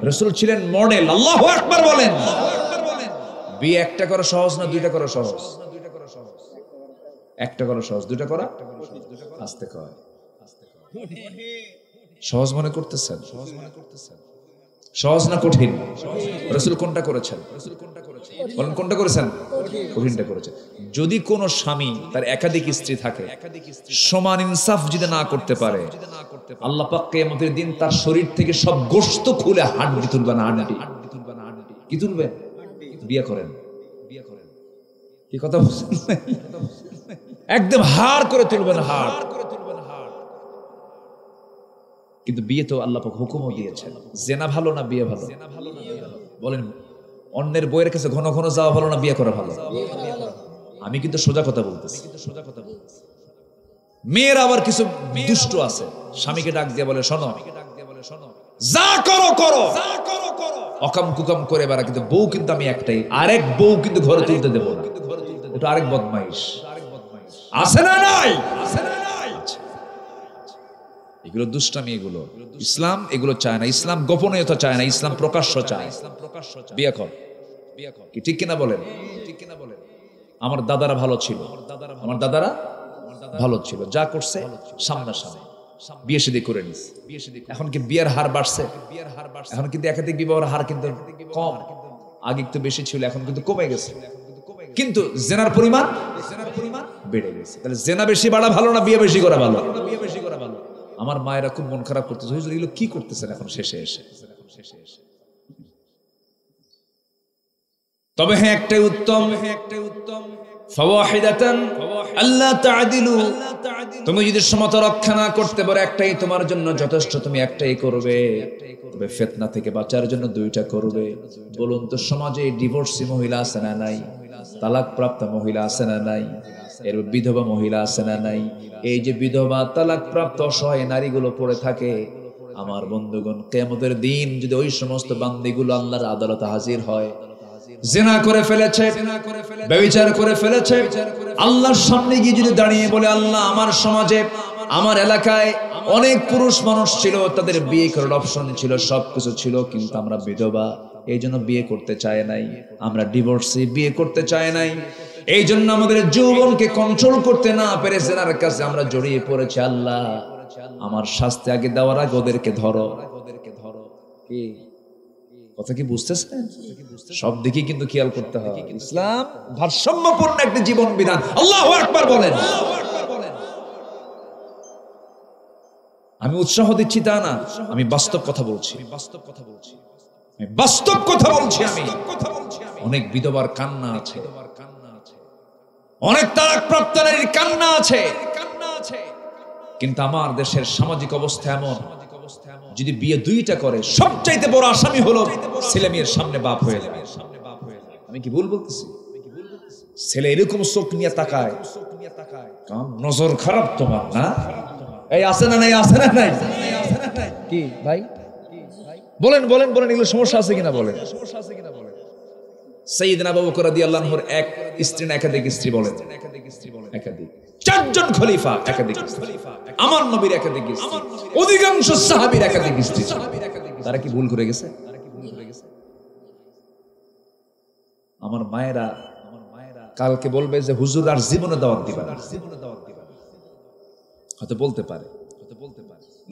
রাসূল ছিলেন মডেল। আল্লাহু আকবার বলেন। বিয়ে একটা করা সহজ না দুইটা করা সহজ? একটা করা সহজ, দুইটা করা আস্তে কয়। সহজ মনে করতেছেন? সহজ না কঠিন? রাসূল কোনটা করেছেন? বলেন কোনটা করেছেন? কঠিনটা করেছেন। যদি কোন স্বামী তার একাধিক স্ত্রী থাকে, সমান ইনসাফ যদি না করতে পারে, আল্লাহ পাক কিয়ামতের দিন তার শরীর থেকে সব গোশত খুলে হাড্ডি তুলবে না। হাড্ডি কি তুলবে? বিয়ে করেন। কি কথা বলছেন? একদম হাড় করে তুলবেন, হাড়। কিন্তু বিয়ে তো আল্লাহ পাক হুকুমও দিয়েছেন। জেনা ভালো না বিয়ে ভালো? বলেন, অন্যের বইয়ের কাছে ঘন ঘন যাওয়া ভালো না বিয়ে করা ভালো? আমি কিন্তু সোজা কথা বলতেছি। মেয়ের আবার কিছু দুষ্ট আছে, স্বামীকে ডাক দিয়ে বলে, শোনো, যা করো করো, অকাম কুকাম করে বেড়া, কিন্তু বউ কিন্তু আমি একটাই, আরেক বউ কিন্তু ঘরে তুলতে দেবো না। এটা আরেক বদমাইশ আছে না নাই? এগুলো দুষ্টামি, এগুলো ইসলাম এগুলো চায় না। ইসলাম গোপনীয়তা চায় না, ইসলাম প্রকাশ্য চায়। বিয়ে কর, কি ঠিক কিনা বলেন? আমার দাদারা ভালো ছিল, আমার দাদারা ভালো ছিল, যা করছে সামনাসামনি বিয়ে শাদী করে নিস। এখন কি বিয়ের হার বাড়ছে? এখন কিন্তু একাধিক বিবাহের হার কিন্তু কম, আগে একটু বেশি ছিল, এখন কিন্তু কমে গেছে। কিন্তু জেনার পরিমাণ বেড়ে গেছে। তাহলে জেনা বেশি বাড়া ভালো না বিয়ে বেশি করা ভালো? আমার মায়েরা খুব মন খারাপ করতেছে, হুজুর এগুলো কি করতেছেন এখন শেষে এসে? তবে হ্যাঁ একটাই উত্তম, ফাওয়াহিদাতান আল্লাহ তা'দিলু, তুমি যদি সমতা রক্ষা না করতে পারো একটাই তোমার জন্য যথেষ্ট, তুমি একটাই করবে। তবে ফিতনা থেকে বাঁচার জন্য দুইটা করবে। বলুন তো সমাজে ডিভোর্সি মহিলা আছে না নাই? তালাকপ্রাপ্ত মহিলা আছে না নাই? এর বিধবা মহিলা আছে না নাই? এই যে বিধবা তালাকপ্রাপ্ত অসহায় নারীগুলো পড়ে থাকে, আমার বন্ধুগণ, কিয়ামতের দিন যদি ওই সমস্ত বান্দীগুলো আল্লাহর আদালতে হাজির হয়, জিনা করে ফেলেছে, ব্যভিচার করে ফেলেছে, আল্লাহর সামনে গিয়ে যদি দাঁড়িয়ে বলে, আল্লাহ আমার সমাজে আমার এলাকায় অনেক পুরুষ মানুষ ছিল, তাদের বিয়ে করার অপশন ছিল, সবকিছু ছিল, কিন্তু আমরা বিধবা, এই জন্য বিয়ে করতে চায় নাই, আমরা ডিভোর্সি, বিয়ে করতে চায় নাই, এই জন্য আমাদের যৌবনকে কন্ট্রোল করতে না পেরে জিনার কাছে আমরা জড়িয়ে পড়েছি। আল্লাহ আমার শাস্তি আগে দেওয়ার আগে ওদেরকে ধরো। কি কথা কি বুঝতেছেন? সব দিকে কিন্তু খেয়াল করতে হয়। ইসলাম ভারসাম্যপূর্ণ একটা জীবন বিধান। আল্লাহু আকবার বলেন। আমি উৎসাহ দিচ্ছি তা না, আমি বাস্তব কথা বলছি। বাস্তব কথা বলছি আমি। অনেক বিধবার কান্না আছে, অনেক তালাকপ্রাপ্ত নারীর কান্না আছে, কিন্তু আমার দেশের সামাজিক অবস্থা এমন, যদি বিয়ে দুইটা করে সবচাইতে বড় আসামি হলো ছেলে মেয়ের সামনে বাপ হয়ে যাবে। আমি কি ভুল বলতেছি? ছেলে এরকম চোখ নিয়ে তাকায়, নজর খারাপ তোমার না? এই আছে না নাই? আছে না নাই? কি ভাই বলেন বলেন বলেন, এগুলো সমস্যা আছে কিনা বলেন। সাইয়েদনা আবু বকর রাদিয়াল্লাহু আনহুর এক স্ত্রী না একাধিক স্ত্রী? বলেন একাধিক। চারজন খলিফা একাধিক স্ত্রী, আমার নবীর একাধিক স্ত্রী, অধিকাংশ সাহাবীর একাধিক স্ত্রী। তারা কি ভুল করে গেছে? আমার মায়েরা কালকে বলবে যে হুজুর আর জীবনে দাওয়াত দিবা না, হয়তো বলতে পারে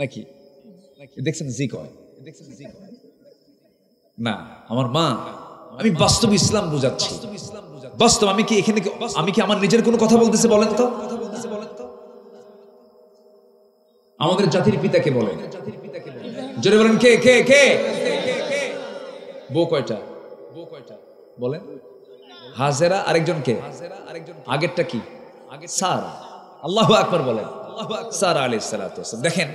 নাকি? দেখছেন জি কয় না। আমার মা, আমি বাস্তব ইসলাম বুঝাচ্ছি, বাস্তব। আমি কি এখানে, আমি কি আমার নিজের কোনো কথা বলতেছি? বলেন তো। আমাদের জাতির পিতাকে বলেন, জোরে বলেন, কে কে কে? বউ কয়টা বলেন? হাজেরা। আরেকজন কে? আগেরটা কি? সারা। আল্লাহু আকবার বলেন। সারা আলাইহিস সালাতু ওয়াস সালাম। দেখেন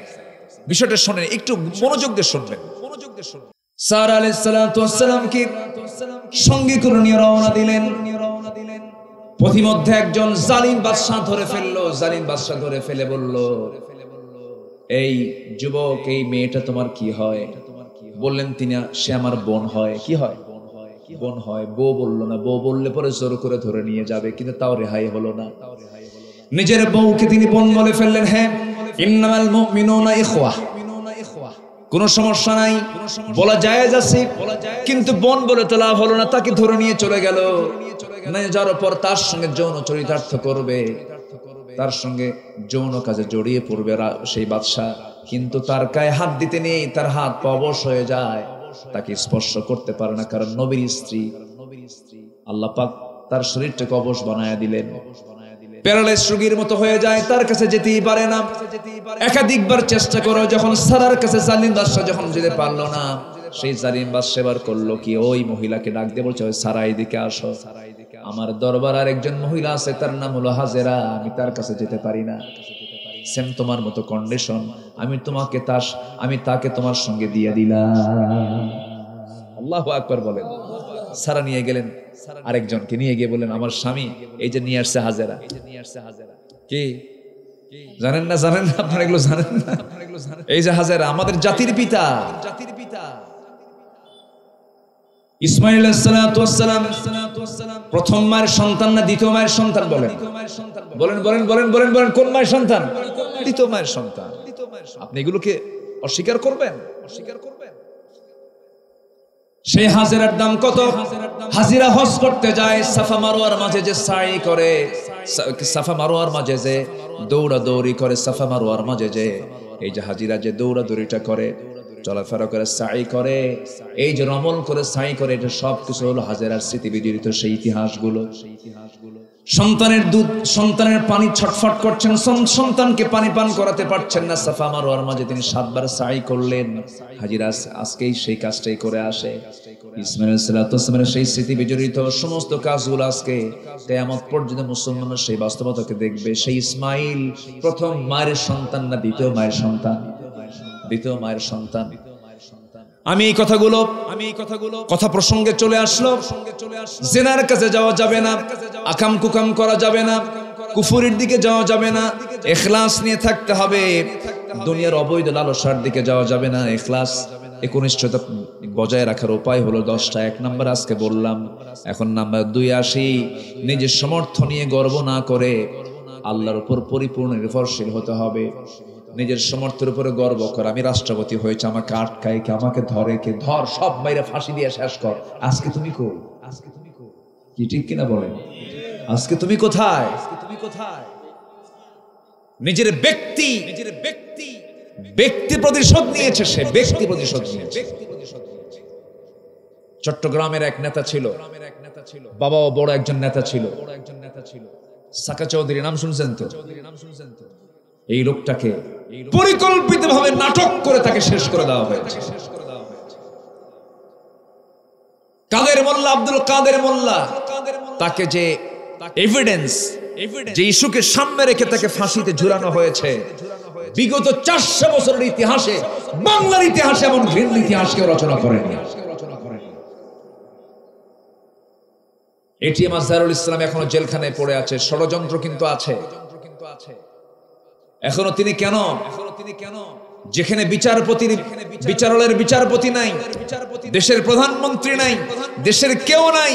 বিষয়টা শুনেন, একটু মনোযোগ দিয়ে শুনবেন। সারা আলাইহিস সালাতু ওয়াস সালাম কি সঙ্গে করে নিয়ে রওনা দিলেন। পথিমধ্যে একজন জালিম বাদশা ধরে ফেললো। জালিম বাদশা ধরে ফেলে বলল, এই যুবক, এই মেয়েটা তোমার কি হয়? বললেন তিনি, সে আমার বোন হয়। কি হয়? বোন হয়। বউ বললো না। বউ বললে পরে জোর করে ধরে নিয়ে যাবে, কিন্তু তাও রেহাই হলো না। নিজের বউকে তিনি বোন বলে ফেললেন। হ্যাঁ, ইন্নামাল মুমিনুনা ইখওয়া, কোনো সমস্যা নাই, বলা জায়েজ আছে, কিন্তু বোন বলে তো লাভ হলো না। তাকে ধরে নিয়ে চলে গেল। যাওয়ার পর তার সঙ্গে যৌন চরিতার্থ করবে, তার সঙ্গে যৌন কাজে জড়িয়ে পড়বে সেই বাদশা, কিন্তু তার গায়ে হাত দিতে নেই, তার হাত পা অবশ হয়ে যায়, তাকে স্পর্শ করতে পারে না, কারণ নবীর স্ত্রী। আল্লাহ পাক তার শরীরটাকে অবশ বানায় দিলেন, প্যারালাইজ রোগীর মতো হয়ে যায়, তার কাছে যেতেই পারে না। একাধিকবার চেষ্টা করো, যখন সারার কাছে জালিম বাদশা যখন যেতে পারলো না, সেই জালিম বাদশা এবার করলো কি, ওই মহিলাকে ডাক দিয়ে বলছে, ওই সারা এদিকে আসো, আমার দরবার আর একজন মহিলা আছে, তার নাম হলো হাজেরা, আমি তার কাছে যেতে পারি না। সেম তোমার মতো কন্ডিশন, আমি তাকে তোমার সঙ্গে দিয়ে দিলাম। আল্লাহু আকবার বলেন। সারা নিয়ে গেলেন, আরেকজনকে নিয়ে গিয়ে বললেন, আমার স্বামী এই যে নিয়ে আসছে হাজেরা। কি জানেন না? জানেন না আপনারা? এগুলো জানেন না? এই যে হাজেরা আমাদের জাতির পিতা ইসমাঈল আলাইহিস সালাতু ওয়াস সালাম প্রথম মায়ের সন্তান না দ্বিতীয় মায়ের সন্তান? বলেন বলেন বলেন বলেন বলেন বলেন, কোন মায়ের সন্তান? দ্বিতীয় মায়ের সন্তান। আপনি এগুলোকে অস্বীকার করবেন? সেই হাজেরার দাম কত? হাজিরা হজ করতে যায়, সাফা মারওয়ার মাঝে যে সাই করে, সাফা মারওয়ার মাঝে যে দৌড়াদৌড়ি করে, সাফা মারওয়ার মাঝে যে এই যে হাজিরা যে দৌড়াদৌড়িটা করে, চলাফেরা করে, সাই করে, এই যে রমল করে সাই করে, এটা সব কিছু হলো হাজেরার স্মৃতি বিজড়িত সেই ইতিহাসগুলো। সন্তানের দুধ, সন্তানের পানি ছটফট করছেন, সন্তানকে পানি পান করাতে পারছেন না, সাফা মারওয়ার মাঝে তিনি 7 বার সাই করলেন। হাজিরা আজকেই সেই কাজটাই করে আসে। ইসমাঈল আলাইহিস সালাতু ওয়াস সালামের সেই স্মৃতি বিজড়িত সমস্ত কাজগুলো আজকে কিয়ামত পর্যন্ত মুসলমানরা সেই বাস্তবতাকে দেখবে। সেই ইসমাঈল প্রথম মায়ের সন্তান না দ্বিতীয় মায়ের সন্তান? দ্বিতীয় মায়ের সন্তান। আমি এই কথাগুলো কথা প্রসঙ্গে চলে আসলো। জিনার কাছে যাওয়া যাবে না, আকাম কুকাম করা যাবে না, কুফুরির দিকে যাওয়া যাবে না, ইখলাস নিয়ে থাকতে হবে। দুনিয়ার অবৈধ লালসার দিকে যাওয়া যাবে না। ইখলাস, একনিষ্ঠতা বজায় রাখার উপায় হলো 10টা। 1 নাম্বার আজকে বললাম। এখন নাম্বার 2 আসি। নিজের সমর্থ নিয়ে গর্ব না করে আল্লাহর উপর পরিপূর্ণ নির্ভরশীল হতে হবে। নিজের সমর্থের উপরে গর্ব কর। আমি রাষ্ট্রপতি হয়েছে, আমাকে আটকায় কে, আমাকে ধরে কে, ধর, সব বাইরে ফাঁসি দিয়ে শেষ কর। আজকে তুমি কই? কি ঠিক কিনা বলেন? আজকে তুমি কোথায়? নিজের ব্যক্তি প্রতিশোধ নিয়েছে, সে ব্যক্তি প্রতিশোধ নিয়েছে। চট্টগ্রামের এক নেতা ছিল, বাবাও বড় একজন নেতা ছিল, সাকা চৌধুরী, নাম শুনছেন তো? এই লোকটাকে পরিকল্পিতভাবে নাটক করে তাকে শেষ করে দেওয়া হয়েছে। কাদের মোল্লা, আব্দুল কাদের মোল্লা, তাকে যে এভিডেন্স, যে ইস্যুকে সামনে রেখে তাকে ফাঁসিতে ঝুলানো হয়েছে, বিগত 400 বছরের ইতিহাসে, বাংলার ইতিহাসে এমন ঘৃণ্য ইতিহাস কেউ রচনা করেনি। এটিএম আজহারুল ইসলাম এখনো জেলখানায় পড়ে আছে। ষড়যন্ত্র কিন্তু আছে এখনো। তিনি কেন? যেখানে বিচারালয়ের বিচারপতি নাই, দেশের প্রধানমন্ত্রী নাই, দেশের কেউ নাই,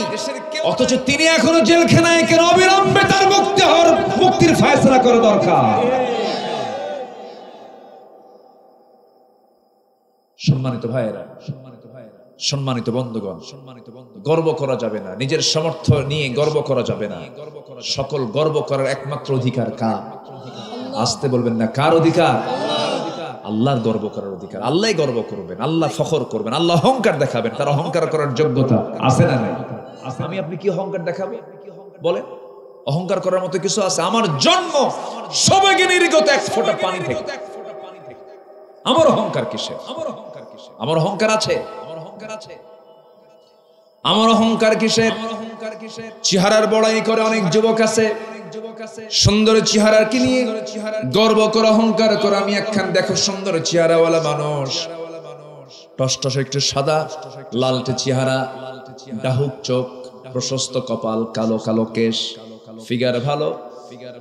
অথচ তিনি এখনো জেলখানায় কেন? অবিলম্বে তার মুক্তির ফয়সালা করা দরকার। সম্মানিত ভাইয়েরা, সম্মানিত বন্ধুগণ, গর্ব করা যাবে না, নিজের সামর্থ্য নিয়ে গর্ব করা যাবে না। সকল গর্ব করার একমাত্র অধিকার কার? আসতে বলবেন না, কার অধিকার? আল্লাহর গর্ব করার অধিকার। আল্লাহই গর্ব করবেন, আল্লাহ ফখর করবেন, আল্লাহ অহংকার দেখাবেন। তার অহংকার করার যোগ্যতা আছে না নাই? আমি আপনি কি অহংকার দেখাবো? বলেন, অহংকার করার মতো কিছু আছে? আমার জন্ম সবাইকে নির্গত 1 ফোঁটা পানি থেকে। আমার অহংকার কিসের? আমার অহংকার আছে? আমার অহংকার কিসের? চেহারার বড়াই করে অনেক যুবক আছে, সুন্দর চেহারাকে নিয়ে গর্ব করে অহংকার করে। আমি একখান দেখো সুন্দর চেহারাওয়ালা মানুষ, টসটস একটু সাদা, লালটে চেহারা, ডাহুক চোখ, প্রশস্ত কপাল, কালো কালো কেশ, ফিগার ভালো,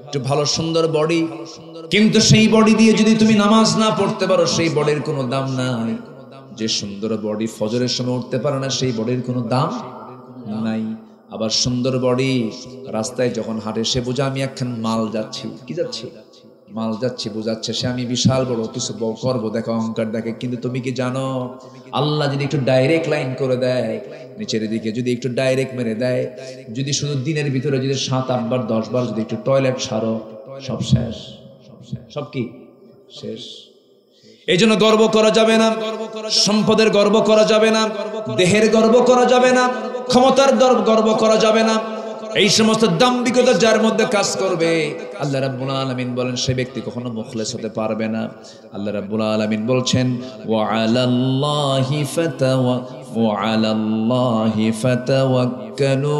একটু ভালো সুন্দর বডি, কিন্তু সেই বডি দিয়ে যদি তুমি নামাজ না পড়তে পারো, সেই বডির কোনো দাম নাই। যে সুন্দর বডি ফজরের সময় উঠতে পারে না, সেই বডির কোনো দাম নাই। আবার সুন্দর বডি রাস্তায় যখন হাঁটে, সে বোঝা আমি একখান মাল যাচ্ছি, কি যাচ্ছি, মাল যাচ্ছি, বোঝাচ্ছে সে আমি বিশাল বড় কিছু করবো, দেখো অহংকার দেখে। কিন্তু তুমি কি জানো, আল্লাহ যদি একটু ডাইরেক্ট লাইন করে দেয়, নিচের দিকে যদি একটু ডাইরেক্ট মেরে দেয়, যদি শুধু দিনের ভিতরে যদি 7-8 বার 10 বার যদি একটু টয়লেট সারো, সব শেষ, সব কি শেষ। এই জন্য গর্ব করা যাবে না, সম্পদের গর্ব করা যাবে না, দেহের গর্ব করা যাবে না, ক্ষমতার গর্ব করা যাবে না। এই সমস্ত দাম্ভিকতা যার মধ্যে কাজ করবে, আল্লাহ রাব্বুল আলামিন বলেন সে ব্যক্তি কখনো মুখলেস হতে পারবে না। আল্লাহ রাব্বুল আলামিন বলছেন, ওয়া আলাল্লাহি ফাতাওয়াক্কালু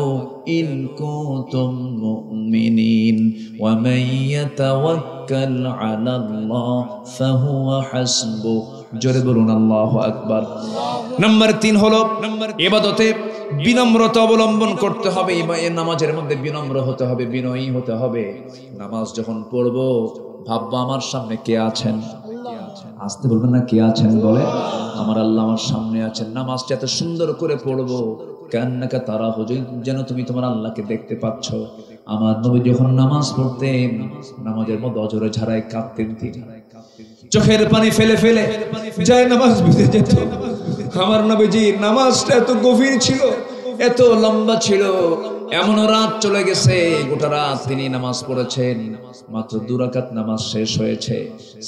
ইন কুনতুম মুমিনিন ওয়া মান ইয়াতাওয়াক্কাল আলাল্লাহ ফাহুয়া হাসবুহ। জোরে বলুন আল্লাহু আকবার। নাম্বার 3 হলো ইবাদতে বিনম্রতা অবলম্বন করতে হবে। নামাজের মধ্যে বিনম্র হতে হবে, বিনয়ী হতে হবে। নামাজ যখন পড়বো ভাববো আমার সামনে কে আছেন। আসতে বলবেন না, কে আছেন? বলে আমার আল্লাহ আমার সামনে আছেন। নামাজটা এত সুন্দর করে পড়বো, কান্নাকা তারা হুজুর, যেন তুমি তোমার আল্লাহকে দেখতে পাচ্ছ। আমার নবী যখন নামাজ পড়তেন, নামাজের মধ্যে অজরে ঝাড়ায় কাঁদতেন, তিনি চোখের পানি ফেলে ফেলে যায় নামাজ ভিজে যেত। আমার নবীজির নামাজটা এত গভীর ছিল, এত লম্বা ছিল, এমন রাত চলে গেছে, গোটা রাত তিনি নামাজ পড়েছেন, মাত্র 2 রাকাত নামাজ শেষ হয়েছে।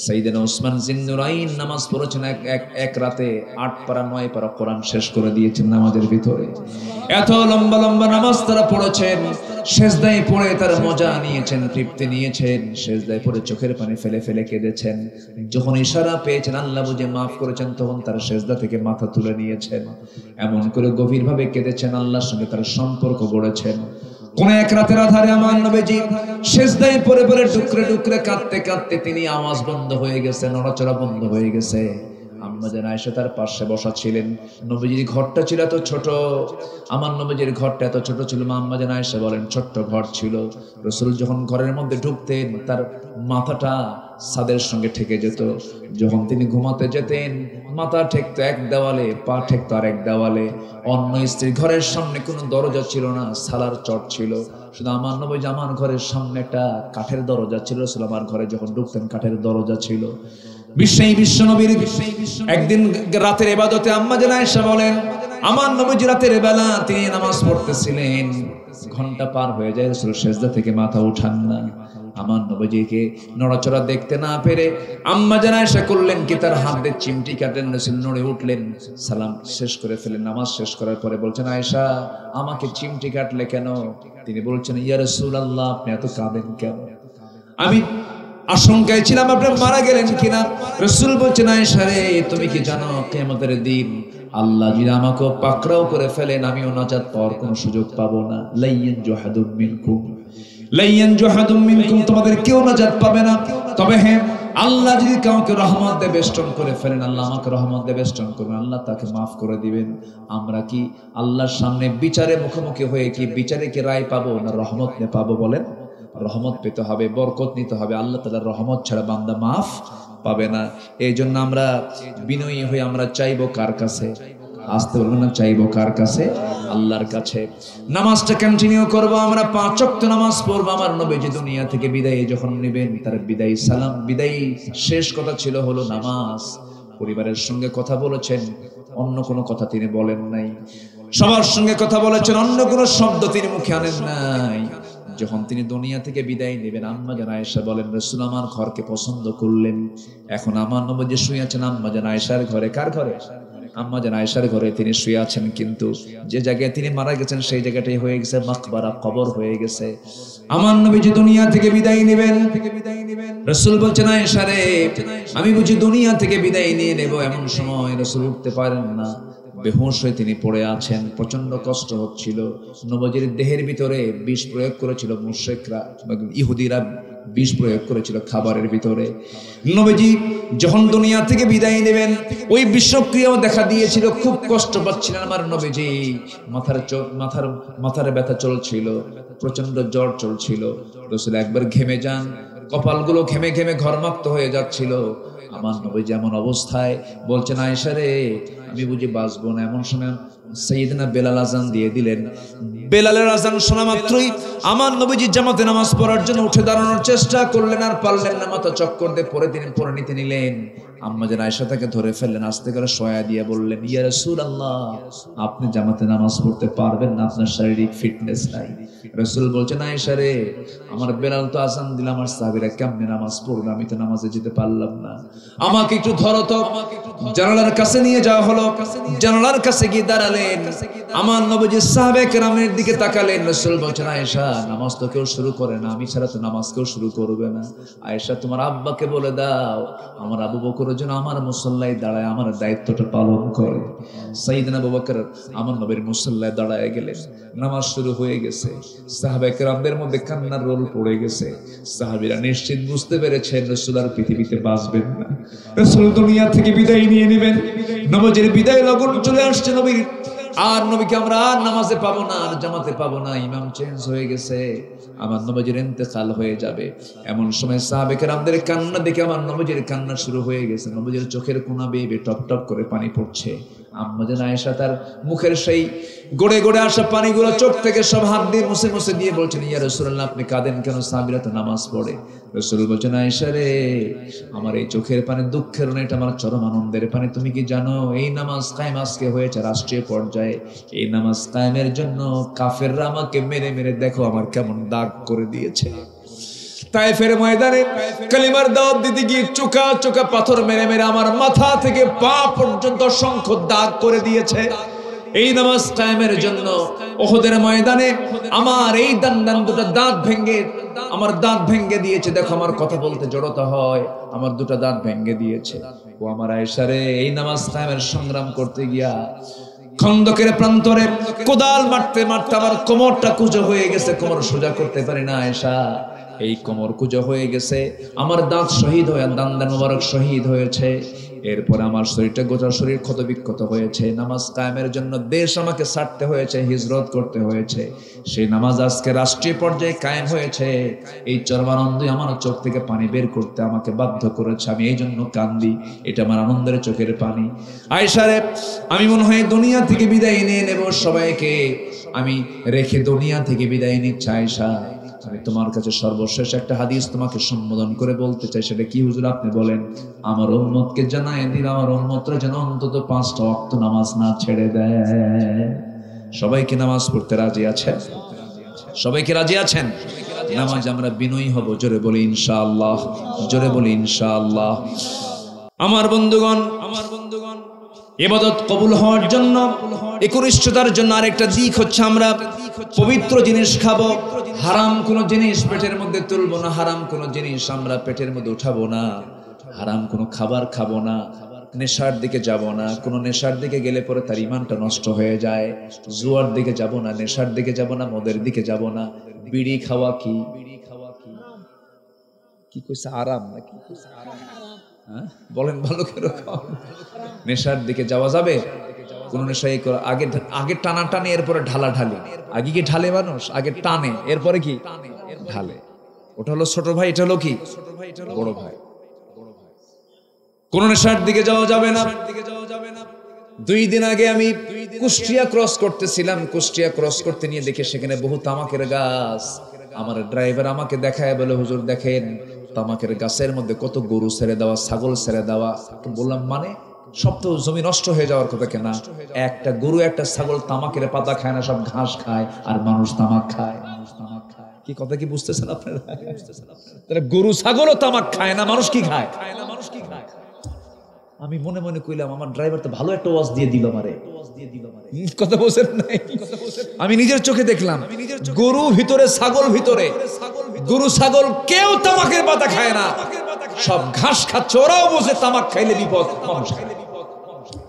সাইয়েদনা ওসমান জিন্নুরাইন নামাজ পড়েছেন এক রাতে 8 পারা 9 পারা কোরআন শেষ করে দিয়েছেন নামাজের ভিতরে। এত লম্বা লম্বা নামাজ তারা পড়েছেন, সেজদায় পড়ে তারা মজা নিয়েছেন, তৃপ্তি নিয়েছেন, সেজদায় পড়ে চোখের পানি ফেলে ফেলে কেঁদেছেন। যখন ইশারা পেয়েছেন আল্লাহ বুঝে মাফ করেছেন, তখন তারা সেজদা থেকে মাথা তুলে নিয়েছেন, এমন করে গভীরভাবে কেঁদেছেন, আল্লাহর সঙ্গে তারা সম্পর্ক গড়েছেন। কোন এক রাতের আধারে আমার নবীজি সেজদায় পড়ে পড়ে টুকরে টুকরে কাঁদতে কাঁদতে তিনি আওয়াজ বন্ধ হয়ে গেছে, নড়াচড়া বন্ধ হয়ে গেছে। আম্মা জান আয়েশা তার পাশে বসা ছিলেন। নবীজির ঘরটা ছিল এত ছোট, আমার নবীজির ঘরটা এত ছোট ছিল, আম্মা জান আয়েশা বলেন ছোট্ট ঘর ছিল। রাসূল যখন ঘরের মধ্যে ঢুকতেন তার মাথাটা ছাদের সঙ্গে ঠেকে যেত। যখন তিনি ঘুমাতে যেতেন মাথা ঠেকতো এক দেওয়ালে, পা ঠেকতো আরেক দেওয়ালে। অন্য স্ত্রীর ঘরের সামনে কোনো দরজা ছিল না, সালার চট ছিল। শুধু আমার নবীজি আমার ঘরের সামনে একটা কাঠের দরজা ছিল। রাসূল আমার ঘরে যখন ঢুকতেন কাঠের দরজা ছিল। বিশ্ব নবীর একদিন রাতের ইবাদতে আম্মা জান আয়েশা বলেন, আমার নবীজি রাতের বেলা তিনি নামাজ পড়তেছিলেন, ঘন্টা পার হয়ে যায়, রাসূল সিজদা থেকে মাথা উঠান না। আমার নবীজিকে নড়াচড়া দেখতে না পেরে আম্মা জান আয়েশা করলেন কি তার হাত দিয়ে চিমটি কাটেন, রাসূল নড়ে উঠলেন, সালাম শেষ করে ফেলেন। নামাজ শেষ করার পরে বলছেন, আয়েশা আমাকে চিমটি কাটলে কেন? তিনি বলছেন, ইয়া রাসূলুল্লাহ আপনি এত কাঁদেন কেন? আমি আশঙ্কায় ছিলাম আপনি মারা গেলেন কিনা। রাসূল বলছেন, আয়েশা রে তুমি কি জানো কিয়ামতের দিন আল্লাহ যদি আমাকে পাকড়াও করে ফেলেন আমিও নাজাত পাওয়ার কোনো সুযোগ পাবো না। লাইয়ান জুহাদুম মিনকুম তোমাদের কেউ নাজাত পাবে না। তবে হ্যাঁ আল্লাহ যদি কাউকে রহমত দিয়ে বেষ্টন করে ফেলেন, আল্লাহ আমাকে রহমত দিয়ে বেষ্টন করবেন, আল্লাহ তাকে মাফ করে দিবেন। আমরা কি আল্লাহর সামনে বিচারে মুখোমুখি হয়ে কি বিচারে কি রায় পাবো না রহমত নিয়ে পাবো? বলেন, রহমত পেতে হবে, বরকত নিতে হবে। আল্লাহ তাআলার রহমত ছাড়া বান্দা মাফ পাবে না। এই জন্য আমরা বিনয়ী হয়ে আমরা চাইবো কার কাছে? আসতে বলবো না, চাইবো কার কাছে? আল্লাহর কাছে। নামাজটা কন্টিনিউ করব, আমরা 5 ওয়াক্ত নামাজ পড়বো। আমার নবীজি দুনিয়া থেকে বিদায় যখন নেবেন তার বিদায় সালাম, বিদায় শেষ কথা ছিল হলো নামাজ। পরিবারের সঙ্গে কথা বলেছেন, অন্য কোনো কথা তিনি বলেন নাই। সবার সঙ্গে কথা বলেছেন, অন্য কোনো শব্দ তিনি মুখে আনেন নাই। যখন তিনি দুনিয়া থেকে বিদায় নেবেন আম্মা জান আয়েশা বলেন, রাসূল আমার ঘরকে পছন্দ করলেন। এখন আমার নবীজি শুয়ে আছেন আম্মা জান আয়েশার ঘরে। কার ঘরে? আম্মা জান আয়েশার ঘরে তিনি শুয়ে আছেন, কিন্তু যে জায়গায় তিনি মারা গেছেন সেই জায়গাটাই হয়ে গেছে মাকবারা, কবর হয়ে গেছে। আমার নবীজি দুনিয়া থেকে বিদায় নেবেন। রাসূল বলছেন, আয়েশা রে আমি বুঝি দুনিয়া থেকে বিদায় নিয়ে নেব, এমন সময় রাসূল উঠতে পারেন না, বেহুশ হয়ে তিনি পড়ে আছেন। প্রচন্ড কষ্ট হচ্ছিল। নবীজির দেহের ভিতরে বিষ প্রয়োগ করেছিল মুশরিকরা, ইহুদিরা বিষ প্রয়োগ করেছিল খাবারের ভিতরে। নবীজি যখন দুনিয়া থেকে বিদায় নেবেন ওই বিষক্রিয়াও দেখা দিয়েছিল, খুব কষ্ট পাচ্ছিলেন আমার নবীজি। মাথার ব্যথা চলছিল, প্রচন্ড জ্বর চলছিল। রাসূল একবার ঘেমে যান, কপালগুলো ঘেমে ঘেমে ঘরমাক্ত হয়ে যাচ্ছিল। আমার নবীজি এমন অবস্থায় বলছেন, আয়েশা রে আমি বুঝি বাঁচবো না। এমন সময় সাইয়েদনা বেলাল আযান দিয়ে দিলেন। বেলালের আযান শোনা মাত্রই আমার নবীজি জামাতে নামাজ পড়ার জন্য উঠে দাঁড়ানোর চেষ্টা করলেন, আর পারলেন না, মাথা চক্কর দিয়ে পরে নিতে নিলেন। আম্মা জান আয়েশা তাকে ধরে ফেললেন, আস্তে করে শোয়া দিয়ে বললেন, ইয়া রাসূলুল্লাহ আপনি জামাতে নামাজ পড়তে পারবেন না, আপনার শারীরিক ফিটনেস নাই। রাসূল বলছেন, আয়েশা রে আমার বেলাল তো আযান দিল, আমার সাহাবীরা কেমনে নামাজ পড়বে, আমি তো নামাজে যেতে পারলাম না, আমাকে একটু ধরো তো। জানালার কাছে নিয়ে যাওয়া হলো। জানালার কাছে গিয়ে দাঁড়ালেন, আমার নবীজি সাহাবে কেরামের দিকে তাকালেন। রাসূল বলছেন, আয়েশা নামাজ তো কেউ শুরু করে না, আমি ছাড়া তো নামাজ কেউ শুরু করবে না। আয়েশা তোমার আব্বাকে বলে দাও আমার আবু বকরের জন্য আমার মুসল্লায় দাঁড়ায় আমার দায়িত্বটা পালন করে। সাইয়েদনা আবু বকর আমার নবীর মুসল্লায় দাঁড়ায় গেলেন। নামাজ শুরু হয়ে গেছে। সাহাবে কেরামদের মধ্যে কান্নার রোল পড়ে গেছে। সাহাবীরা নিশ্চিত বুঝতে পেরেছেন রাসূল আর পৃথিবীতে বাঁচবেন না, রাসূল দুনিয়া থেকে বিদায় নিয়ে নেবেন। নবীর বিদায় লগন চলে আসছে নবীর, আর নবীকে আমরা আর নামাজে পাবো না, আর জামাতে পাবো না, ইমাম চেঞ্জ হয়ে গেছে, আমার নবীর ইন্তেকাল হয়ে যাবে। এমন সময় সাহাবে কেরামদের কান্না দেখে আমার নবীর কান্না শুরু হয়ে গেছে। নবীর চোখের কোনা বেয়ে টপ টপ করে পানি পড়ছে। আম্মা জান আয়েশা তার মুখের সেই গড়ে গড়ে আসা পানিগুলো চোখ থেকে সব হাত দিয়ে মুছে মুছে দিয়ে বলছেন, ইয়া রাসূলুল্লাহ আপনি কাঁদেন কেন? সাহাবীরা তো নামাজ পড়ে। রাসূল বলছেন, আয়েশা রে, আমার এই চোখের পানি দুঃখের নয়, এটা আমার চরম আনন্দের পানি। তুমি কি জানো এই নামাজ কায়েম আজকে হয়েছে রাষ্ট্রীয় পর্যায়ে। এই নামাজ কায়েমের জন্য কাফেররা আমাকে মেরে মেরে দেখো আমার কেমন দাগ করে দিয়েছে। তায়েফের ময়দানে কালিমার দাওয়াত দিতে গিয়ে চোখা চোখা পাথর মেরে মেরে আমার মাথা থেকে পা পর্যন্ত অসংখ্য দাগ করে দিয়েছে। এই নামাজ কায়েমের জন্য উহুদের ময়দানে আমার এই দান দুটো দাঁত ভেঙে আমার দাঁত ভেঙে দিয়েছে। দেখো আমার কথা বলতে জড়তা হয়, আমার দুটো দাঁত ভেঙে দিয়েছে। ও আমার আয়েশা রে, এই নামাজ কায়েমের সংগ্রাম করতে গিয়া খন্দকের প্রান্তরে কোদাল মারতে মারতে আমার কোমরটা কুঁজো হয়ে গেছে, কোমর সোজা করতে পারি না আয়েশা। এই কোমর কুঁজো হয়ে গেছে, আমার দাঁত শহীদ হয়ে দান মোবারক শহীদ হয়েছে। এরপর আমার শরীরটা গোটা শরীর ক্ষত বিক্ষত হয়েছে। নামাজ কায়েমের জন্য দেশ আমাকে ছাড়তে হয়েছে, হিজরত করতে হয়েছে। সেই নামাজ আজকে রাষ্ট্রীয় পর্যায়ে কায়েম হয়েছে। এই চরমানন্দই আমার চোখ থেকে পানি বের করতে আমাকে বাধ্য করেছে। আমি এই জন্য কান্দি, এটা আমার আনন্দের চোখের পানি। আয়েশা রে, আমি মনে হয় দুনিয়া থেকে বিদায় নিয়ে নেব, সবাইকে আমি রেখে দুনিয়া থেকে বিদায় নিচ্ছি। আয়েশা, আমি তোমার কাছে সর্বশেষ একটা হাদিস তোমাকে সম্বোধন করে বলতে চাই। সেটা কি হুজুর আপনি বলেন? আমার উম্মতকে জানাই দিন, আমার উম্মতরা যেন অন্তত 5টা ওয়াক্ত নামাজ না ছেড়ে দেয়। সবাইকে নামাজ পড়তে রাজি আছেন? সবাইকে রাজি আছেন? নামাজ আমরা বিনয়ী হব, জোরে বলি ইনশাআল্লাহ, জোরে বলি ইনশাআল্লাহ। আমার বন্ধুগণ, ইবাদত কবুল হওয়ার জন্য, একনিষ্ঠতার জন্য আরেকটা দিক হচ্ছে আমরা পবিত্র জিনিস খাবো, হারাম কোন জিনিস পেটের মধ্যে তুলবো না, হারাম কোন জিনিস আমরা পেটের মধ্যে উঠাবো না, হারাম কোন খাবার খাবো না, নেশার দিকে যাব না। কোন নেশার দিকে গেলে পরে তার ইমানটা নষ্ট হয়ে যায়। জুয়ার দিকে যাব না, নেশার দিকে যাব না, মদের দিকে যাব না। বিড়ি খাওয়া কি কি কইছে? আরাম নাকি? বলেন ভালো করে। নেশার দিকে যাওয়া যাবে? কোন নেশাই আগে টানা টানে, এরপরে ঢালা ঢালি। আগে কি ঢালে মানুষ? আগে টানে, এরপরে কি ঢালে। ওটা হলো ছোট ভাই, এটা হলো কি বড় ভাই। কোন নেশার দিকে যাওয়া যাবে না। 2 দিন আগে আমি কুষ্টিয়া ক্রস করতেছিলাম। কুষ্টিয়া ক্রস করতে নিয়ে দেখে সেখানে বহু তামাকের গাছ। আমার ড্রাইভার আমাকে দেখায় বলে, হুজুর দেখেন তামাকের গাছের মধ্যে কত গরু ছেড়ে দেওয়া, ছাগল ছেড়ে দেওয়া। বললাম মানে সব তো জমি নষ্ট হয়ে যাওয়ার কথা কেনা? একটা গরু একটা ছাগল তামাকের পাতা খায় না, সব ঘাস খায়, আর মানুষ তামাক খায়। কি কথা কি বুঝতেছেন আপনারা? তাহলে গরু ছাগলও তামাক খায় না, মানুষ কি খায়? আমি মনে মনে কইলাম আমার ড্রাইভার তো ভালো একটা ওয়াজ দিয়ে দিল আমারে। কথা বলছেন নাই? আমি নিজের চোখে দেখলাম, গরু ভিতরে ছাগল ভিতরে, গরু ছাগল কেউ তামাকের পাতা খায় না, সব ঘাস খাচ্ছে। ওরাও বোঝে তামাক খাইলে বিপদ, মানুষ খাইলে বিপদ।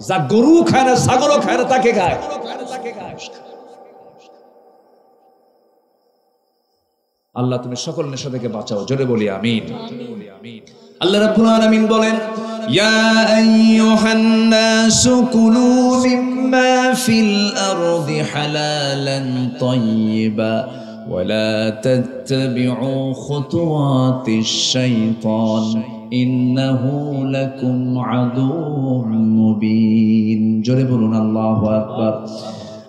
যা গরু খায় না, ছাগলও খায় না, তাকে খায়। আল্লাহ তুমি সকল নেশা থেকে বাঁচাও, জোরে বলি আমিন। আল্লাহ রাব্বুল আলামিন বলেন, ইয়া আইয়ুহান নাসু কুলু মিম্মা ফিল আরদি হালালান তাইয়্যিবা ওয়া লা তাত্তাবিউ খুতুওয়াতিশ শাইতান ইন্নাহু লাকুম আদুউম মুবিন। জোরে বলুন আল্লাহু আকবার।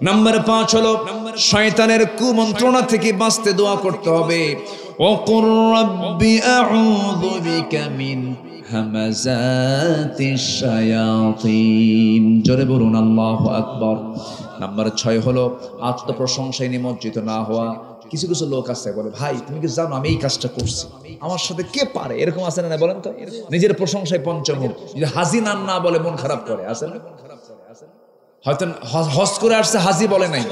নাম্বার 5 হলো শয়তানের কুমন্ত্রণা থেকে বাঁচতে দোয়া করতে হবে। ওয়াকুর রাব্বি আউযু বিকা মিন হামাযাতিশ শায়াতিন। জোরে বলুন আল্লাহু আকবার। নাম্বার 6 হলো আত্মপ্রশংসায় নিমজ্জিত না হওয়া। কিছু কিছু লোক আছে বলে, ভাই তুমি কি জানো আমি এই কাজটা করছি, আমার সাথে কে পারে? এরকম আছে না বলেন তো? নিজের প্রশংসায় পঞ্চমুখ। যদি হাজি নাম না বলে মন খারাপ করে, আছে না? হয়তো হজ করে আসছে, হাজি বলে নাই।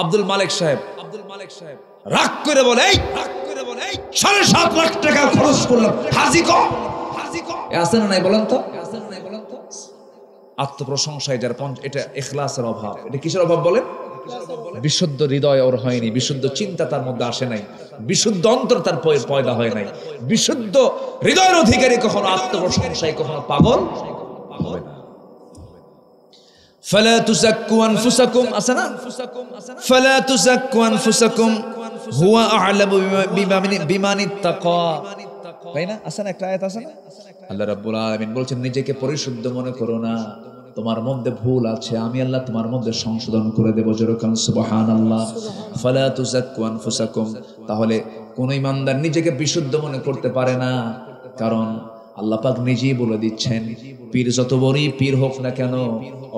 আব্দুল মালিক সাহেব রাগ করে বলে, এই 7.5 লাখ টাকা খরচ করলাম, হাজি কম। আছে না নাই বলেন তো? আত্মপ্রশংসায় যার এটা ইখলাসের অভাব। এটা কিসের অভাব বলেন? বিশুদ্ধ হৃদয় ওর হয়নি, বিশুদ্ধ চিন্তা তার মধ্যে আসে নাই, বিশুদ্ধ অন্তর তার পয়দা হয় নাই। বিশুদ্ধ হৃদয়ের অধিকারী কখনো আত্মপ্রশংসায় কখনো পাগল হবে না। ফালা তুযাক্কু আনফুসাকুম, আছে না? ফালা তুযাক্কু আনফুসাকুম হুয়া আ'লামু বিমানিত তাকওয়া, তাই না? আছে না একটা আয়াত? আছে না? আল্লাহ রাব্বুল আলামিন বলছেন, নিজেকে পরিশুদ্ধ মনে করো না, তোমার মধ্যে ভুল আছে, আমি আল্লাহ তোমার মধ্যে সংশোধন করে দেব। যেরকম সুবহানাল্লাহ। ফালা তুযাক্কু আনফুসাকুম। তাহলে কোন ইমানদার নিজেকে বিশুদ্ধ মনে করতে পারে না, কারণ আল্লাহ পাক নিজেই বলে দিচ্ছেন পীর যত বড়ই পীর হোক না কেন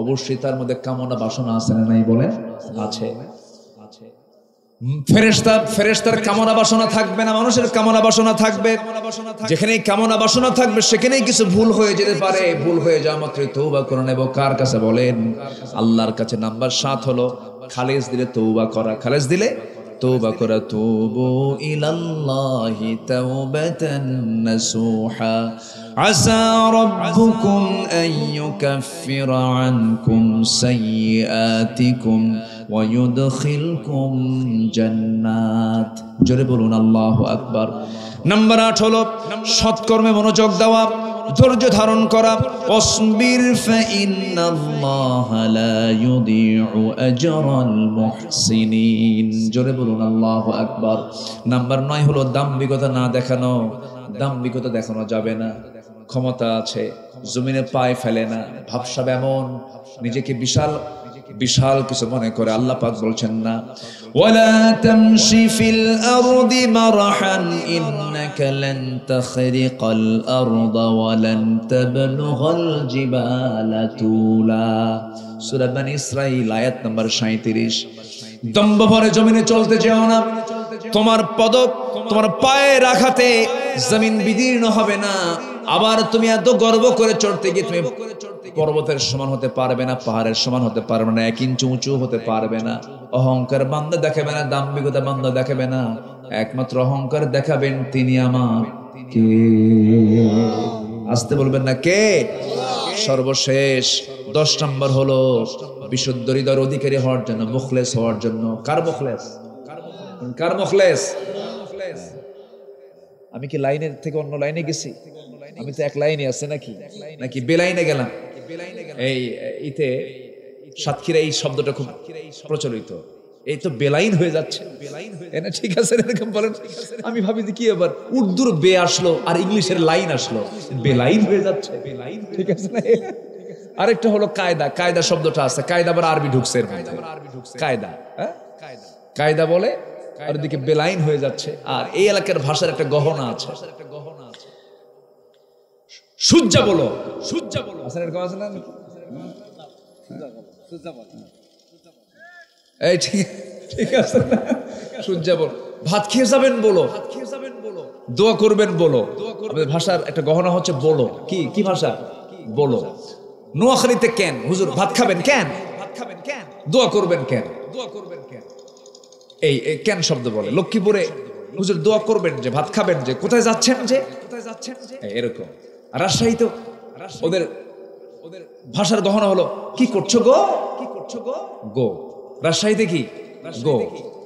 অবশ্যই তার মধ্যে কামনা বাসনা আছে না নাই বলেন? আছে। ফেরেশতার কামনা বাসনা থাকবে না, মানুষের কামনা বাসনা থাকবে। যেখানেই কামনা বাসনা থাকবে সেখানেই কিছু ভুল হয়ে যেতে পারে। ভুল হয়ে যাওয়া মাত্রই তওবা করে নেব। কার কাছে বলেন? আল্লাহর কাছে। নাম্বার 7 হলো খালেস দিলে তওবা করা। খালেস দিলে তওবা করা। তুবু ইলাল্লাহি তাওবাতান নাসুহা আসা রাব্বুকুম আন ইউকাফিরা আনকুম সাইয়্যাতিকুম ওয়া ইউদখিলকুম জান্নাত। জোরে বলুন আল্লাহু আকবার। নাম্বার 8 হলো সৎকর্মে মনোযোগ দেওয়া, ধৈর্য ধারণ করা। অসবির ফাইন্নাল্লাহা লা ইউদিউ আজরাল মুহসিনিন। জোরে বলুন আল্লাহু আকবার। নাম্বার 9 হলো দাম্ভিকতা না দেখানো। দাম্ভিকতা দেখানো যাবে না। ক্ষমতা আছে, জমিনে পায়ে ফেলে না, ভাবসাব এমন, নিজেকে বিশাল বিশাল কিছু মনে করে। আল্লাহ পাক বলছেন না, ওয়ালা তামশি ফিল আরদি মারহান ইন্নাকা লান তাখরিকাল আরদা ওয়া লান তাবলুগাল জিবালা তুলা। সূরা বনী ইসরাঈল আয়াত নাম্বার 37। দম্ভ ভরে জমিনে চলতে যেও না। তোমার পদক তোমার পায়ের আঘাতে জমিন বিদীর্ণ হবে না। আবার তুমি এত গর্ব করে চড়তে গিয়ে তুমি পর্বতের সমান হতে পারবে না, পাহাড়ের সমান হতে পারবে না, 1 ইঞ্চি উঁচু হতে পারবে না। অহংকার বান্দা দেখাবে না, দাম্ভিকতা বান্দা দেখাবে না। একমাত্র অহংকার দেখাবেন তিনি আমার কে। আসতে বলবেন না কে? সর্বশেষ 10 নম্বর হলো বিশুদ্ধ হৃদয়ের অধিকারী হওয়ার জন্য, মুখলেস হওয়ার জন্য। কার মুখলেস? কার মুখলেস? আমি কি লাইনের থেকে অন্য লাইনে গেছি? আমি তো এক লাইনে আছে নাকি বেলাইনে গেলাম? এই ইতে সাতক্ষীরা এই শব্দটা খুব প্রচলিত। এই তো বেলাইন হয়ে যাচ্ছে, না? ঠিক আছে, এরকম বলেন। আমি ভাবি যে কি এবার উর্দুর বে আসলো আর ইংলিশের লাইন আসলো, বেলাইন হয়ে যাচ্ছে। ঠিক আছে না? আরেকটা হলো কায়দা। কায়দা শব্দটা আছে, কায়দা আবার আরবি ঢুকছে এর মধ্যে। কায়দা, কায়দা বলে, আর ওদিকে বেলাইন হয়ে যাচ্ছে। আর এই এলাকার ভাষার একটা গহনা আছে। সুজ্জা বলো, সুজ্জা বলো, আছে এরকম আছে না? এই ঠিক আছে না? সুজ্জা বলো। ভাত খেয়ে যাবেন বলো, দোয়া করবেন বলো। আমাদের ভাষার একটা গহনা হচ্ছে বলো। কি ভাষা? বলো। নোয়াখালীতে কেন হুজুর ভাত খাবেন কেন? দোয়া করবেন কেন? এই কেন শব্দ বলে। লক্ষ্মীপুরে হুজুর দোয়া করবেন যে, ভাত খাবেন যে, কোথায় যাচ্ছেন যে, এরকম। রাজশাহী তো ওদের ভাষার গহনা হলো কি করছো গো, গো। রাজশাহীতে কি গো,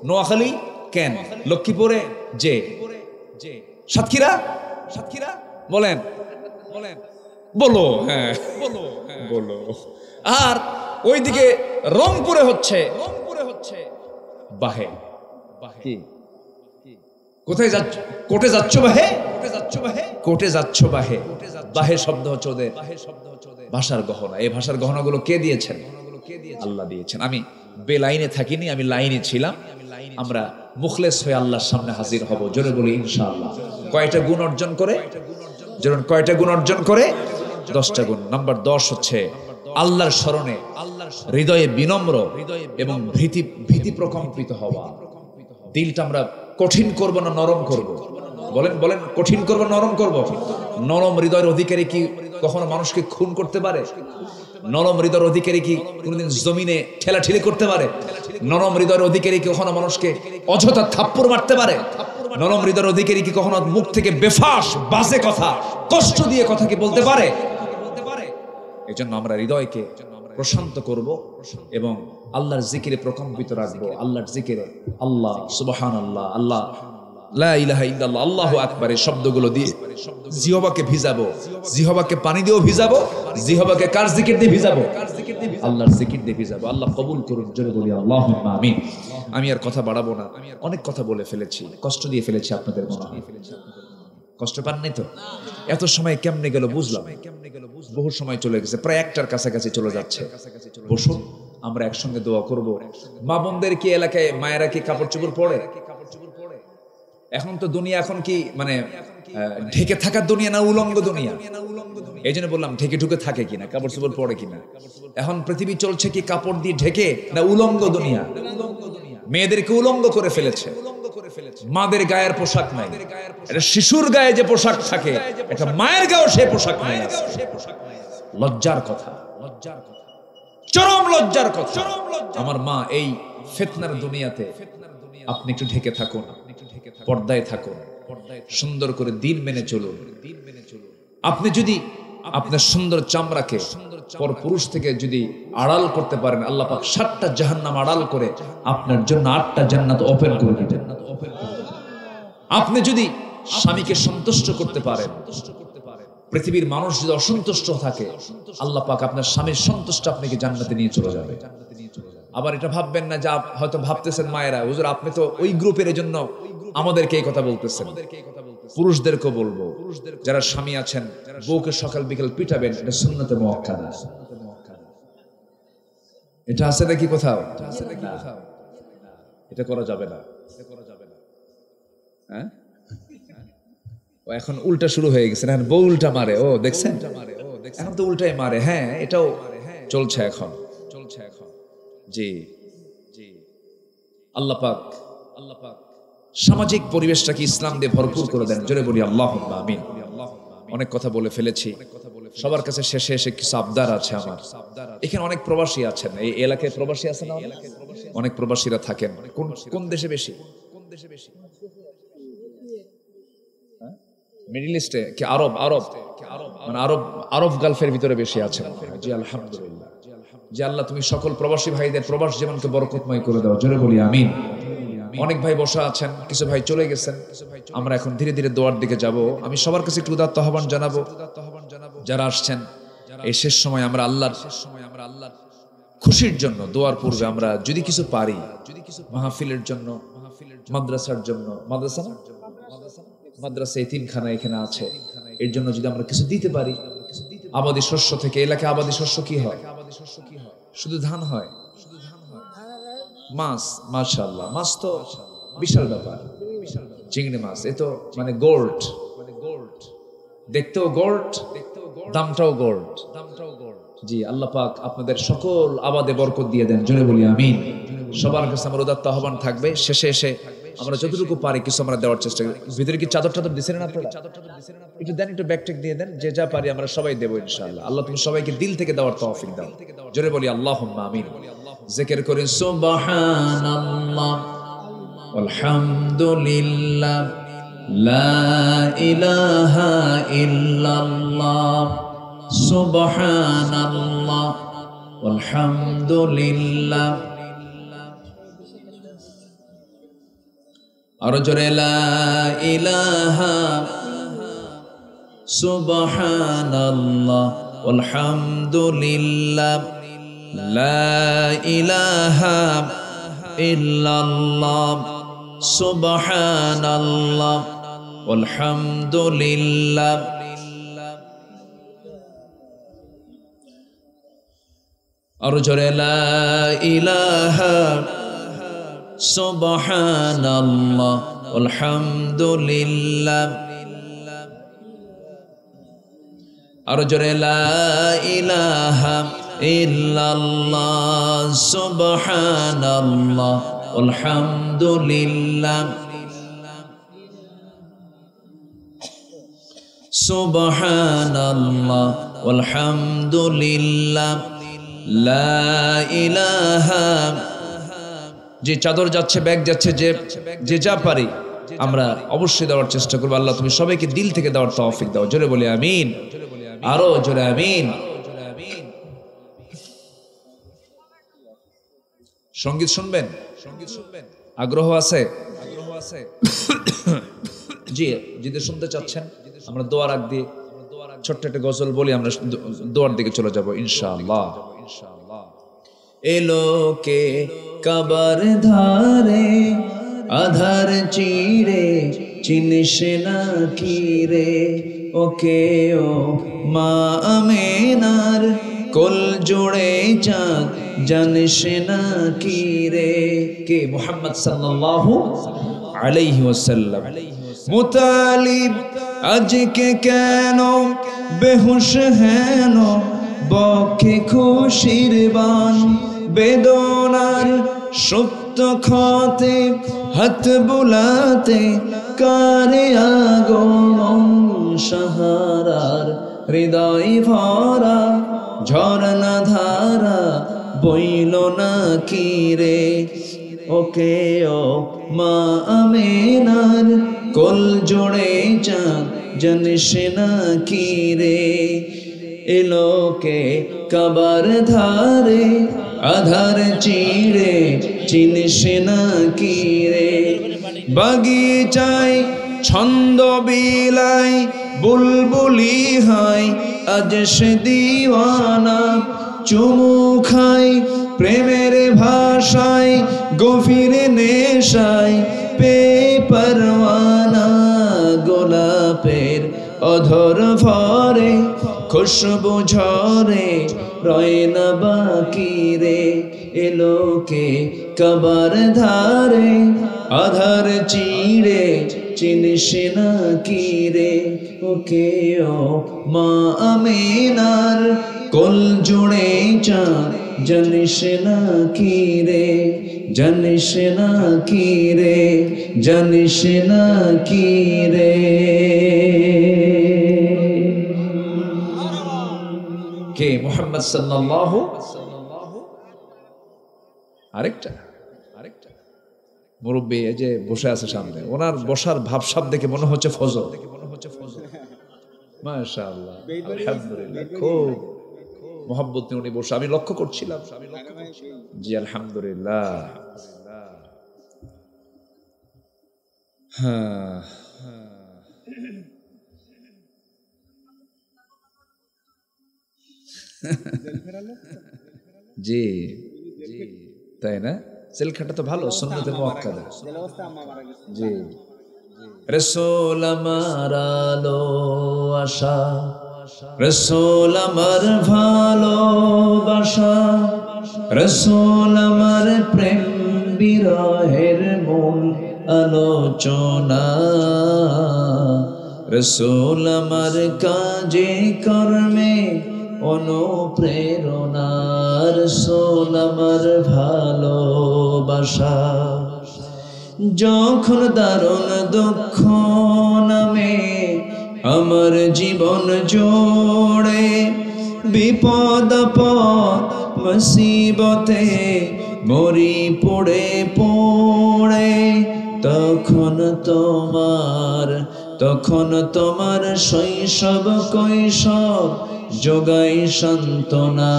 নোয়াখালী কেন, লক্ষ্মীপুরে যে, সাতক্ষীরা বলেন বলো, হ্যাঁ বলো। আর ওইদিকে রংপুরে হচ্ছে বাহে। কি কোথায় যাচ্ছ? কোর্টে যাচ্ছ বাহে, কোর্টে যাচ্ছ বাহে। বাহে শব্দ হচ্ছে ওদের ভাষার গহনা। এই ভাষার গহনাগুলো কে দিয়েছেন? আল্লাহ দিয়েছেন। আমি বেলাইনে থাকিনি, আমি লাইনে ছিলাম। আমরা মুখলেস হয়ে আল্লাহর সামনে হাজির হব। জোরে বলি ইনশাআল্লাহ। কয়টা গুণ অর্জন করে? যেমন কয়টা গুণ অর্জন করে? 10টা গুণ। নাম্বার 10 হচ্ছে আল্লাহর স্মরণে হৃদয়ে বিনম্র এবং ভীতি প্রকম্পিত হওয়া। দিলটা আমরা কঠিন করব না নরম করব? বলেন কঠিন করব নরম করব? নরম হৃদয়ের অধিকারী কি কখনো মানুষকে খুন করতে পারে? নরম হৃদয়ের অধিকারী কি কোনোদিন জমিনে ঠেলাঠেলি করতে পারে? নরম হৃদয়ের অধিকারী কি কখনো মানুষকে অযথা থাপ্পড় মারতে পারে? নরম হৃদয়ের অধিকারী কি কখনো মুখ থেকে বেফাস বাজে কথা, কষ্ট দিয়ে কথা কি বলতে পারে? এজন্য আমরা হৃদয়কে প্রশান্ত করব এবং আল্লাহর জিকিরে প্রকম্পিত রাখবো। আল্লাহর জিকিরে আল্লাহ সুবহানাল্লাহ, আল্লাহ লা ইলাহা ইল্লাল্লাহ, আল্লাহু আকবার এই শব্দগুলো দিয়ে জিহ্বাকে ভিজাবো। জিহ্বাকে পানি দিয়েও ভিজাবো। জিহ্বাকে কার জিকির দিয়ে ভিজাবো? আল্লাহর জিকির দিয়ে ভিজাবো। আল্লাহ কবুল করুন। জোরে বলি আল্লাহুম্মা আমিন। আমি আর কথা বাড়াবো না, অনেক কথা বলে ফেলেছি, কষ্ট দিয়ে ফেলেছি আপনাদের মনে হয়। কষ্ট পাননি তো? এত সময় কেমনে গেল বুঝলাম, বহু সময় চলে গেছে, প্রায় একটার কাছাকাছি চলে যাচ্ছে। বসুন, আমরা একসঙ্গে দোয়া করব। মা বোনদের কি এলাকায় মায়েরা কি কাপড় চোপড় পরে? এখন তো দুনিয়া এখন কি মানে ঢেকে থাকার দুনিয়া না উলঙ্গ দুনিয়া? এই জন্য বললাম ঢেকে ঢুকে থাকে কিনা, কাপড় চোপড় পরে কিনা। এখন পৃথিবী চলছে কি কাপড় দিয়ে ঢেকে না উলঙ্গ দুনিয়া? মেয়েদেরকে উলঙ্গ করে ফেলেছে, মাদের গায়ের পোশাক নাই। এটা শিশুর গায়ে যে পোশাক থাকে, এটা মায়ের গায়েও সে পোশাক নাই। লজ্জার কথা, চরম লজ্জার কথা। আমার মা, এই ফিতনার দুনিয়াতে আপনি একটু ঢেকে থাকুন, পর্দায় থাকুন, সুন্দর করে দিন মেনে চলুন। আপনি যদি আপনার সুন্দর চামড়াকে পরপুরুষ থেকে যদি আড়াল করতে পারেন, আল্লাহ পাক 7টা জাহান্নাম আড়াল করে আপনার জন্য 8টা জান্নাত ওপেন করে দিবেন। আপনি যদি স্বামীকে সন্তুষ্ট করতে পারেন, পৃথিবীর মানুষ যদি অসন্তুষ্ট থাকে, আল্লাহ পাক আপনার স্বামীর সন্তুষ্ট আপনাকে জান্নাতে নিয়ে চলে যাবে। আবার এটা ভাববেন না যে হয়তো ভাবতেছেন মায়েরা, হুজুর আপনি তো ওই গ্রুপের জন্য আমাদেরকে এই কথা বলতেছেন। পুরুষদেরকে বলবো, যারা স্বামী আছেন, বউকে সকাল বিকেল পিটাবেন, এটা সুন্নতে মুআক্কাদা। এটা আছে নাকি কোথাও? এটা করা যাবে না। হ্যাঁ, এখন উল্টা শুরু হয়ে গেছে না, বউ উল্টা মারে। ও দেখছেন, এখন তো উল্টাই মারে। হ্যাঁ, এটাও চলছে এখন। জি জি, আল্লাহ পাক সামাজিক পরিবেশটাকে ইসলাম দিয়ে ভরপুর করে দেন। জোরে বলি আল্লাহুম্মা আমিন। অনেক কথা বলে ফেলেছি, সবার কাছে শেষে এসে কিছু আবদার আছে আমার। এখানে অনেক প্রবাসী আছেন, এই এলাকায় প্রবাসী আছেন না? অনেক প্রবাসীরা থাকেন। কোন দেশে বেশি? মিডল ইস্টে কি আরব? মানে আরব গালফের ভিতরে বেশি আছেন। জি আলহামদুলিল্লাহ। যে আল্লাহ তুমি সকল প্রবাসী ভাইদের প্রবাস জীবনকে বরকতময় করে দাও। জোরে বলি আমিন। অনেক ভাই বসা আছেন, কিছু ভাই চলে গেছেন। আমরা এখন ধীরে ধীরে দোয়ার দিকে যাব। আমি সবার কাছে একটু উদাত্ত আহ্বান জানাবো, যারা আসছেন এই শেষ সময়, আমরা আল্লাহর খুশির জন্য দোয়ার পূর্বে আমরা যদি কিছু পারি, মাহফিলের জন্য, মাদ্রাসার জন্য, মাদ্রাসা এতিমখানা এখানে আছে, এর জন্য যদি আমরা কিছু দিতে পারি, আবাদি শস্য থেকে, এলাকায় আবাদি শস্য কি হয়? শুধু ধান হয়, মাছ। মাশাআল্লাহ, মাছ তো বিশাল ব্যাপার। চিংড়ি মাছ, এ তো মানে গোল্ড, দেখতেও গোল্ড, দামটাও গোল্ড। জি, আল্লাহ পাক আপনাদের সকল আবাদে বরকত দিয়ে দেন। জোরে বলি আমিন। সবার কাছে আমার উদাত্ত আহ্বান থাকবে, শেষে এসে আমরা যতটুকু পারি কিছু আমরা দেওয়ার চেষ্টা করি। ভিতরে কি চাদর টাদর দিছেন আপনারা? একটু দেন, একটু ব্যাগ টেক দিয়ে দেন। যে যা পারি আমরা সবাই দেবো ইনশাআল্লাহ। আল্লাহ তুমি সবাইকে দিল থেকে দেওয়ার তৌফিক দাও। জোরে বলি আল্লাহুম্মা আমিন। জিকির করেন সুবহানাল্লাহ আলহামদুলিল্লাহ লা ইলাহা ইল্লাল্লাহ সুবহানাল্লাহ আলহামদুলিল্লাহ। আর জোরে লা ইলাহা সুবহানাল্লাহ আলহামদুলিল্লাহ লা ইলাহা ইল্লাল্লাহ সুবহানাল্লাহ আলহামদুলিল্লাহ। আর জোরে লা ইলাহা সুবহানাল্লাহ আলহামদুলিল্লাহ। আর জোরে লা ইলাহা ইল্লাল্লাহ সুবহানাল্লাহ আলহামদুলিল্লাহ। সুবহানাল্লাহ আলহামদুলিল্লাহ লা ইলাহা। যে চাদর যাচ্ছে, ব্যাগ যাচ্ছে, যে যা পারি আমরা অবশ্যই দেওয়ার চেষ্টা করবো। আল্লাহ তুমি সবাইকে দিল থেকে দেওয়ার তৌফিক দাও। জোরে বলি আমিন, আরো জোরে আমিন। সঙ্গীত শুনবেন? আগ্রহ আছে? জি, যদি শুনতে চাচ্ছেন আমরা দোয়ার আগ দিয়ে ছোট্ট একটা গজল বলি, আমরা দোয়ার দিকে চলে যাব ইনশাআল্লাহ। এলোকে কাবার ধারে আধার চিরে চিনিস না কি রে, ওকে ও মা আমেনার কোল জোড়ে চাঁদ জানিস না কি রে। কে? মুহাম্মদ সাল্লাল্লাহু আলাইহি ওয়াসাল্লাম। মুতালিব আজকে কেন বেহুশ হেন, বকে খুশির বান বেদনার সুপ্ত ক্ষতে হাত বুলাতে কারে আগমন সাহারার হৃদয় ভরা ঝরনা ধারা বইল না কি রে, ওকে ও মা আমেনার কোল জোড়ে চাঁদ জানিস না কি রে। এলোকে কাবার ধারে আধার চিড়ে চিনিস না কি রে। বাগিচায় ছন্দ বিলায় বুলবুলি হয় আজ সে দিওয়ানা, চুমু খাই প্রেমের ভাষায় গভীর নেশায় পে পরওয়ানা। গোলাপের অধর ভরে খুশবু ঝরে রয় না বাকি রে। এলোকে কাবার ধারে আধার চিড়ে চিনিস না কি রে, ওকে ও মা আমেনার কোল জোড়ে চাঁদ জানিস না কি রে, জানিস না কি রে, জানিস না কি রে। কে? মুহাম্মদ সাল্লাল্লাহু। আরেকটা মুরব্বী এই যে বসে আছে সামনে, ওনার বসার ভাবসাব দেখে মনে হচ্ছে ফজর। মাশাআল্লাহ, আলহামদুলিল্লাহ, খুব মোহাব্বত নিয়ে উনি বসে, আমি লক্ষ্য করছিলাম। জি আলহামদুলিল্লাহ। হ্যাঁ, জি জি, তাই না? জেলখাটা তো ভালো, সুন্নতে মুআক্কাদা। জি, রাসূল আমার আলো আশা, রাসূল আমার ভালোবাসা, রাসূল আমার প্রেম বিরহের মূল আলোচনা, রাসূল আমার কাজে কর্মে অনুপ্রেরণা, রাসূল আমার ভালোবাসা। যখন দারুণ দুঃখ নামে আমার জীবন জোড়ে, বিপদ আপদ মুসিবতে মরি পড়ে পড়ে, তখন তোমার শৈশব কৈশোর যোগাই সান্ত্বনা,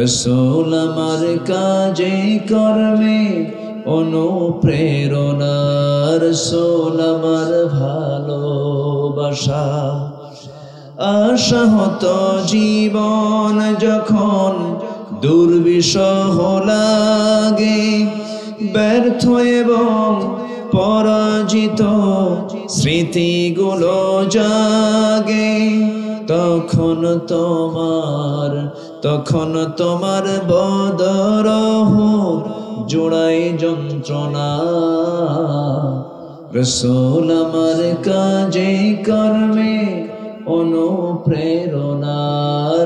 রাসূল আমার কাজে কর্মে অনুপ্রেরণা, রাসূল আমার ভালোবাসা। আশাহত জীবন যখন দুর্বিষহ লাগে, ব্যর্থ এবং পরাজিত স্মৃতিগুলো জাগে, তখন তোমার বদরহ জোড়াই যন্ত্রণা, রাসূল আমার কাজে কর্মে অনুপ্রেরণা,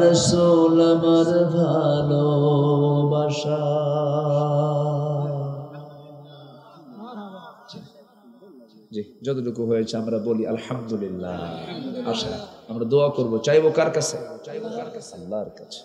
রাসূল আমার ভালোবাসা। জি, যতটুকু হয়েছে আমরা বলি আলহামদুলিল্লাহ। আশা আমরা দোয়া করব, চাইবো কার কাছে? আল্লাহর কাছে।